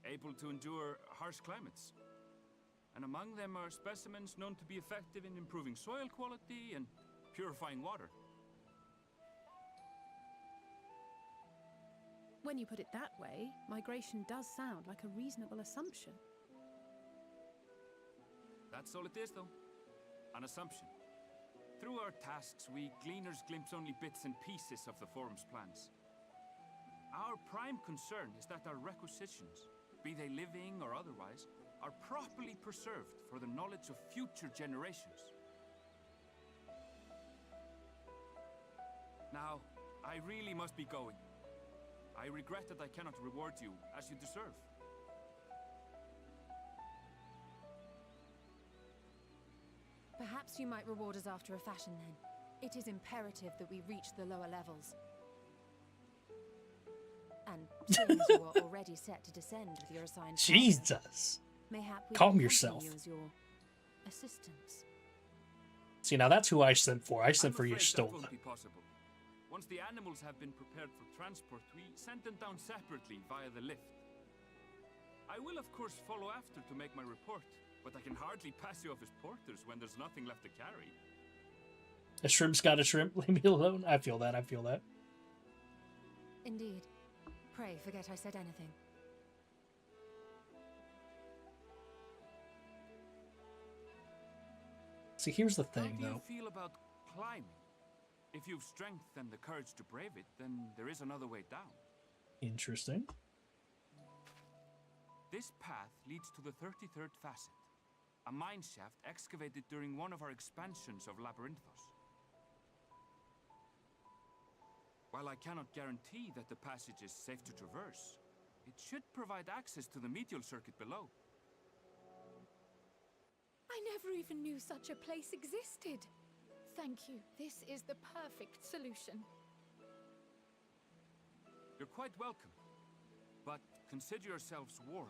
able to endure harsh climates. And among them are specimens known to be effective in improving soil quality and purifying water. When you put it that way, migration does sound like a reasonable assumption. That's all it is, though. An assumption. Through our tasks, we gleaners glimpse only bits and pieces of the Forum's plans. Our prime concern is that our requisitions, be they living or otherwise, are properly preserved for the knowledge of future generations. Now, I really must be going. I regret that I cannot reward you as you deserve. Perhaps you might reward us after a fashion then. It is imperative that we reach the lower levels. And since you are already set to descend with your assigned partner, Jesus. mayhap we Calm can yourself. accompany you as your assistants. See, now that's who I sent for. I sent I'm for afraid that Yestola. won't be possible. Once the animals have been prepared for transport, we send them down separately via the lift. I will, of course, follow after to make my report, but I can hardly pass you off as porters when there's nothing left to carry. A shrimp's got a shrimp. Leave me alone. I feel that. I feel that. Indeed. Pray forget I said anything. See, here's the How thing, do you though. feel about climbing? If you've strength and the courage to brave it, then there is another way down. Interesting. This path leads to the 33rd facet, a mine shaft excavated during one of our expansions of Labyrinthos. While I cannot guarantee that the passage is safe to traverse, it should provide access to the medial circuit below. I never even knew such a place existed. Thank you. This is the perfect solution. You're quite welcome, but consider yourselves warned.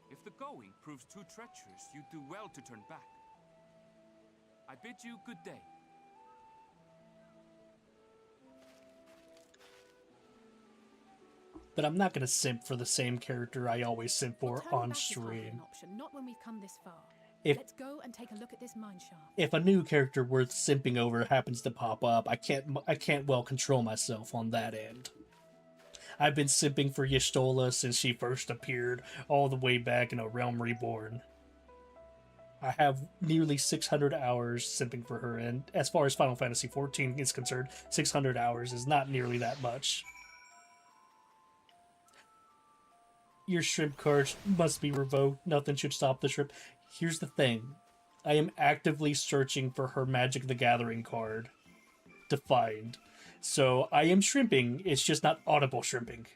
If the going proves too treacherous, you do well to turn back. I bid you good day. But I'm not going to simp for the same character I always simp for Turning on back is hardly stream. an option, not when we've come this far. If Let's go and take a look at this mine shaft. if a new character worth simping over happens to pop up, I can't well control myself on that end. I've been simping for Yestola since she first appeared, all the way back in A Realm Reborn. I have nearly 600 hours simping for her, and as far as Final Fantasy XIV is concerned, 600 hours is not nearly that much. Your shrimp card must be revoked. Nothing should stop the shrimp. Here's the thing. I am actively searching for her Magic the Gathering card to find. So I am shrimping. It's just not audible shrimping.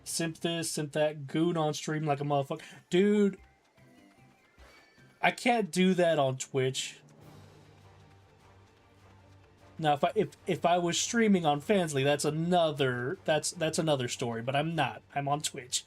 Simp this, simp that. Goon on stream like a motherfucker. Dude. I can't do that on Twitch. Now, if I was streaming on Fansly, that's another story. But I'm not. I'm on Twitch.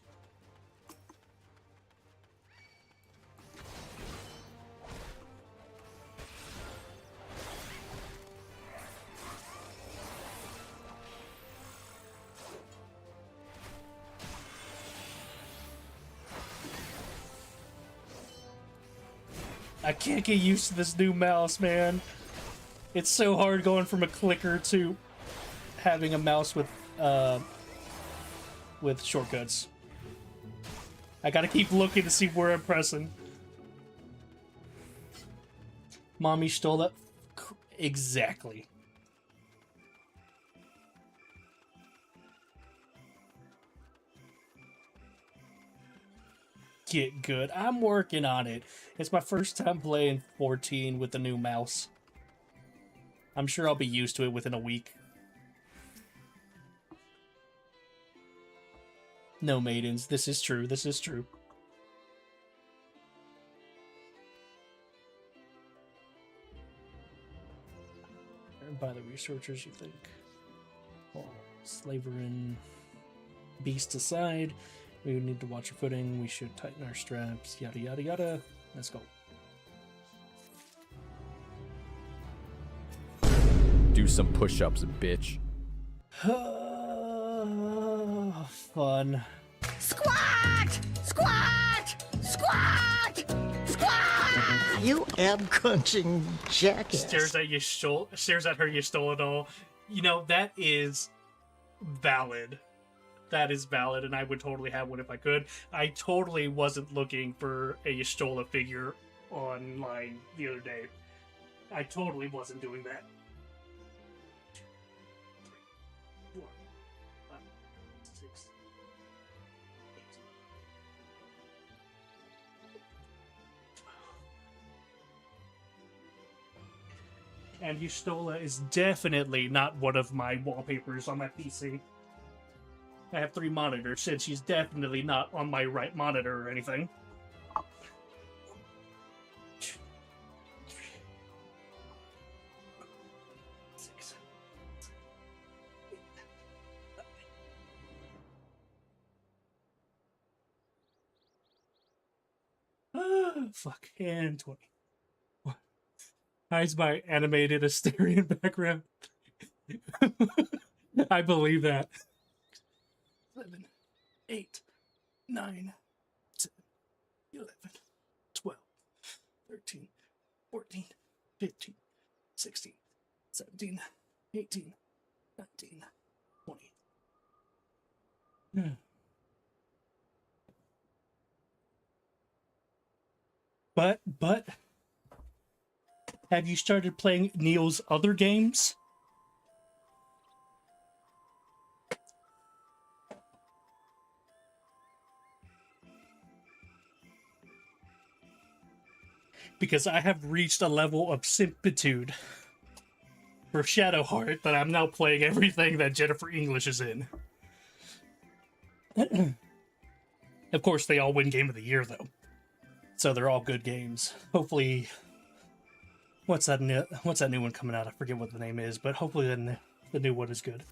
I can't get used to this new mouse, man. It's so hard going from a clicker to having a mouse with shortcuts. I gotta keep looking to see where I'm pressing. Mommy stole that. Exactly. Get good. I'm working on it. It's my first time playing 14 with the new mouse. I'm sure I'll be used to it within a week. No, maidens. This is true. This is true. And by the researchers, you think. Well, slavering beast aside, we need to watch our footing. We should tighten our straps. Yada, yada, yada. Let's go. Do some push-ups, bitch. Fun. Squat! Squat! Squat! Squat! You ab-crunching jackass. Stares at her Yestola. You know, that is valid. That is valid, and I would totally have one if I could. I totally wasn't looking for a Yestola figure online the other day. I totally wasn't doing that. And Yustola is definitely not one of my wallpapers on my PC. I have 3 monitors, and she's definitely not on my right monitor or anything. Fuck. And 20. Hides my animated Asterian background. I believe that. 11, 8, 9, 10, 11, 12, 13, 14, 15, 16, 17, 18, 19, 20. But, have you started playing Neil's other games? Because I have reached a level of similitude for Shadowheart that I'm now playing everything that Jennifer English is in. Of course, they all win Game of the Year, though. So they're all good games. Hopefully, what's that new one coming out? I forget what the name is, but hopefully the new one is good.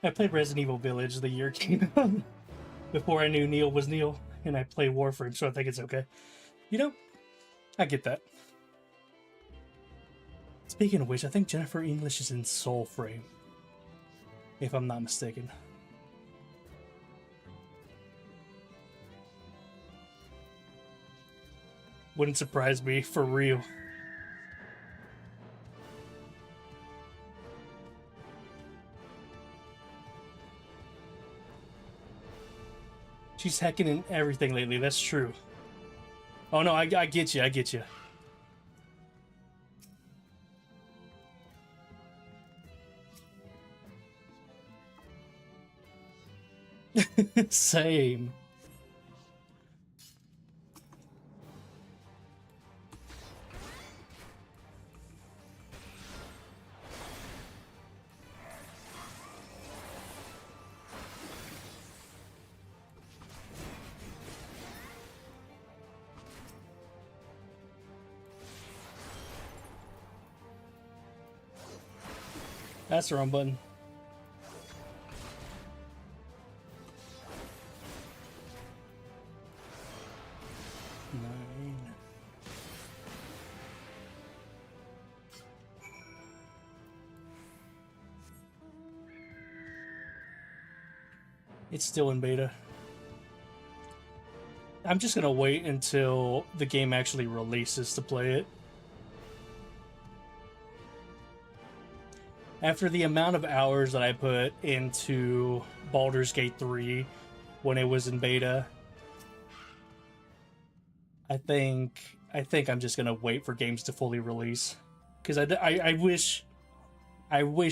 I played Resident Evil Village the year it came out. Before I knew Neil was Neil, and I played Warframe, so I think it's okay. You know, I get that. Speaking of which, I think Jennifer English is in Soulframe, if I'm not mistaken. Wouldn't surprise me, for real. She's hacking in everything lately, that's true. Oh no, I get you, I get you. Same. That's the wrong button. It's still in beta. I'm just gonna wait until the game actually releases to play it. After the amount of hours that I put into Baldur's Gate 3 when it was in beta, I think I'm just gonna wait for games to fully release. Because I wish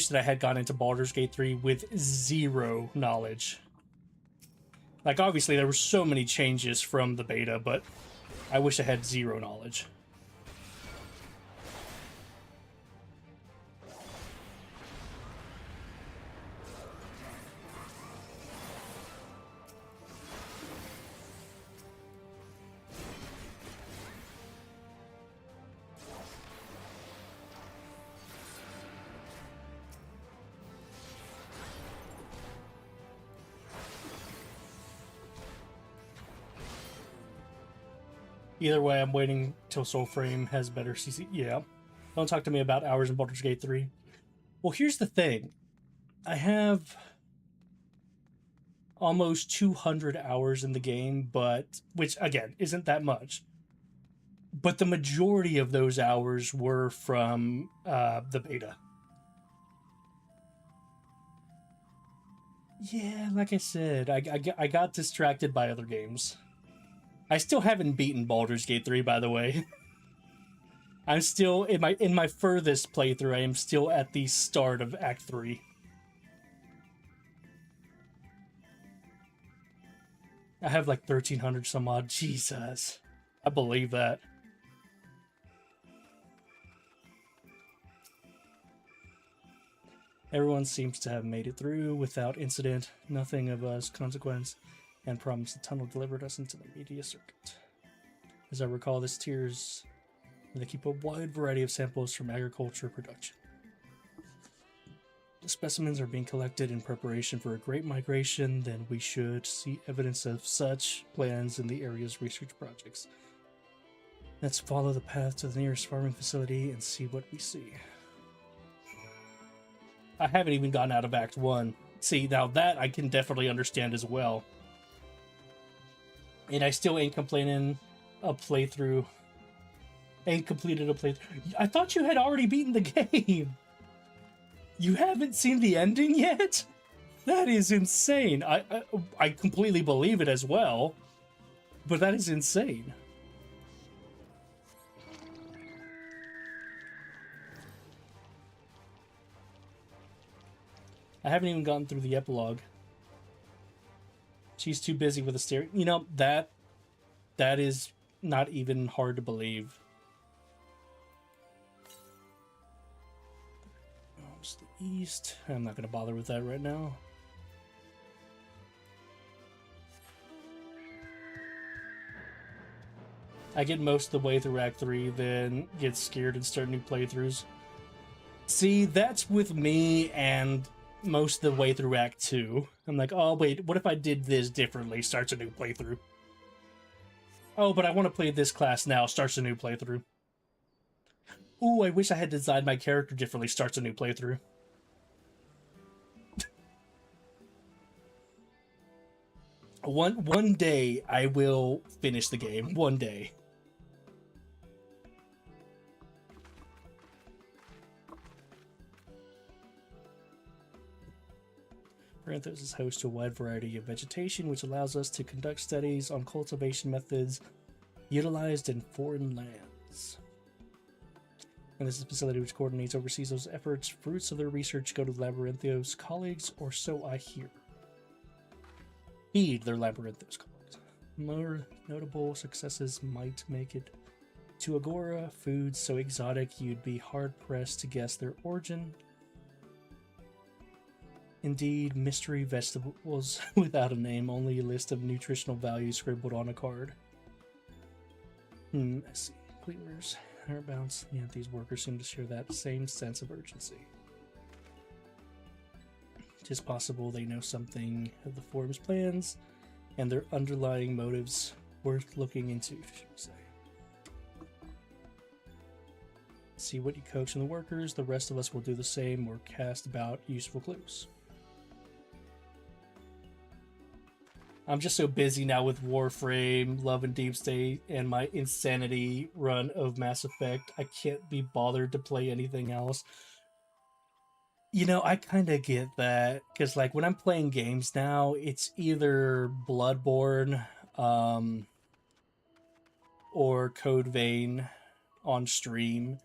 that I had gone into Baldur's Gate 3 with zero knowledge. Like, obviously, there were so many changes from the beta, but I wish I had zero knowledge. Either way, I'm waiting till Soulframe has better CC. Yeah. Don't talk to me about hours in Baldur's Gate 3. Well, here's the thing. I have almost 200 hours in the game, but which, again, isn't that much. But the majority of those hours were from the beta. Yeah, like I said, I got distracted by other games. I still haven't beaten Baldur's Gate 3, by the way. I'm still in my furthest playthrough. I am still at the start of Act 3. I have like 1,300 some odd. Jesus. I believe that. Everyone seems to have made it through without incident, nothing of consequence, and promised the tunnel delivered us into the media circuit. As I recall, this tiers, they keep a wide variety of samples from agriculture production. The specimens are being collected in preparation for a great migration, then we should see evidence of such plans in the area's research projects. Let's follow the path to the nearest farming facility and see what we see. I haven't even gotten out of Act 1. See, now that I can definitely understand as well. And I still ain't complaining a playthrough. Ain't completed a playthrough. I thought you had already beaten the game. You haven't seen the ending yet? That is insane. I completely believe it as well. But that is insane. I haven't even gotten through the epilogue. She's too busy with the stereo. You know, that is not even hard to believe. It's the east. I'm not going to bother with that right now. I get most of the way through Act 3, then get scared and start new playthroughs. See, that's with me and most of the way through Act 2. I'm like, oh wait, what if I did this differently? Starts a new playthrough. Oh, but I want to play this class now. Starts a new playthrough. Ooh, I wish I had designed my character differently. Starts a new playthrough. One day I will finish the game. One day. Parenthos is host to a wide variety of vegetation, which allows us to conduct studies on cultivation methods utilized in foreign lands. And this is a facility which coordinates, oversees those efforts. Fruits of their research go to Labyrinthos colleagues, or so I hear. Feed their Labyrinthos colleagues. More notable successes might make it to Agora. Foods so exotic you'd be hard-pressed to guess their origin. Indeed, mystery vegetables without a name, only a list of nutritional values scribbled on a card. I see. Cleavers, airbounds. Yeah, these workers seem to share that same sense of urgency. It is possible they know something of the forum's plans and their underlying motives worth looking into, should we say. See what you coach in the workers. The rest of us will do the same or cast about useful clues. I'm just so busy now with Warframe, Love and Deep State, and my insanity run of Mass Effect. I can't be bothered to play anything else. You know, I kind of get that, because like when I'm playing games now, it's either Bloodborne or Code Vein on stream,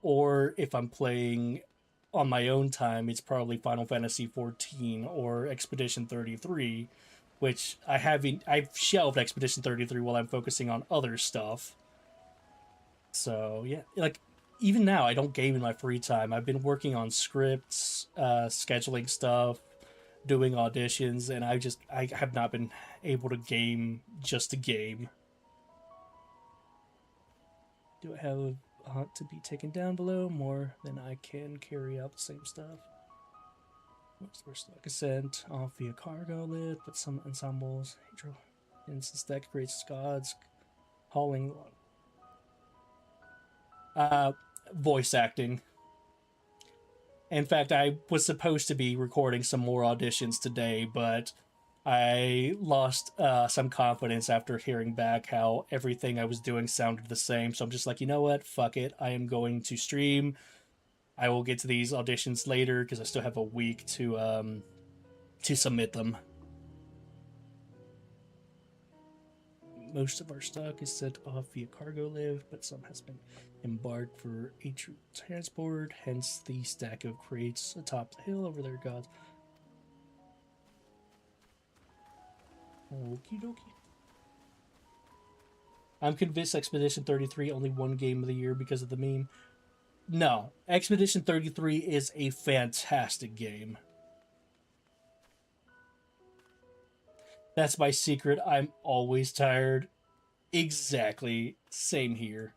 or if I'm playing on my own time, it's probably Final Fantasy XIV or Expedition 33. Which I've shelved Expedition 33 while I'm focusing on other stuff. So, yeah, like, even now, I don't game in my free time. I've been working on scripts, scheduling stuff, doing auditions, and I have not been able to game just to game. Do I have a hunt to be taken down below? More than I can carry out the same stuff. Most stock is sent off via cargo lift, but some ensembles, instance that creates gods hauling. Voice acting. In fact, I was supposed to be recording some more auditions today, but I lost some confidence after hearing back how everything I was doing sounded the same. So I'm just like, you know what? Fuck it. I am going to stream. I will get to these auditions later because I still have a week to submit them. Most of our stock is sent off via cargo lift, but some has been embarked for transport, hence the stack of crates atop the hill over there, gods. Okie dokie. I'm convinced Expedition 33 only one game of the year because of the meme. No, Expedition 33 is a fantastic game. That's my secret. I'm always tired. Exactly. Same here.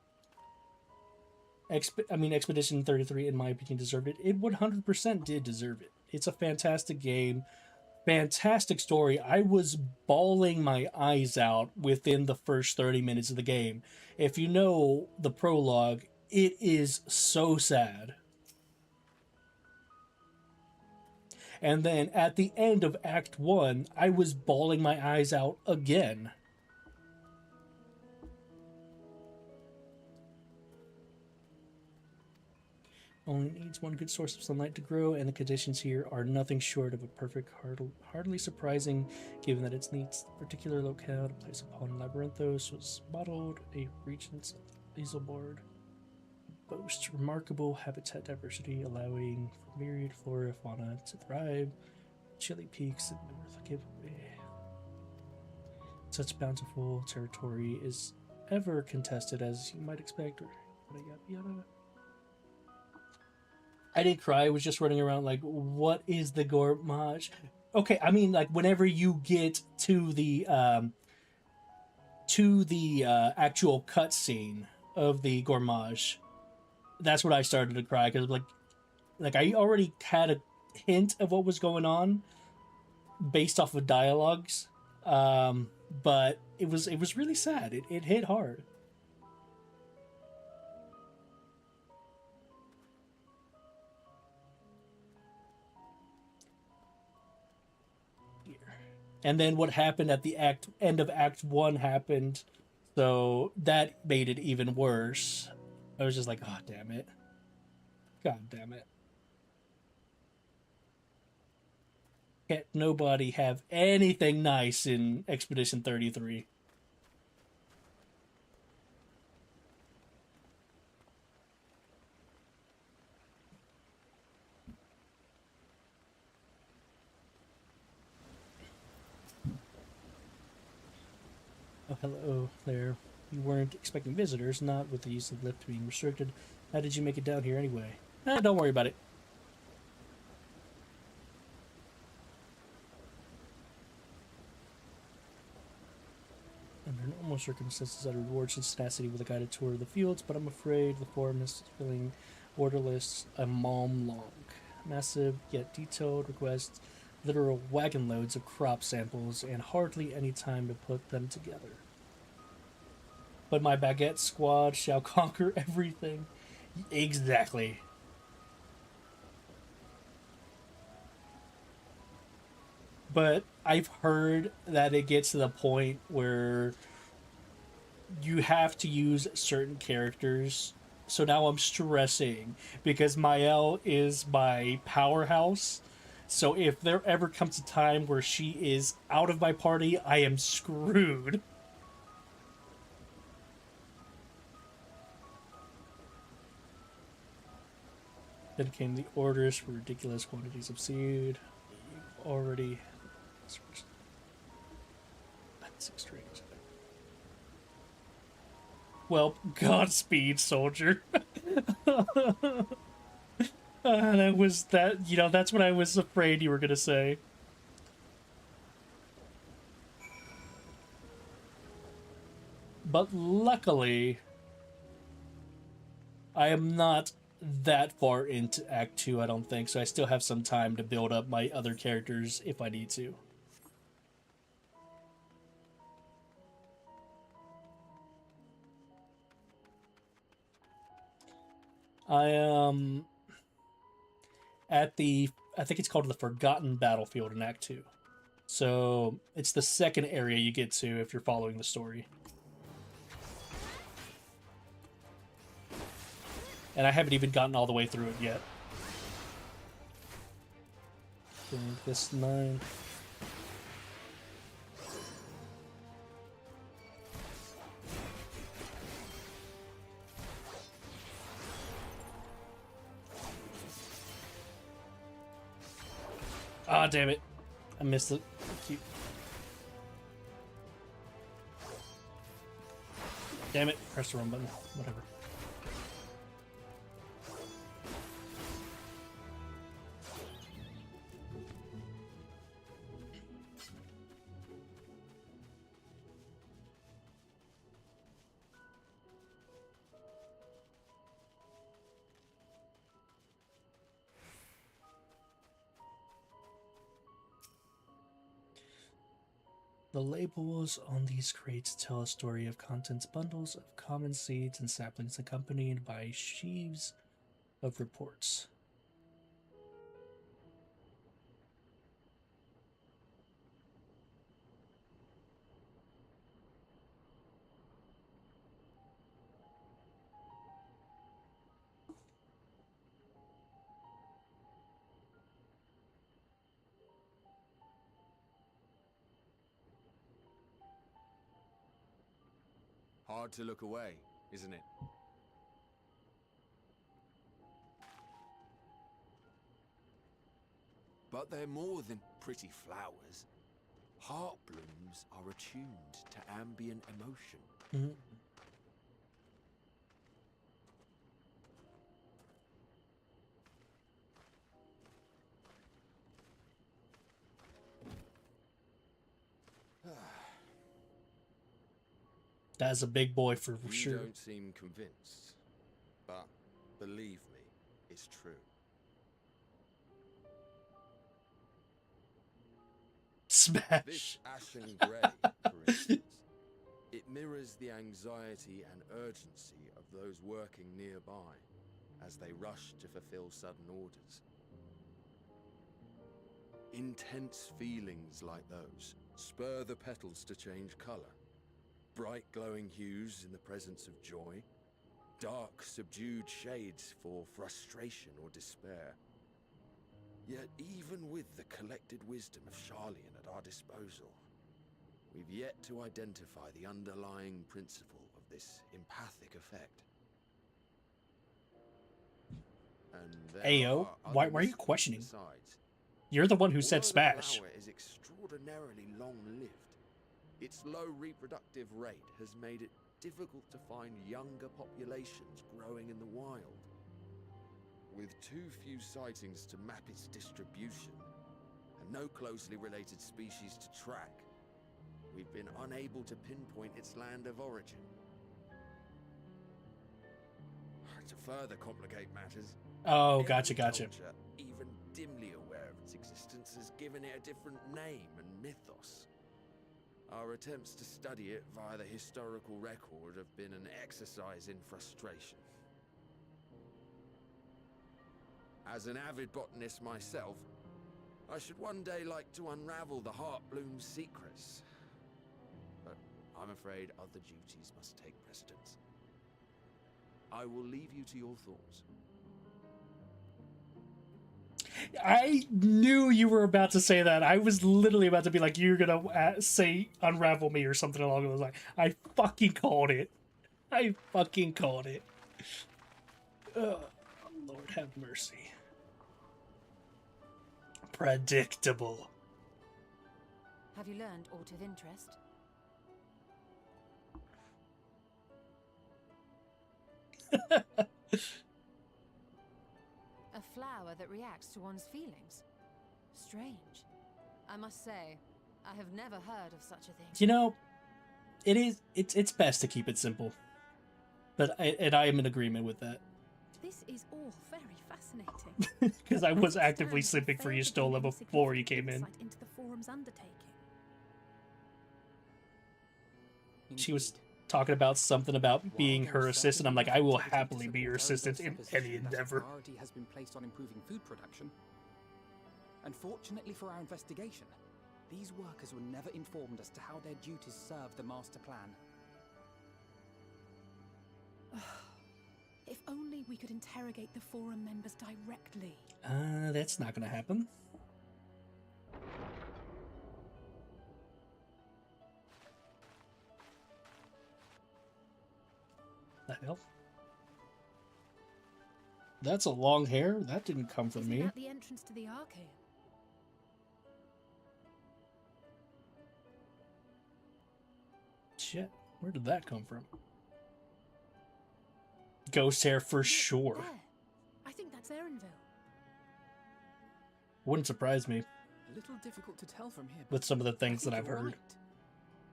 Expedition 33, in my opinion, deserved it. It 100% did deserve it. It's a fantastic game. Fantastic story. I was bawling my eyes out within the first 30 minutes of the game. If you know the prologue, it is so sad. And then at the end of Act 1, I was bawling my eyes out again. Only needs one good source of sunlight to grow, and the conditions here are nothing short of a perfect, hardly surprising, given that its needs particular locale to place upon Labyrinthos was modeled a region's Hazelboard. Boasts remarkable habitat diversity, allowing for myriad flora and fauna to thrive. Chilly peaks and north give such bountiful territory is ever contested as you might expect. I didn't cry. I was just running around like, what is the Gormage? Okay, I mean, like, whenever you get to the actual cutscene of the Gormage, that's when I started to cry, because like I already had a hint of what was going on based off of dialogues, but it was really sad. It hit hard. And then what happened at the end of Act 1 happened, so that made it even worse. I was just like, oh, damn it. God damn it. Can't nobody have anything nice in Expedition 33. Oh, hello there. You weren't expecting visitors, not with the use of the lift being restricted. How did you make it down here anyway? Don't worry about it. Under normal circumstances, I'd reward his tenacity with a guided tour of the fields, but I'm afraid the forest is feeling orderless a mom long. Massive yet detailed requests, literal wagon loads of crop samples, and hardly any time to put them together. But my baguette squad shall conquer everything. Exactly. But I've heard that it gets to the point where you have to use certain characters. So now I'm stressing because Mael is my powerhouse. So if there ever comes a time where she is out of my party, I am screwed. Then came the orders for ridiculous quantities of seed. You've already... That's strange. Well, Godspeed, soldier. That's what I was afraid you were gonna say. But luckily, I am not that far into Act 2, I don't think, so I still have some time to build up my other characters if I need to. I am at I think it's called the Forgotten Battlefield in Act 2. So it's the second area you get to if you're following the story. And I haven't even gotten all the way through it yet. This 9. Ah, damn it. I missed it. Cute. Damn it, press the wrong button. Whatever. The labels on these crates tell a story of contents bundles of common seeds and saplings accompanied by sheaves of reports. Hard to look away, isn't it? But they're more than pretty flowers. Heart blooms are attuned to ambient emotion. Mm-hmm. That's a big boy for sure. You don't seem convinced, but believe me, it's true. Smash. This ashen grey, for instance, it mirrors the anxiety and urgency of those working nearby as they rush to fulfill sudden orders. Intense feelings like those spur the petals to change colour. Bright glowing hues in the presence of joy, dark subdued shades for frustration or despair. Yet even with the collected wisdom of Charlian at our disposal, we've yet to identify the underlying principle of this empathic effect. And Ayo, why are you questioning? Besides, You're the one who said although smash. The flower is extraordinarily long-lived, its low reproductive rate has made it difficult to find younger populations growing in the wild. With too few sightings to map its distribution, and no closely related species to track, we've been unable to pinpoint its land of origin. To further complicate matters, Oh, gotcha. culture, even dimly aware of its existence, has given it a different name and mythos. Our attempts to study it via the historical record have been an exercise in frustration. As an avid botanist myself, I should one day like to unravel the Heartbloom's secrets. But I'm afraid other duties must take precedence. I will leave you to your thoughts. I knew you were about to say that. I was literally about to be like, you're gonna say unravel me or something along those lines. I fucking called it. I fucking called it. Ugh, Lord have mercy. Predictable. Have you learned aught of interest? A flower that reacts to one's feelings. Strange. I must say, I have never heard of such a thing. You know, it's best to keep it simple. But I am in agreement with that. This is all very fascinating. Because I was actively sleeping for you, Stola, before you came in. Into the forum's undertaking. She was talking about something about being her assistant. I'm like, I will happily be your assistant in any endeavor. Priority has been placed on improving food production. Unfortunately for our investigation, these workers were never informed as to how their duties serve the master plan. If only we could interrogate the forum members directly. That's not gonna happen. The hell? That's a long hair? That didn't come from me. At the entrance to the arcade. Shit, where did that come from? ghost hair for sure. There. I think that's Erinville. Wouldn't surprise me A little difficult to tell from here. with some of the things that I I've think you're heard. right.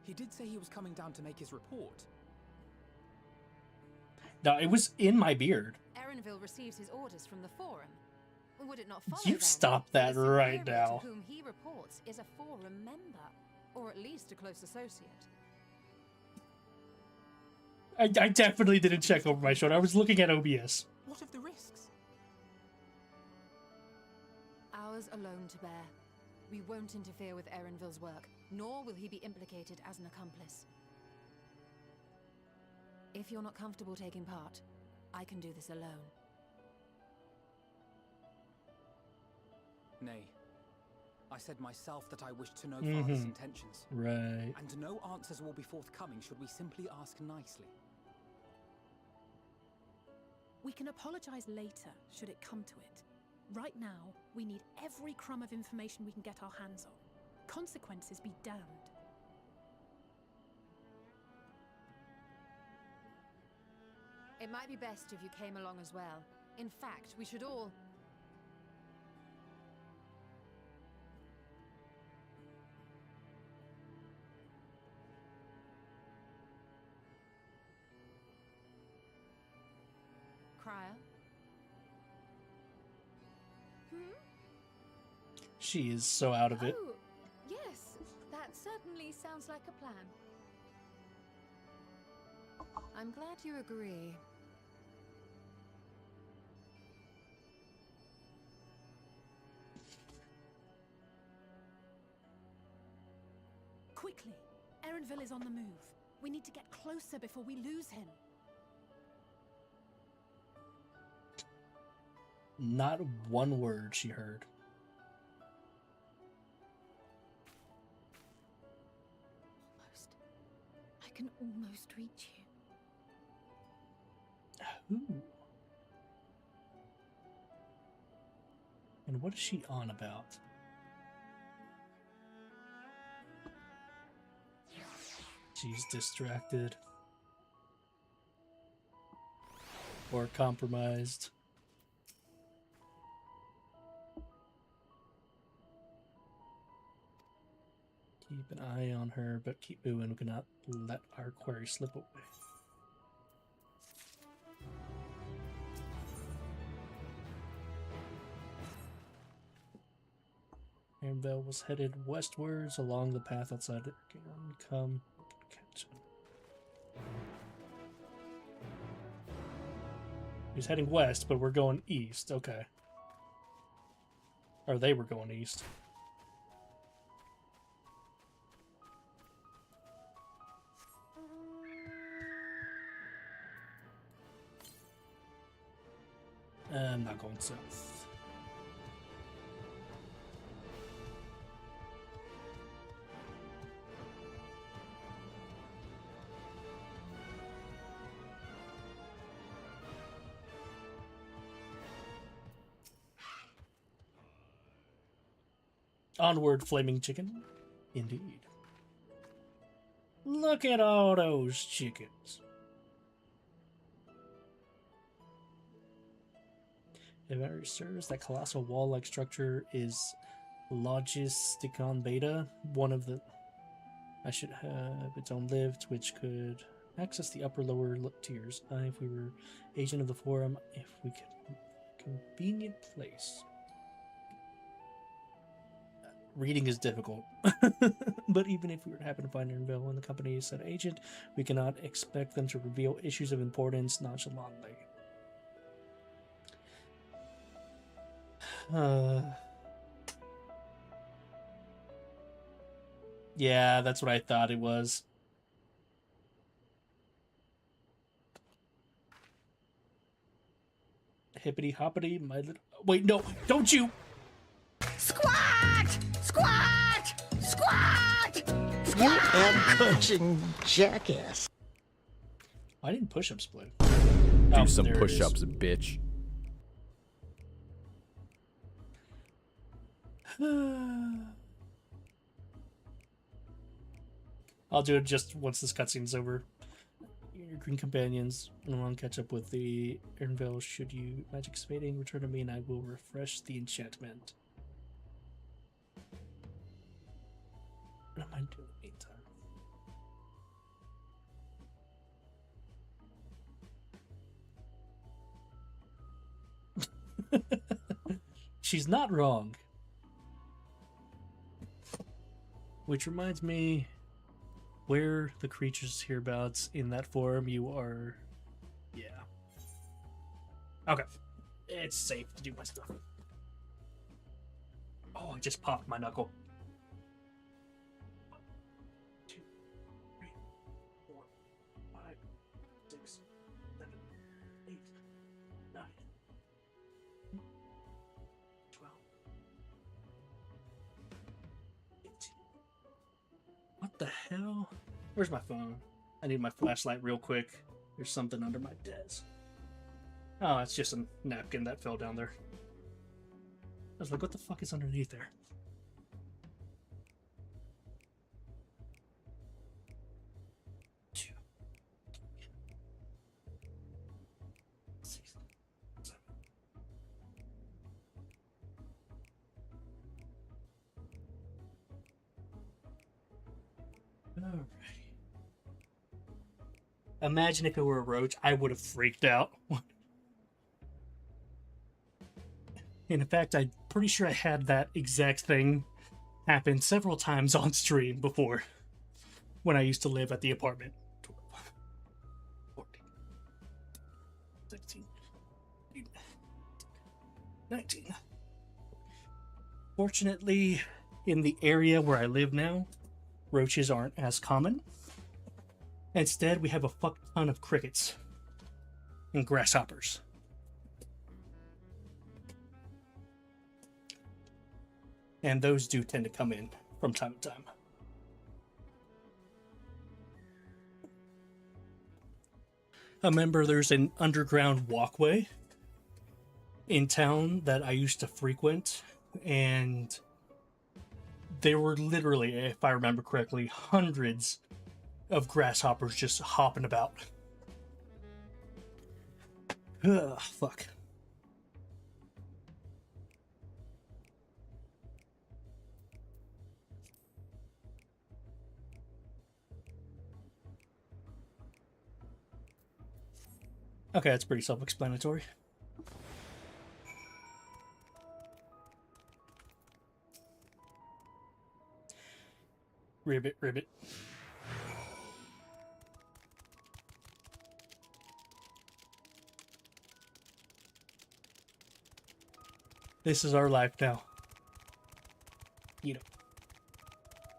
He did say he was coming down to make his report. No, it was in my beard. Erinville receives his orders from the Forum. Would it not follow You then stop that the right superior now. To whom he reports is a Forum member, or at least a close associate? I definitely didn't check over my shoulder. I was looking at OBS. What of the risks? Ours alone to bear. We won't interfere with Erinville's work, nor will he be implicated as an accomplice. If you're not comfortable taking part, I can do this alone. Nay. I said myself that I wished to know Father's intentions. Right. And no answers will be forthcoming should we simply ask nicely. We can apologize later, should it come to it. Right now, we need every crumb of information we can get our hands on. Consequences be damned. It might be best if you came along as well. In fact, we should all... Crier? She is so out of it. Oh, yes, that certainly sounds like a plan. I'm glad you agree. Quickly! Erinville is on the move. We need to get closer before we lose him. Not one word she heard. Almost. I can almost reach you. Ooh. And what is she on about? She's distracted. Or compromised. Keep an eye on her, but keep moving. We cannot let our query slip away. Erinville was headed westwards along the path outside it. Come, catch him. He's heading west, but we're going east. Okay. Or they were going east. I'm not going south. Onward, flaming chicken. Indeed. Look at all those chickens. If memory serves, that colossal wall-like structure is Logisticon Beta, one of the... I should have its own lift, which could access the upper-lower tiers. If we were agent of the Forum, if we could... Convenient place. Reading is difficult. But even if we were to happen to find Erinville and the company said agent, we cannot expect them to reveal issues of importance nonchalantly. Yeah, that's what I thought it was. Hippity hoppity, my little... Wait, no, don't you! Squat! Squat! Squat! You am-crunching jackass. I didn't push-ups play. Do some push-ups, bitch. I'll do it just once this cutscene's over. You're green companions. And I'll catch up with the Ernville. Should you magic's fading, return to me and I will refresh the enchantment. What am I doing in the meantime? She's not wrong. Which reminds me, where the creatures hereabouts in that form, you are... Yeah. Okay. It's safe to do my stuff. Oh, I just popped my knuckle. 1, 2, 3, 4, 5, 6, 7, 8, 9, 12, 15. What the hell? Where's my phone? I need my flashlight real quick. There's something under my desk. Oh, it's just a napkin that fell down there. I was like, what the fuck is underneath there? Two, 6, 7. Alrighty. Imagine if it were a roach, I would have freaked out. And in fact, I'm pretty sure I had that exact thing happen several times on stream before when I used to live at the apartment. 12, 14, 16, 18, 19. Fortunately, in the area where I live now, roaches aren't as common. Instead, we have a fuck ton of crickets and grasshoppers. And those do tend to come in from time to time. I remember there's an underground walkway in town that I used to frequent, and there were literally, if I remember correctly, hundreds of grasshoppers just hopping about. Ugh, fuck. Okay, that's pretty self-explanatory. Ribbit, ribbit. This is our life now. You know.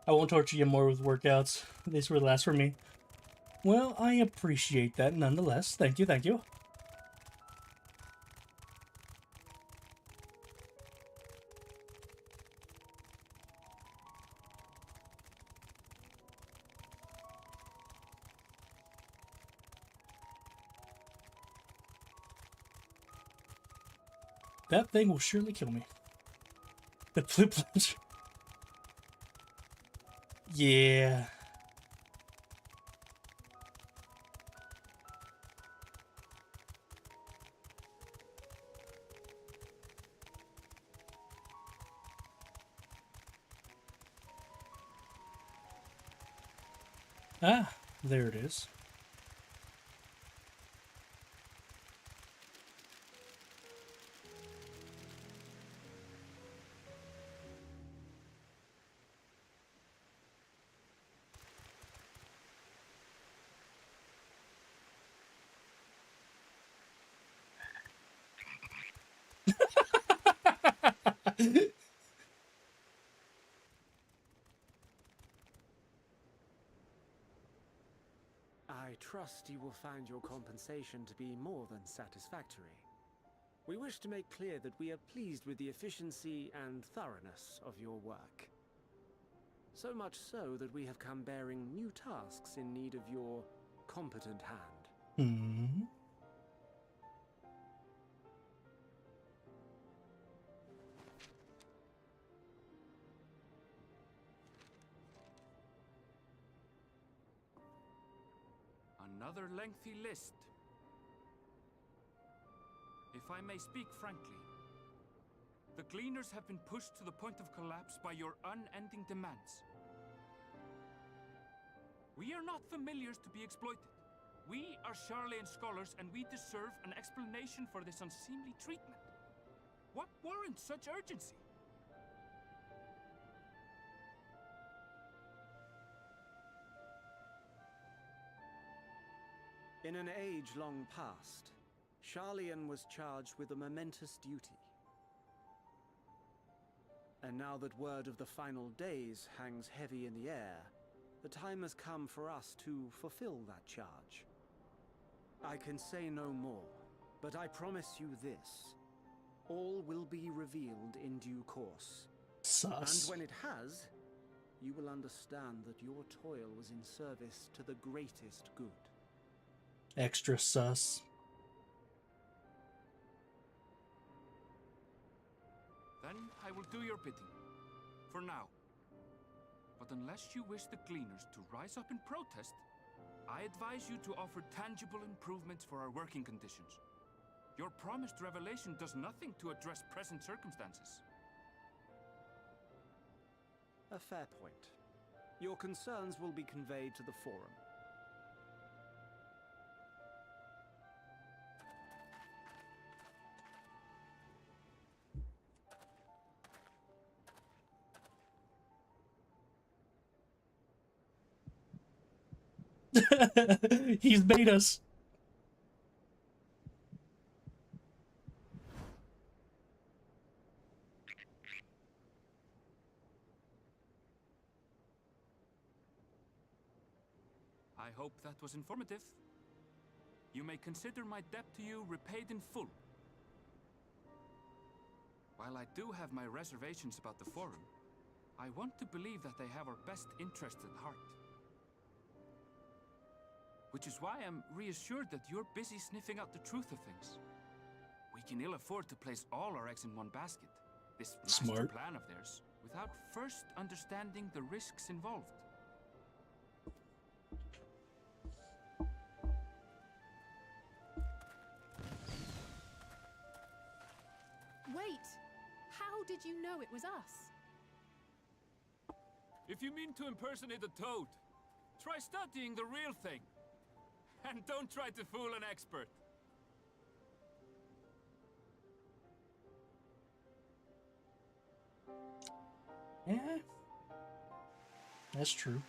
I won't torture you more with workouts. This were the last for me. Well, I appreciate that nonetheless. Thank you, thank you. That thing will surely kill me. The flip. Yeah. Ah, there it is. I trust you will find your compensation to be more than satisfactory. We wish to make clear that we are pleased with the efficiency and thoroughness of your work. So much so that we have come bearing new tasks in need of your competent hand. Hmm. another lengthy list. If I may speak frankly, the Gleaners have been pushed to the point of collapse by your unending demands. We are not familiars to be exploited. We are Charlayan scholars, and we deserve an explanation for this unseemly treatment. What warrants such urgency? In an age long past, Charlayan was charged with a momentous duty. And now that word of the final days hangs heavy in the air, the time has come for us to fulfill that charge. I can say no more, but I promise you this. All will be revealed in due course. Sus. And when it has, you will understand that your toil was in service to the greatest good. Extra sus. Then I will do your bidding. For now. But unless you wish the Gleaners to rise up in protest, I advise you to offer tangible improvements for our working conditions. Your promised revelation does nothing to address present circumstances. A fair point. Your concerns will be conveyed to the Forum. He's made us. I hope that was informative. You may consider my debt to you repaid in full. While I do have my reservations about the Forum, I want to believe that they have our best interests at heart. Which is why I'm reassured that you're busy sniffing out the truth of things. We can ill afford to place all our eggs in one basket, this master plan of theirs, without first understanding the risks involved. Wait! How did you know it was us? If you mean to impersonate a toad, try studying the real thing. And don't try to fool an expert. Yeah. That's true.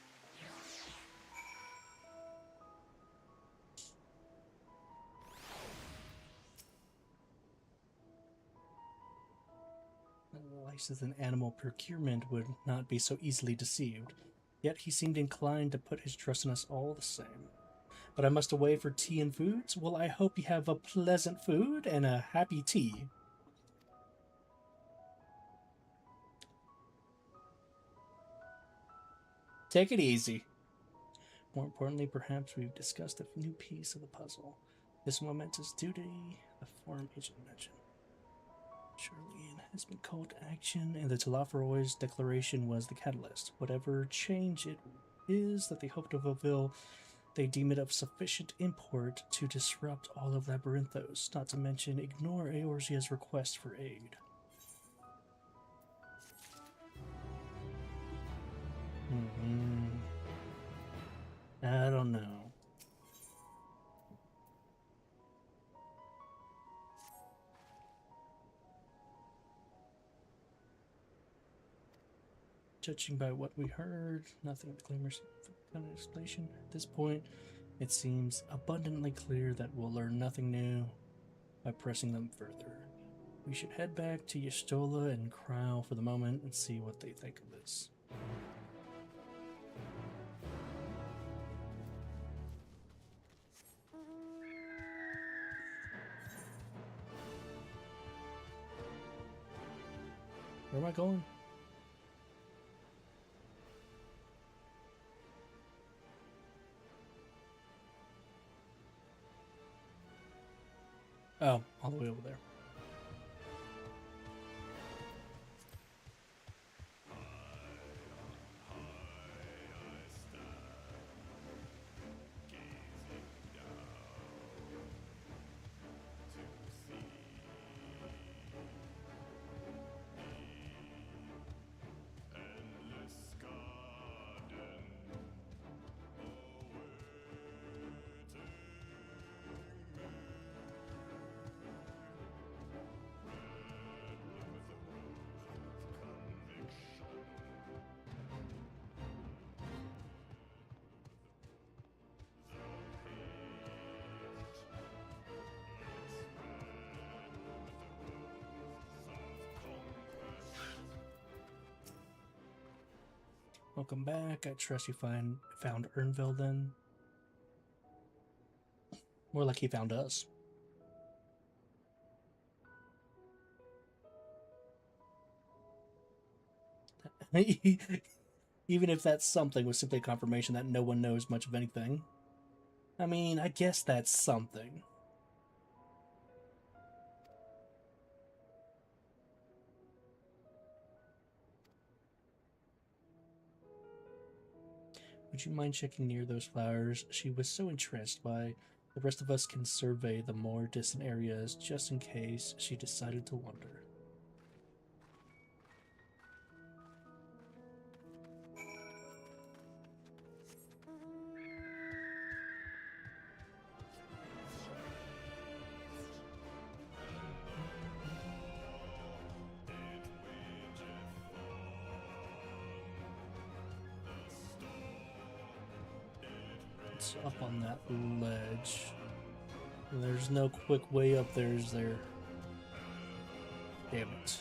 Licensed in animal procurement would not be so easily deceived. Yet he seemed inclined to put his trust in us all the same. But I must away for tea and foods. Well, I hope you have a pleasant food and a happy tea. Take it easy. More importantly, perhaps we've discussed a new piece of the puzzle. This momentous duty, the Forum agent mentioned. Charlayan has been called to action, and the Talaferoy's declaration was the catalyst. Whatever change it is that they hope to fulfill, they deem it of sufficient import to disrupt all of Labyrinthos, not to mention ignore Eorzea's request for aid. I don't know. Judging by what we heard, nothing of the Gleaners found an explanation. At this point, it seems abundantly clear that we'll learn nothing new by pressing them further. We should head back to Y'shtola and Crow for the moment and see what they think of this. Where am I going? Oh, all the way over there. Welcome back. I trust you found Ernville then. More like he found us. Even if that something was simply a confirmation that no one knows much of anything. I mean, I guess that's something. Would you mind checking near those flowers? She was so entranced by. The rest of us can survey the more distant areas just in case she decided to wander. It's up on that ledge. There's no quick way up there, is there? Damn it.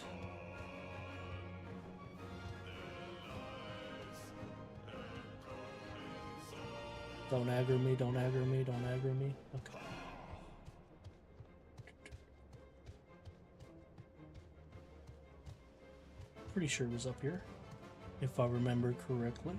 Don't aggro me, don't aggro me, don't aggro me. Okay. Pretty sure it was up here, if I remember correctly.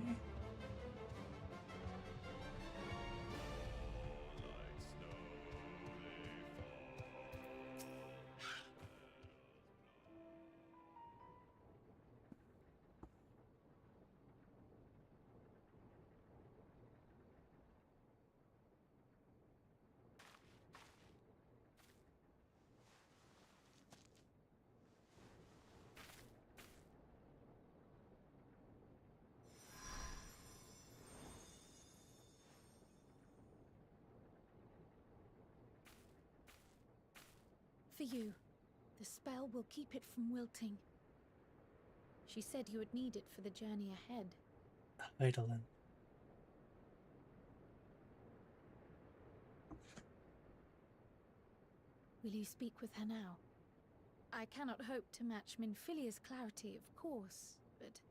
For you. The spell will keep it from wilting. She said you would need it for the journey ahead. Eidolon. Will you speak with her now? I cannot hope to match Minfilia's clarity, of course, but...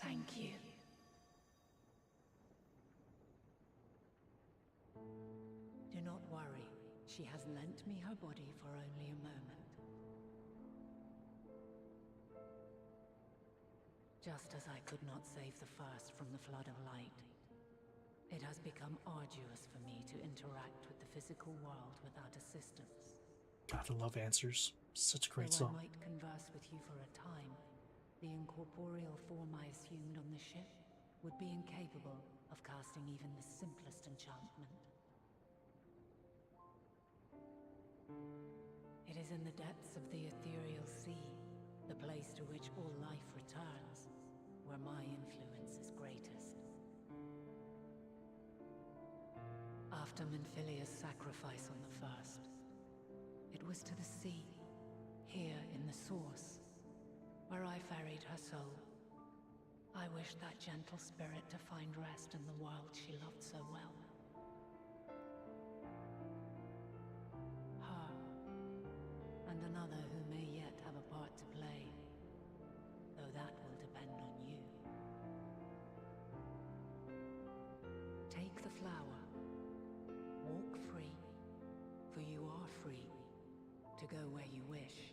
Thank you. Do not worry. She has lent me her body for only a moment. Just as I could not save the first from the flood of light, it has become arduous for me to interact with the physical world without assistance. God, I love Answers. Such a great Though song. I might converse with you for a time, the incorporeal form I assumed on the ship would be incapable of casting even the simplest enchantment. It is in the depths of the ethereal sea, the place to which all life returns, where my influence is greatest. After Minfilia's sacrifice on the first, it was to the sea, here in the source, where I ferried her soul. I wished that gentle spirit to find rest in the world she loved so well. Her, and another who may yet have a part to play, though that will depend on you. Take the flower, walk free, for you are free, to go where you wish,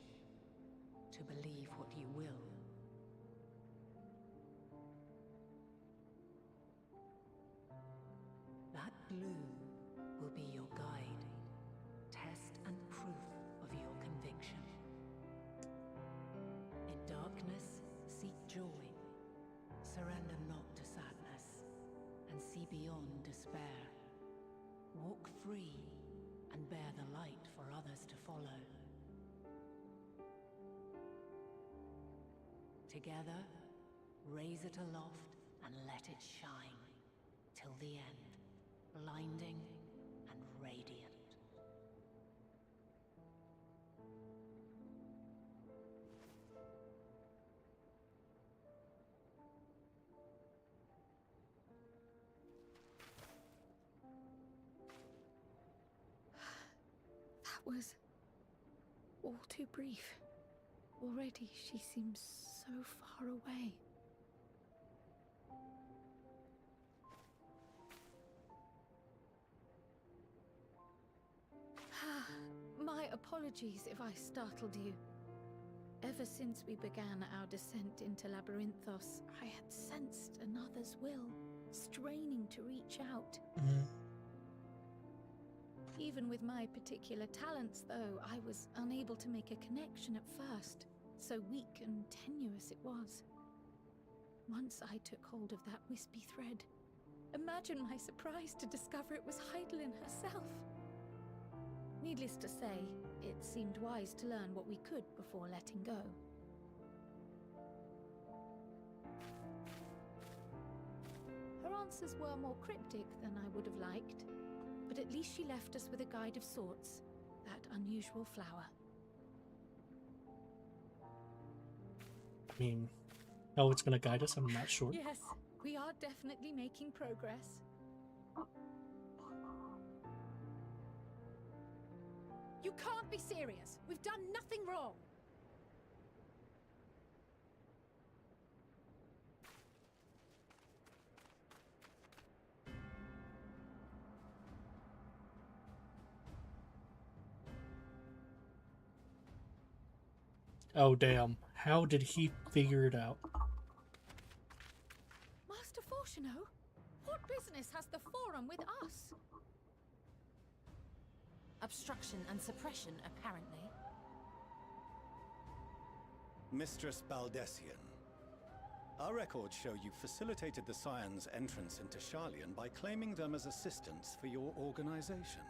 to believe what you will. That blue will be your guide, test and proof of your conviction. In darkness, seek joy. Surrender not to sadness, and see beyond despair. Walk free, and bear the light for others to follow. Together, raise it aloft and let it shine, till the end, blinding and radiant. That was all too brief. Already she seems so far away. My apologies if I startled you. Ever since we began our descent into Labyrinthos, I had sensed another's will, straining to reach out. Even with my particular talents, though, I was unable to make a connection at first. So weak and tenuous it was. Once I took hold of that wispy thread, imagine my surprise to discover it was Heidelin herself. Needless to say, it seemed wise to learn what we could before letting go. Her answers were more cryptic than I would have liked, but at least she left us with a guide of sorts, that unusual flower. I mean, how it's gonna guide us, I'm not sure. Yes, we are definitely making progress. You can't be serious. We've done nothing wrong. Oh, damn. How did he figure it out? Master Fortuno, what business has the Forum with us? Obstruction and suppression, apparently. Mistress Baldessian, our records show you facilitated the Scions' entrance into Sharlayan by claiming them as assistants for your organization.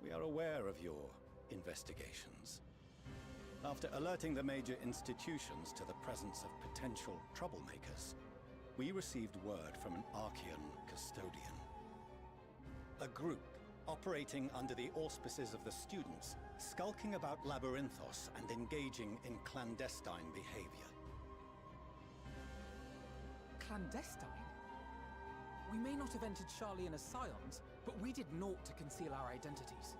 We are aware of your investigations. After alerting the major institutions to the presence of potential troublemakers, we received word from an Archean custodian. A group operating under the auspices of the students, skulking about Labyrinthos and engaging in clandestine behavior. Clandestine? We may not have entered Sharlayan as Scions, but we did naught to conceal our identities.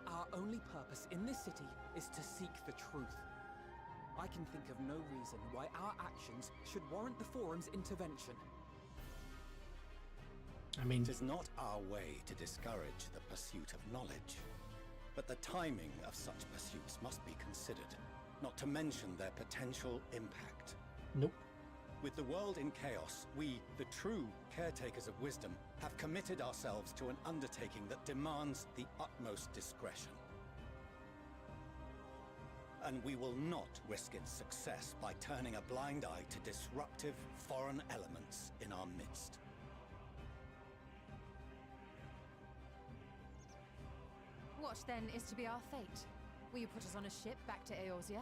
Our only purpose in this city is to seek the truth. I can think of no reason why our actions should warrant the Forum's intervention. I mean, it is not our way to discourage the pursuit of knowledge, but the timing of such pursuits must be considered, not to mention their potential impact. Nope. With the world in chaos, we, the true caretakers of wisdom, have committed ourselves to an undertaking that demands the utmost discretion. And we will not risk its success by turning a blind eye to disruptive foreign elements in our midst. What, then, is to be our fate? Will you put us on a ship back to Eorzea?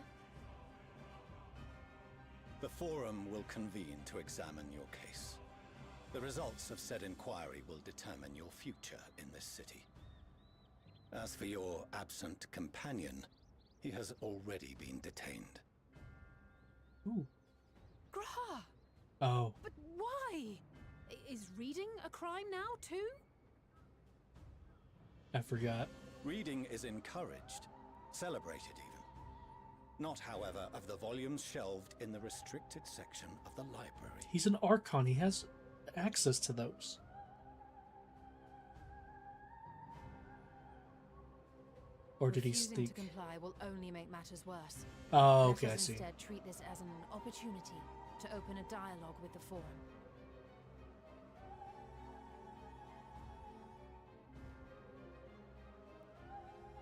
The Forum will convene to examine your case. The results of said inquiry will determine your future in this city. As for your absent companion, he has already been detained. Ooh. Graha! Oh. But why? Is reading a crime now, too? I forgot. Reading is encouraged, celebrated even. Not, however, of the volumes shelved in the restricted section of the library. He's an Archon. He has access to those. Or did he Refusing sneak? to comply will only make matters worse. Oh, okay, Let I us see. instead treat this as an opportunity to open a dialogue with the Forum.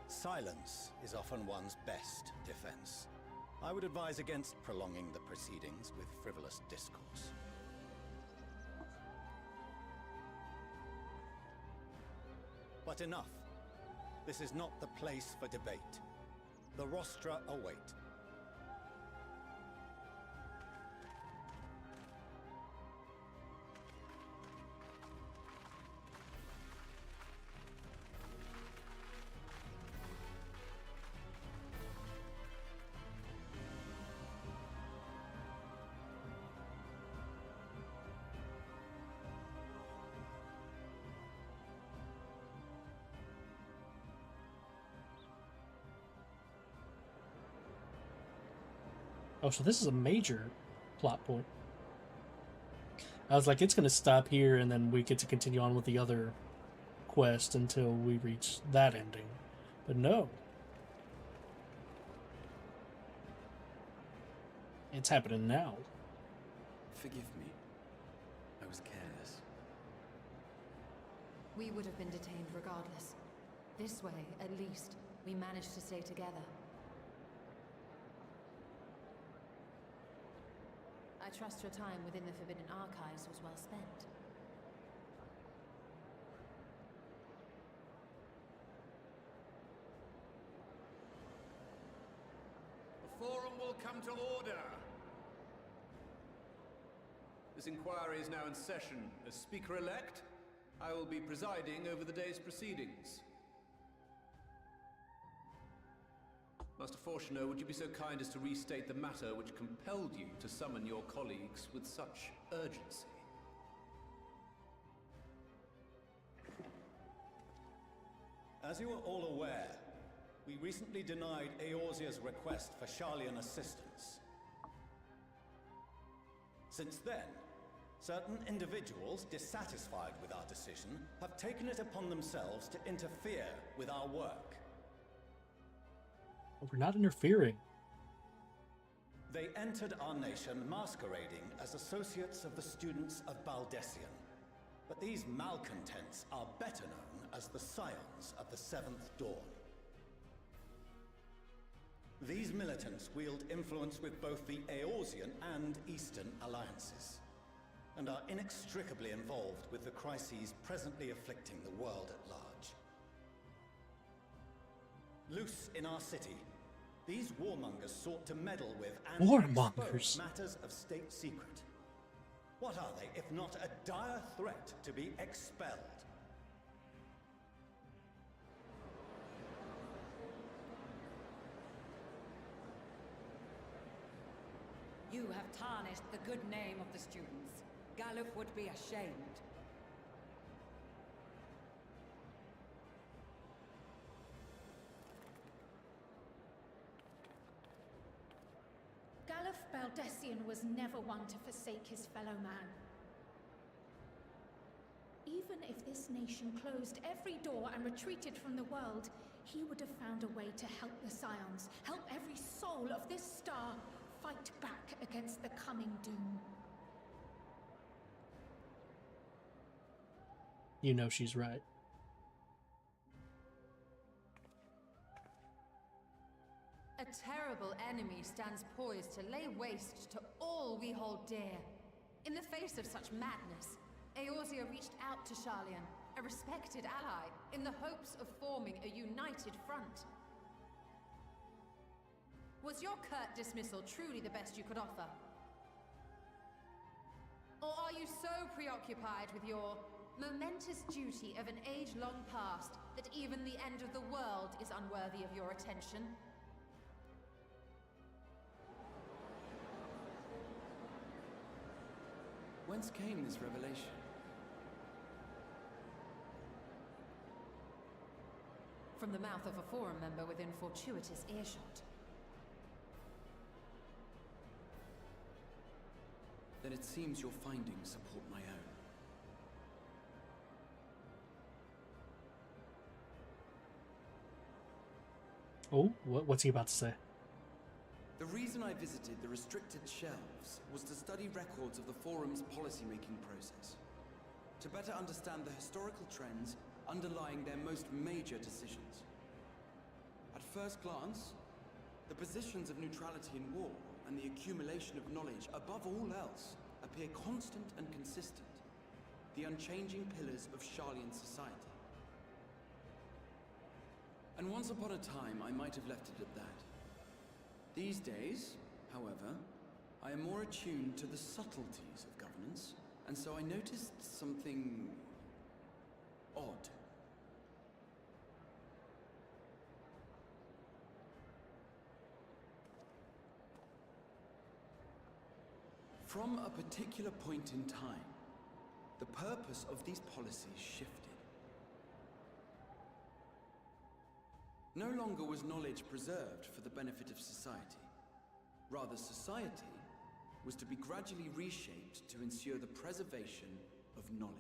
Silence is often one's best defense. I would advise against prolonging the proceedings with frivolous discourse. But enough. This is not the place for debate. The rostra await. Oh, so this is a major plot point. I was like, it's going to stop here, and then we get to continue on with the other quest until we reach that ending. But no. It's happening now. Forgive me. I was careless. We would have been detained regardless. This way, at least, we managed to stay together. I trust your time within the Forbidden Archives was well spent. The forum will come to order. This inquiry is now in session. As Speaker-elect, I will be presiding over the day's proceedings. Master Fortuner, would you be so kind as to restate the matter which compelled you to summon your colleagues with such urgency? As you are all aware, we recently denied Eorzea's request for Sharlayan assistance. Since then, certain individuals dissatisfied with our decision have taken it upon themselves to interfere with our work. We're not interfering. They entered our nation masquerading as associates of the students of Baldessian. But these malcontents are better known as the Scions of the Seventh Dawn. These militants wield influence with both the Eorzean and Eastern alliances, and are inextricably involved with the crises presently afflicting the world at large. Loose in our city, these warmongers sought to meddle with and expose matters of state secret. What are they, if not a dire threat to be expelled? You have tarnished the good name of the students. Galuf would be ashamed. Galuf Baldessian was never one to forsake his fellow man. Even if this nation closed every door and retreated from the world, he would have found a way to help the Scions, help every soul of this star fight back against the coming doom. You know she's right. A terrible enemy stands poised to lay waste to all we hold dear. In the face of such madness, Eorzea reached out to Sharlayan, a respected ally, in the hopes of forming a united front. Was your curt dismissal truly the best you could offer? Or are you so preoccupied with your momentous duty of an age-long past that even the end of the world is unworthy of your attention? Whence came this revelation? From the mouth of a forum member within fortuitous earshot. Then it seems your findings support my own. Oh, what's he about to say? The reason I visited the restricted shelves was to study records of the Forum's policy-making process, to better understand the historical trends underlying their most major decisions. At first glance, the positions of neutrality in war and the accumulation of knowledge above all else appear constant and consistent, the unchanging pillars of Sharlayan society. And once upon a time, I might have left it at that. These days, however, I am more attuned to the subtleties of governance, and so I noticed something odd. From a particular point in time, the purpose of these policies shifted. No longer was knowledge preserved for the benefit of society, Rather, society was to be gradually reshaped to ensure the preservation of knowledge.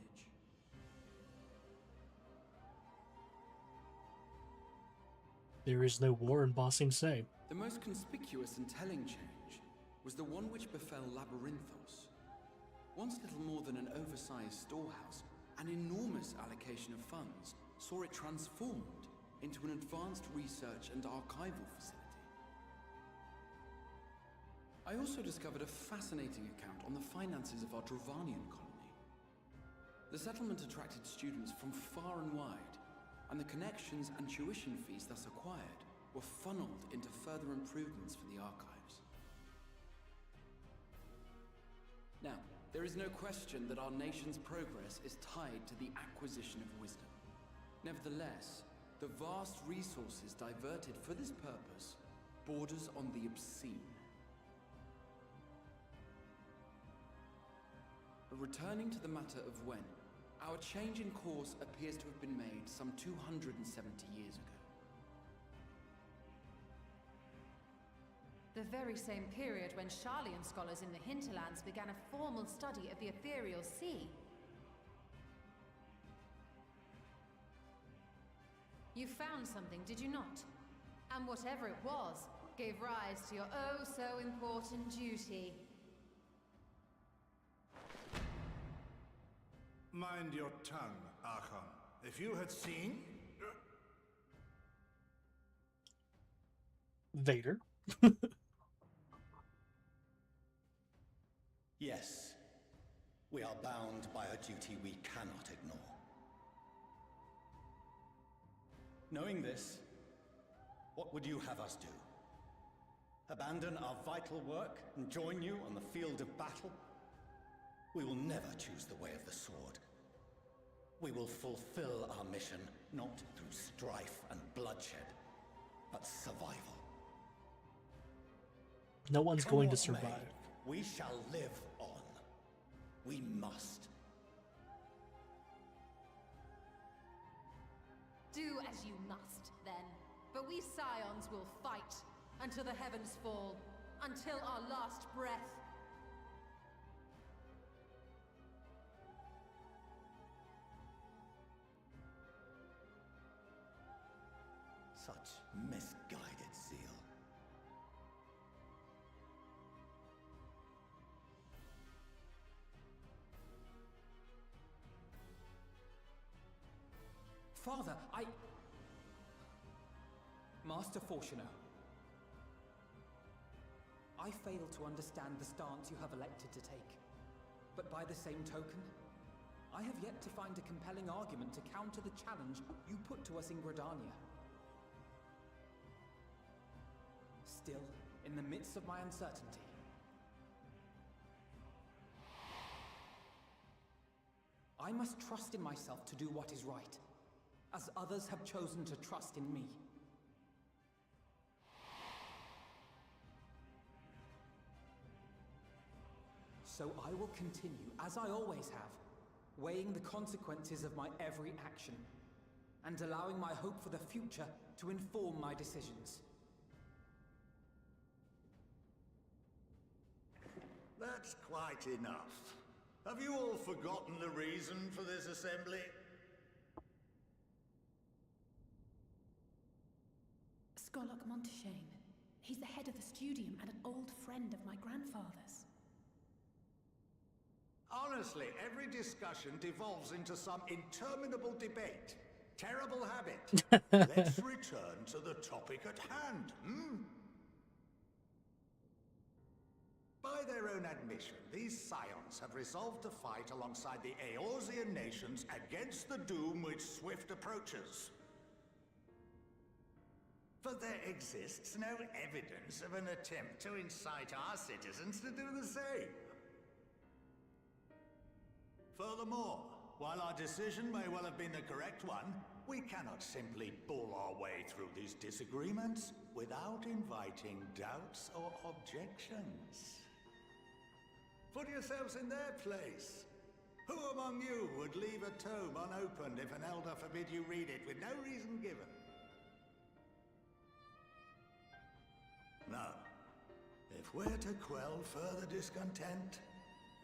There is no war in Bossing Say. The most conspicuous and telling change was the one which befell Labyrinthos. Once little more than an oversized storehouse, an enormous allocation of funds saw it transformed into an advanced research and archival facility. I also discovered a fascinating account on the finances of our Dravanian colony. The settlement attracted students from far and wide, and the connections and tuition fees thus acquired were funneled into further improvements for the archives. Now, there is no question that our nation's progress is tied to the acquisition of wisdom. Nevertheless, the vast resources diverted for this purpose borders on the obscene. But returning to the matter of when, our change in course appears to have been made some 270 years ago. The very same period when Sharlayan scholars in the hinterlands began a formal study of the ethereal sea. You found something, did you not? And whatever it was, gave rise to your oh-so-important duty. Mind your tongue, Archon. If you had seen... Vader. Yes. We are bound by a duty we cannot ignore. Knowing this, what would you have us do? Abandon our vital work and join you on the field of battle? We will never choose the way of the sword. We will fulfill our mission, not through strife and bloodshed, but survival. No one's Come going to what survive. may, we shall live on. We must. Do as you must, then. But we Scions will fight until the heavens fall, until our last breath. Such misguided zeal. Father, Master Fortuno, I fail to understand the stance you have elected to take. But by the same token, I have yet to find a compelling argument to counter the challenge you put to us in Gridania. Still, in the midst of my uncertainty, I must trust in myself to do what is right, as others have chosen to trust in me. So I will continue, as I always have, weighing the consequences of my every action, and allowing my hope for the future to inform my decisions. That's quite enough. Have you all forgotten the reason for this assembly? Skolok Monteshane. He's the head of the studium and an old friend of my grandfather's. Honestly, every discussion devolves into some interminable debate. Terrible habit. Let's return to the topic at hand, By their own admission, these Scions have resolved to fight alongside the Eorzean nations against the doom which swift approaches. But there exists no evidence of an attempt to incite our citizens to do the same. Furthermore, while our decision may well have been the correct one, we cannot simply bull our way through these disagreements without inviting doubts or objections. Put yourselves in their place. Who among you would leave a tome unopened if an elder forbid you read it with no reason given? No. If If we're to quell further discontent,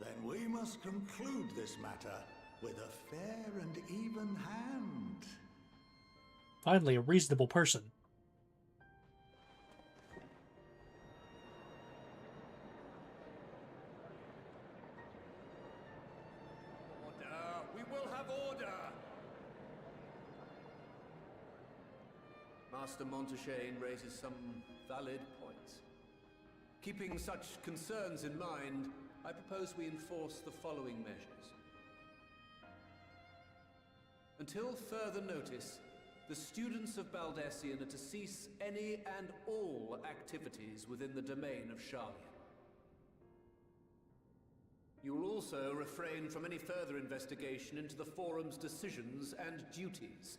then we must conclude this matter with a fair and even hand. Finally, a reasonable person. Order! We will have order! Master Montaigne raises some valid points. Keeping such concerns in mind, I propose we enforce the following measures. Until further notice, the students of Baldessian are to cease any and all activities within the domain of Charlian. You will also refrain from any further investigation into the Forum's decisions and duties.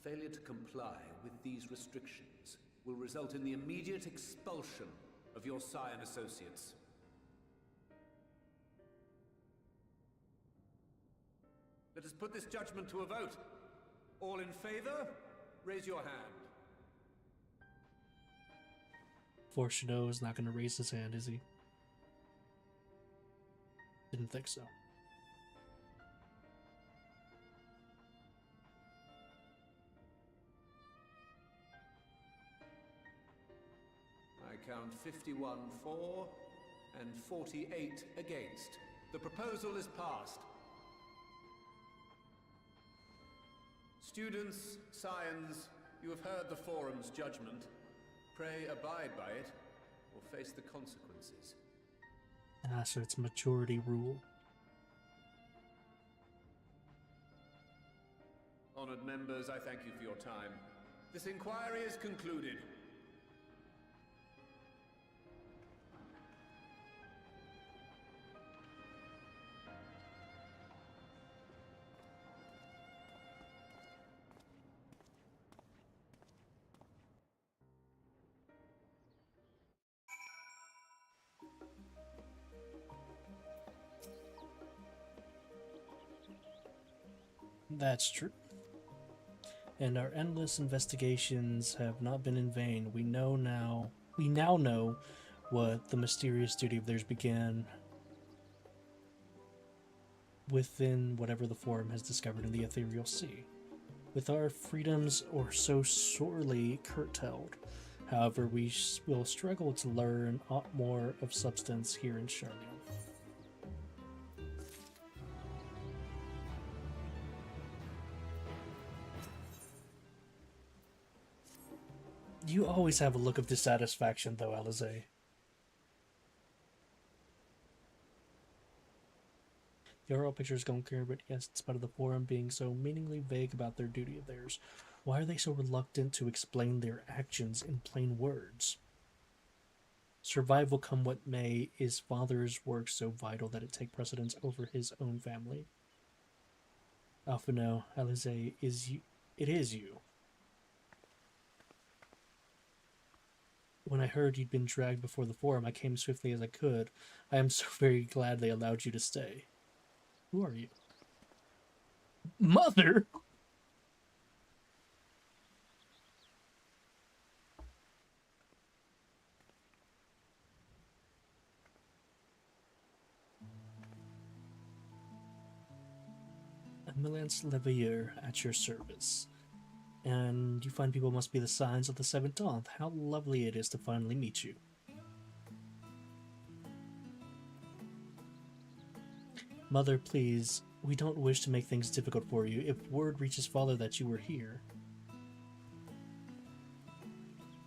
Failure to comply with these restrictions will result in the immediate expulsion of your Scion associates. Let us put this judgment to a vote. All in favor, raise your hand. Fortuno is not going to raise his hand, is he? Didn't think so. I count 51 for and 48 against. The proposal is passed. Students, Scions, you have heard the Forum's judgment. Pray abide by it, or face the consequences. Ah, so it's majority rule. Honored members, I thank you for your time. This inquiry is concluded. That's true. And our endless investigations have not been in vain. We now know what the mysterious duty of theirs began within whatever the Forum has discovered in the ethereal sea. With our freedoms or so sorely curtailed, however, we will struggle to learn aught more of substance here in Charlian. You always have a look of dissatisfaction, though, Alize. The overall picture is going clear, but yes, in spite of the Forum being so meaningly vague about their duty of theirs, why are they so reluctant to explain their actions in plain words? Survival come what may, is Father's work so vital that it take precedence over his own family? Alphino, Alize, it is you. When I heard you'd been dragged before the Forum, I came swiftly as I could. I am so very glad they allowed you to stay. Who are you? Mother! Milance Leveilleur at your service. And you find people must be the signs of the Seventh Dawn. How lovely it is to finally meet you. Mother, please, we don't wish to make things difficult for you. If word reaches Father that you were here...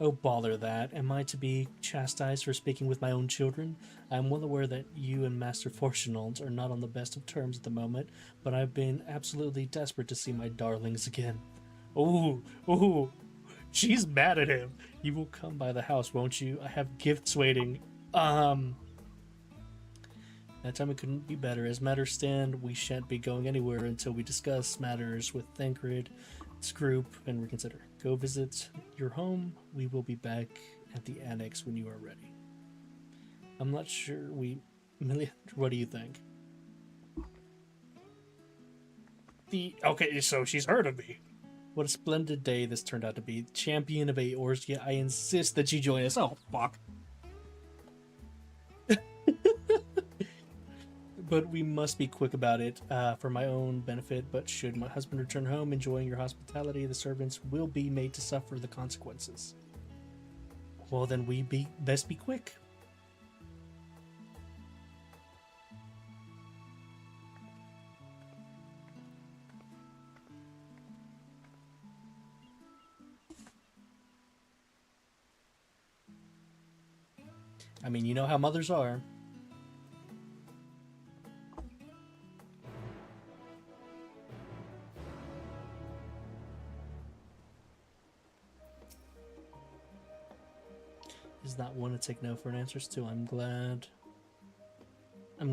Oh, bother that. Am I to be chastised for speaking with my own children? I am well aware that you and Master Fortunant are not on the best of terms at the moment, but I've been absolutely desperate to see my darlings again. Oh, she's mad at him. You will come by the house, won't you? I have gifts waiting. That time it couldn't be better. As matters stand, we shan't be going anywhere until we discuss matters with Thancred's group and reconsider. Go visit your home. We will be back at the annex when you are ready. I'm not sure what do you think? Okay, so she's heard of me. What a splendid day this turned out to be. Champion of Eorzea, I insist that you join us. Oh, fuck. but we must be quick about it for my own benefit. But should my husband return home enjoying your hospitality, the servants will be made to suffer the consequences. Well, then best be quick. I mean, you know how mothers are. Is not one to take no for an answer to. I'm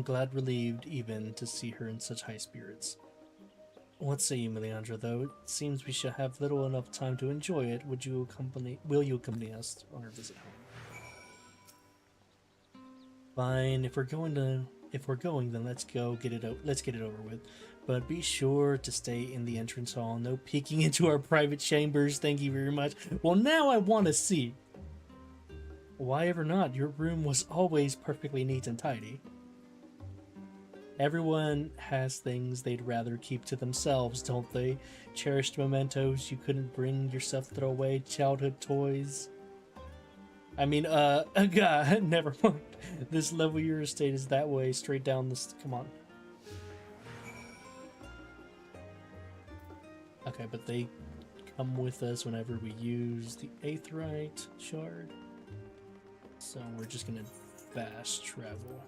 glad relieved even to see her in such high spirits. What say you, Melisandre, though it seems we shall have little enough time to enjoy it, will you accompany us on our visit home? Fine, if we're going, then let's get it over with. But be sure to stay in the entrance hall. No peeking into our private chambers. Thank you very much. Well, now I want to see. Why ever not? Your room was always perfectly neat and tidy. Everyone has things they'd rather keep to themselves, don't they? Cherished mementos you couldn't bring yourself to throw away, childhood toys. I mean, God, never mind. This level your estate is that way, straight down this. Come on. Okay, but they come with us whenever we use the Aetheryte shard. So we're just gonna fast travel.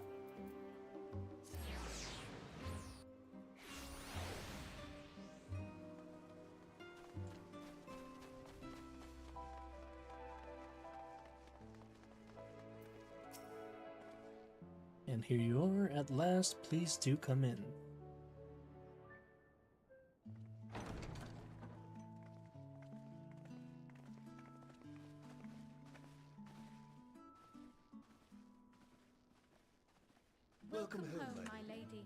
And here you are at last. Please do come in. Welcome home, my lady.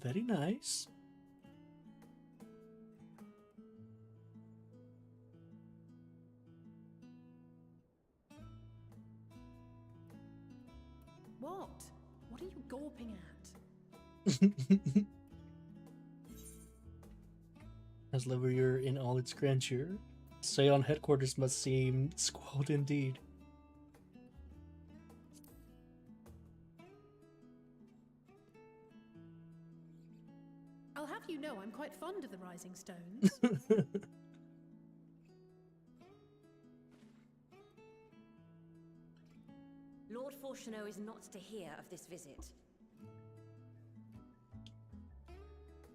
Very nice. What? What are you gawping at? As Leverer in all its grandeur, Scion headquarters must seem squalid indeed. I'll have you know I'm quite fond of the Rising Stones. Lord Fortuneau is not to hear of this visit.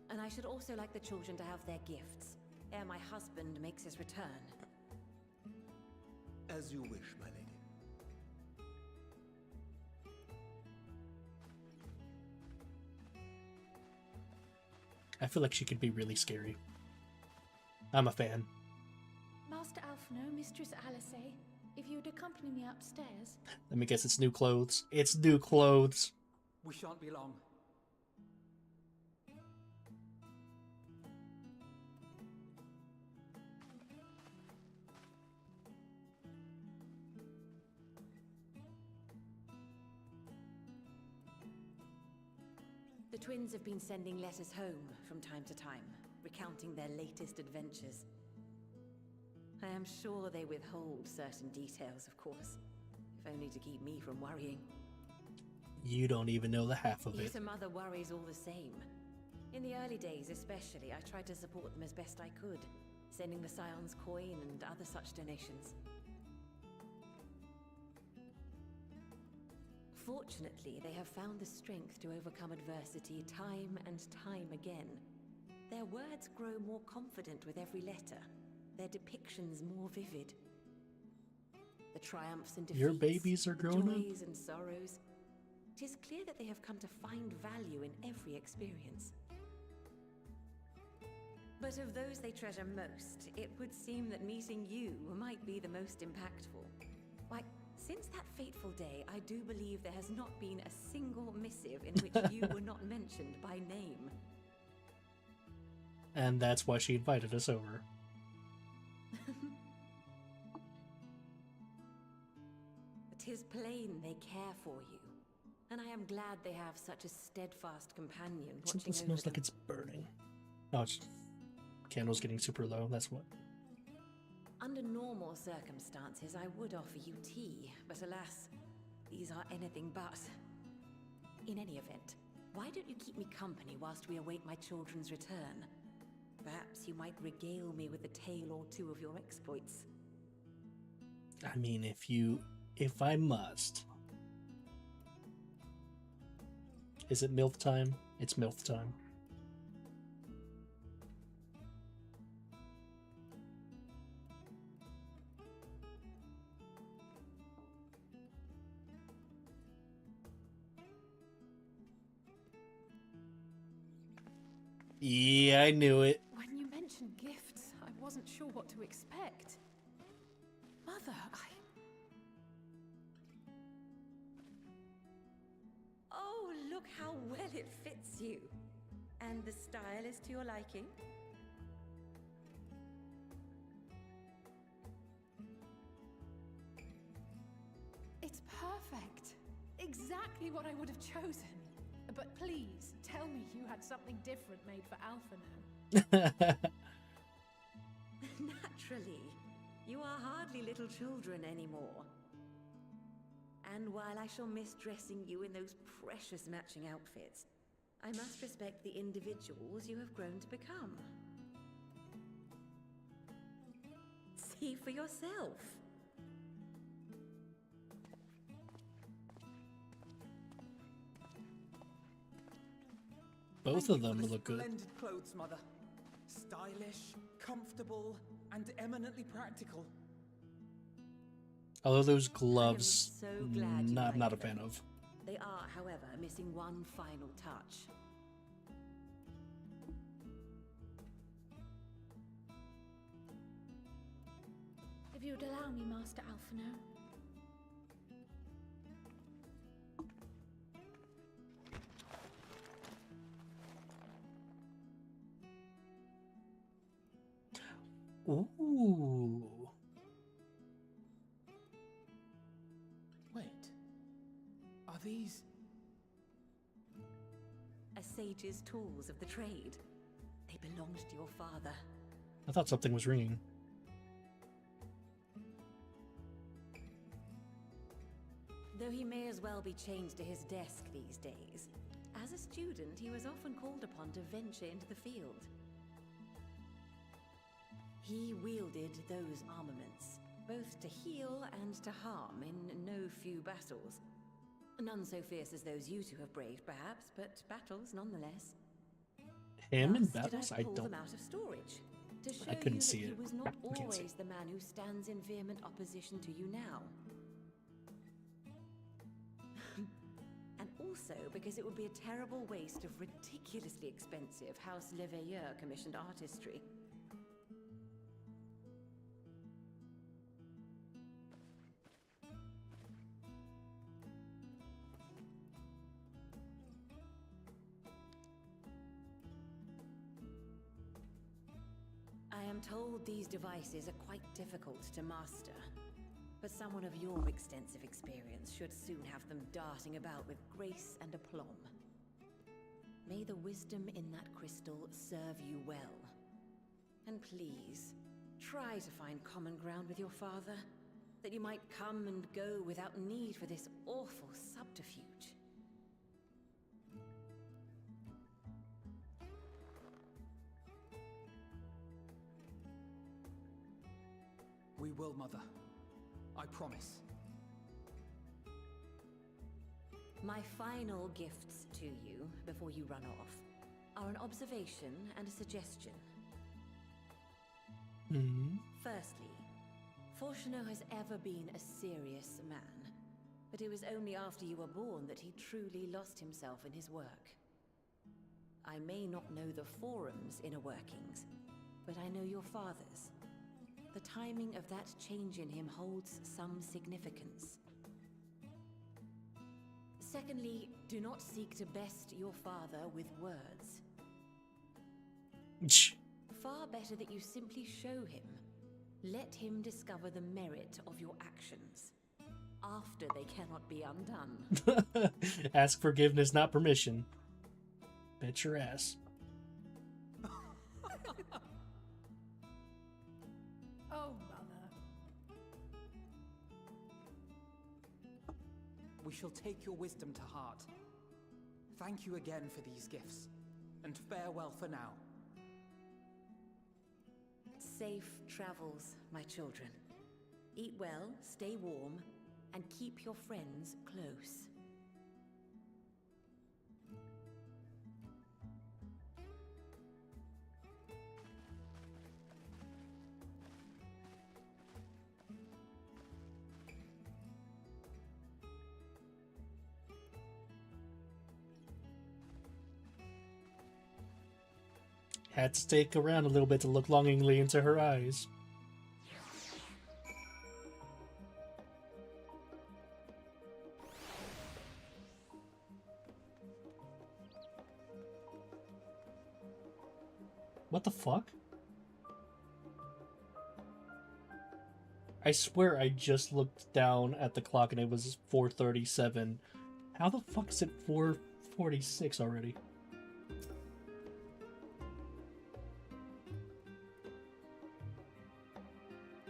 And I should also like the children to have their gifts, ere my husband makes his return. As you wish, my lady. I feel like she could be really scary. I'm a fan. Master Alphino, Mistress Alice, if you would accompany me upstairs. Let me guess, it's new clothes. It's new clothes. We shan't be long. The twins have been sending letters home from time to time, recounting their latest adventures. I am sure they withhold certain details, of course, if only to keep me from worrying. You don't even know the half of it. Yet a mother worries all the same. In the early days especially, I tried to support them as best I could, sending the Scion's coin and other such donations. Fortunately, they have found the strength to overcome adversity time and time again. Their words grow more confident with every letter, their depictions more vivid. The triumphs and defeats, Your babies are growing up? joys and sorrows. It is clear that they have come to find value in every experience. But of those they treasure most, it would seem that meeting you might be the most impactful. Why, since that fateful day, I do believe there has not been a single missive in which you were not mentioned by name. And that's why she invited us over. "'Tis plain they care for you, and I am glad they have such a steadfast companion watching Something over smells them. like it's burning. Oh, it's candle's getting super low. That's what. Under normal circumstances, I would offer you tea, but alas, these are anything but. In any event, why don't you keep me company whilst we await my children's return? Perhaps you might regale me with a tale or two of your exploits. I mean, if I must. Is it MILF time? It's MILF time. Yeah, I knew it. When you mentioned gifts, I wasn't sure what to expect. Mother, Oh, look how well it fits you. And the style is to your liking? It's perfect. Exactly what I would have chosen. But please, tell me you had something different made for Alpha now. Naturally. You are hardly little children anymore. And while I shall miss dressing you in those precious matching outfits, I must respect the individuals you have grown to become. See for yourself. Both of them look good. Splendid clothes, Mother. Stylish, comfortable, and eminently practical. Although those gloves, so glad you not like a them. fan of. They are, however, missing one final touch. If you would allow me, Master Alphino. Ooh. Wait. Are these... A sage's tools of the trade. They belonged to your father. I thought something was ringing. Though he may as well be chained to his desk these days, as a student he was often called upon to venture into the field. He wielded those armaments, both to heal and to harm in no few battles. None so fierce as those you two have braved, perhaps, but battles nonetheless. Him in Thus battles? did I pull don't. them out of storage, to show I couldn't you see that it. he was not I can't see always the man who stands in vehement opposition to you now. And also because it would be a terrible waste of ridiculously expensive House Leveilleur commissioned artistry. I am told these devices are quite difficult to master, but someone of your extensive experience should soon have them darting about with grace and aplomb. May the wisdom in that crystal serve you well. And please, try to find common ground with your father, that you might come and go without need for this awful subterfuge. We will, Mother. I promise. My final gifts to you, before you run off, are an observation and a suggestion. Firstly, Fortunato has ever been a serious man, but it was only after you were born that he truly lost himself in his work. I may not know the Forum's inner workings, but I know your father's. The timing of that change in him holds some significance. Secondly, do not seek to best your father with words. far better that you simply show him. Let him discover the merit of your actions. After they cannot be undone. Ask forgiveness, not permission. Bet your ass. Oh, mother. We shall take your wisdom to heart. Thank you again for these gifts, and farewell for now. Safe travels, my children. Eat well, stay warm, and keep your friends close. Had to stick around a little bit to look longingly into her eyes. What the fuck? I swear I just looked down at the clock and it was 4:37. How the fuck is it 4:46 already?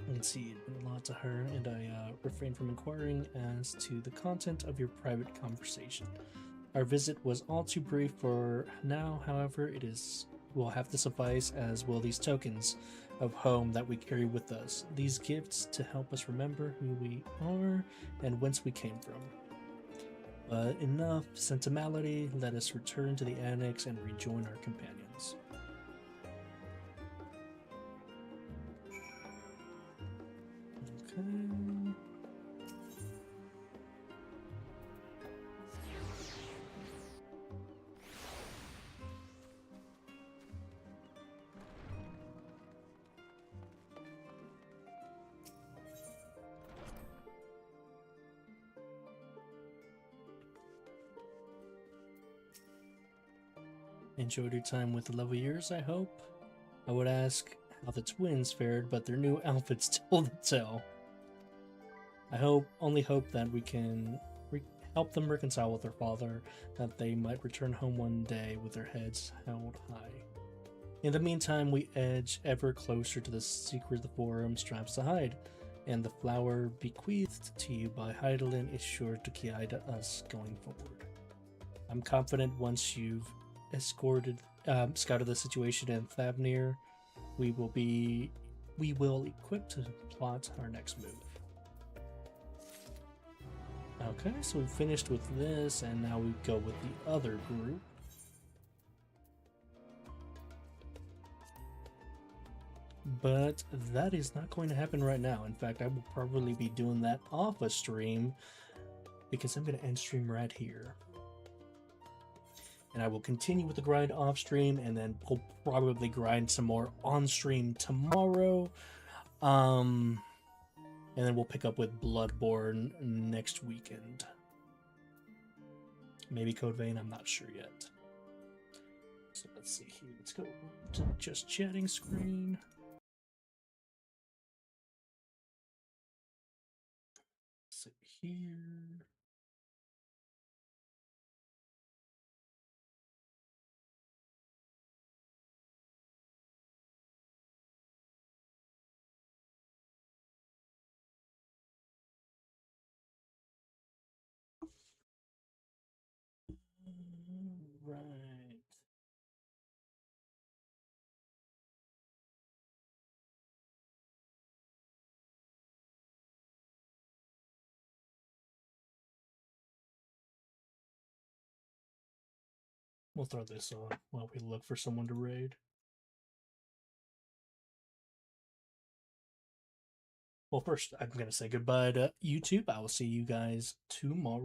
Let's see, it meant a lot to her, and I refrain from inquiring as to the content of your private conversation. Our visit was all too brief for now, however, will have to suffice, as will these tokens of home that we carry with us. These gifts to help us remember who we are and whence we came from. But enough sentimentality, let us return to the annex and rejoin our companions. Okay. Enjoyed your time with the lovely years, I hope. I would ask how the twins fared, but their new outfits told the tale. I only hope that we can help them reconcile with their father, that they might return home one day with their heads held high. In the meantime, we edge ever closer to the secret the forum strives to hide, and the flower bequeathed to you by Heidelin is sure to guide us going forward. I'm confident once you've scouted the situation in Thavnir, we will equip to plot our next move. Okay, so we finished with this, and now we go with the other group. But that is not going to happen right now. In fact, I will probably be doing that off a stream, because I'm going to end stream right here. And I will continue with the grind off stream, and then we'll probably grind some more on stream tomorrow. And then we'll pick up with Bloodborne next weekend. Maybe Code Vein, I'm not sure yet. So let's see here. Let's go to just chatting screen. So here. Right. We'll throw this on while we look for someone to raid. Well, first, I'm going to say goodbye to YouTube. I will see you guys tomorrow.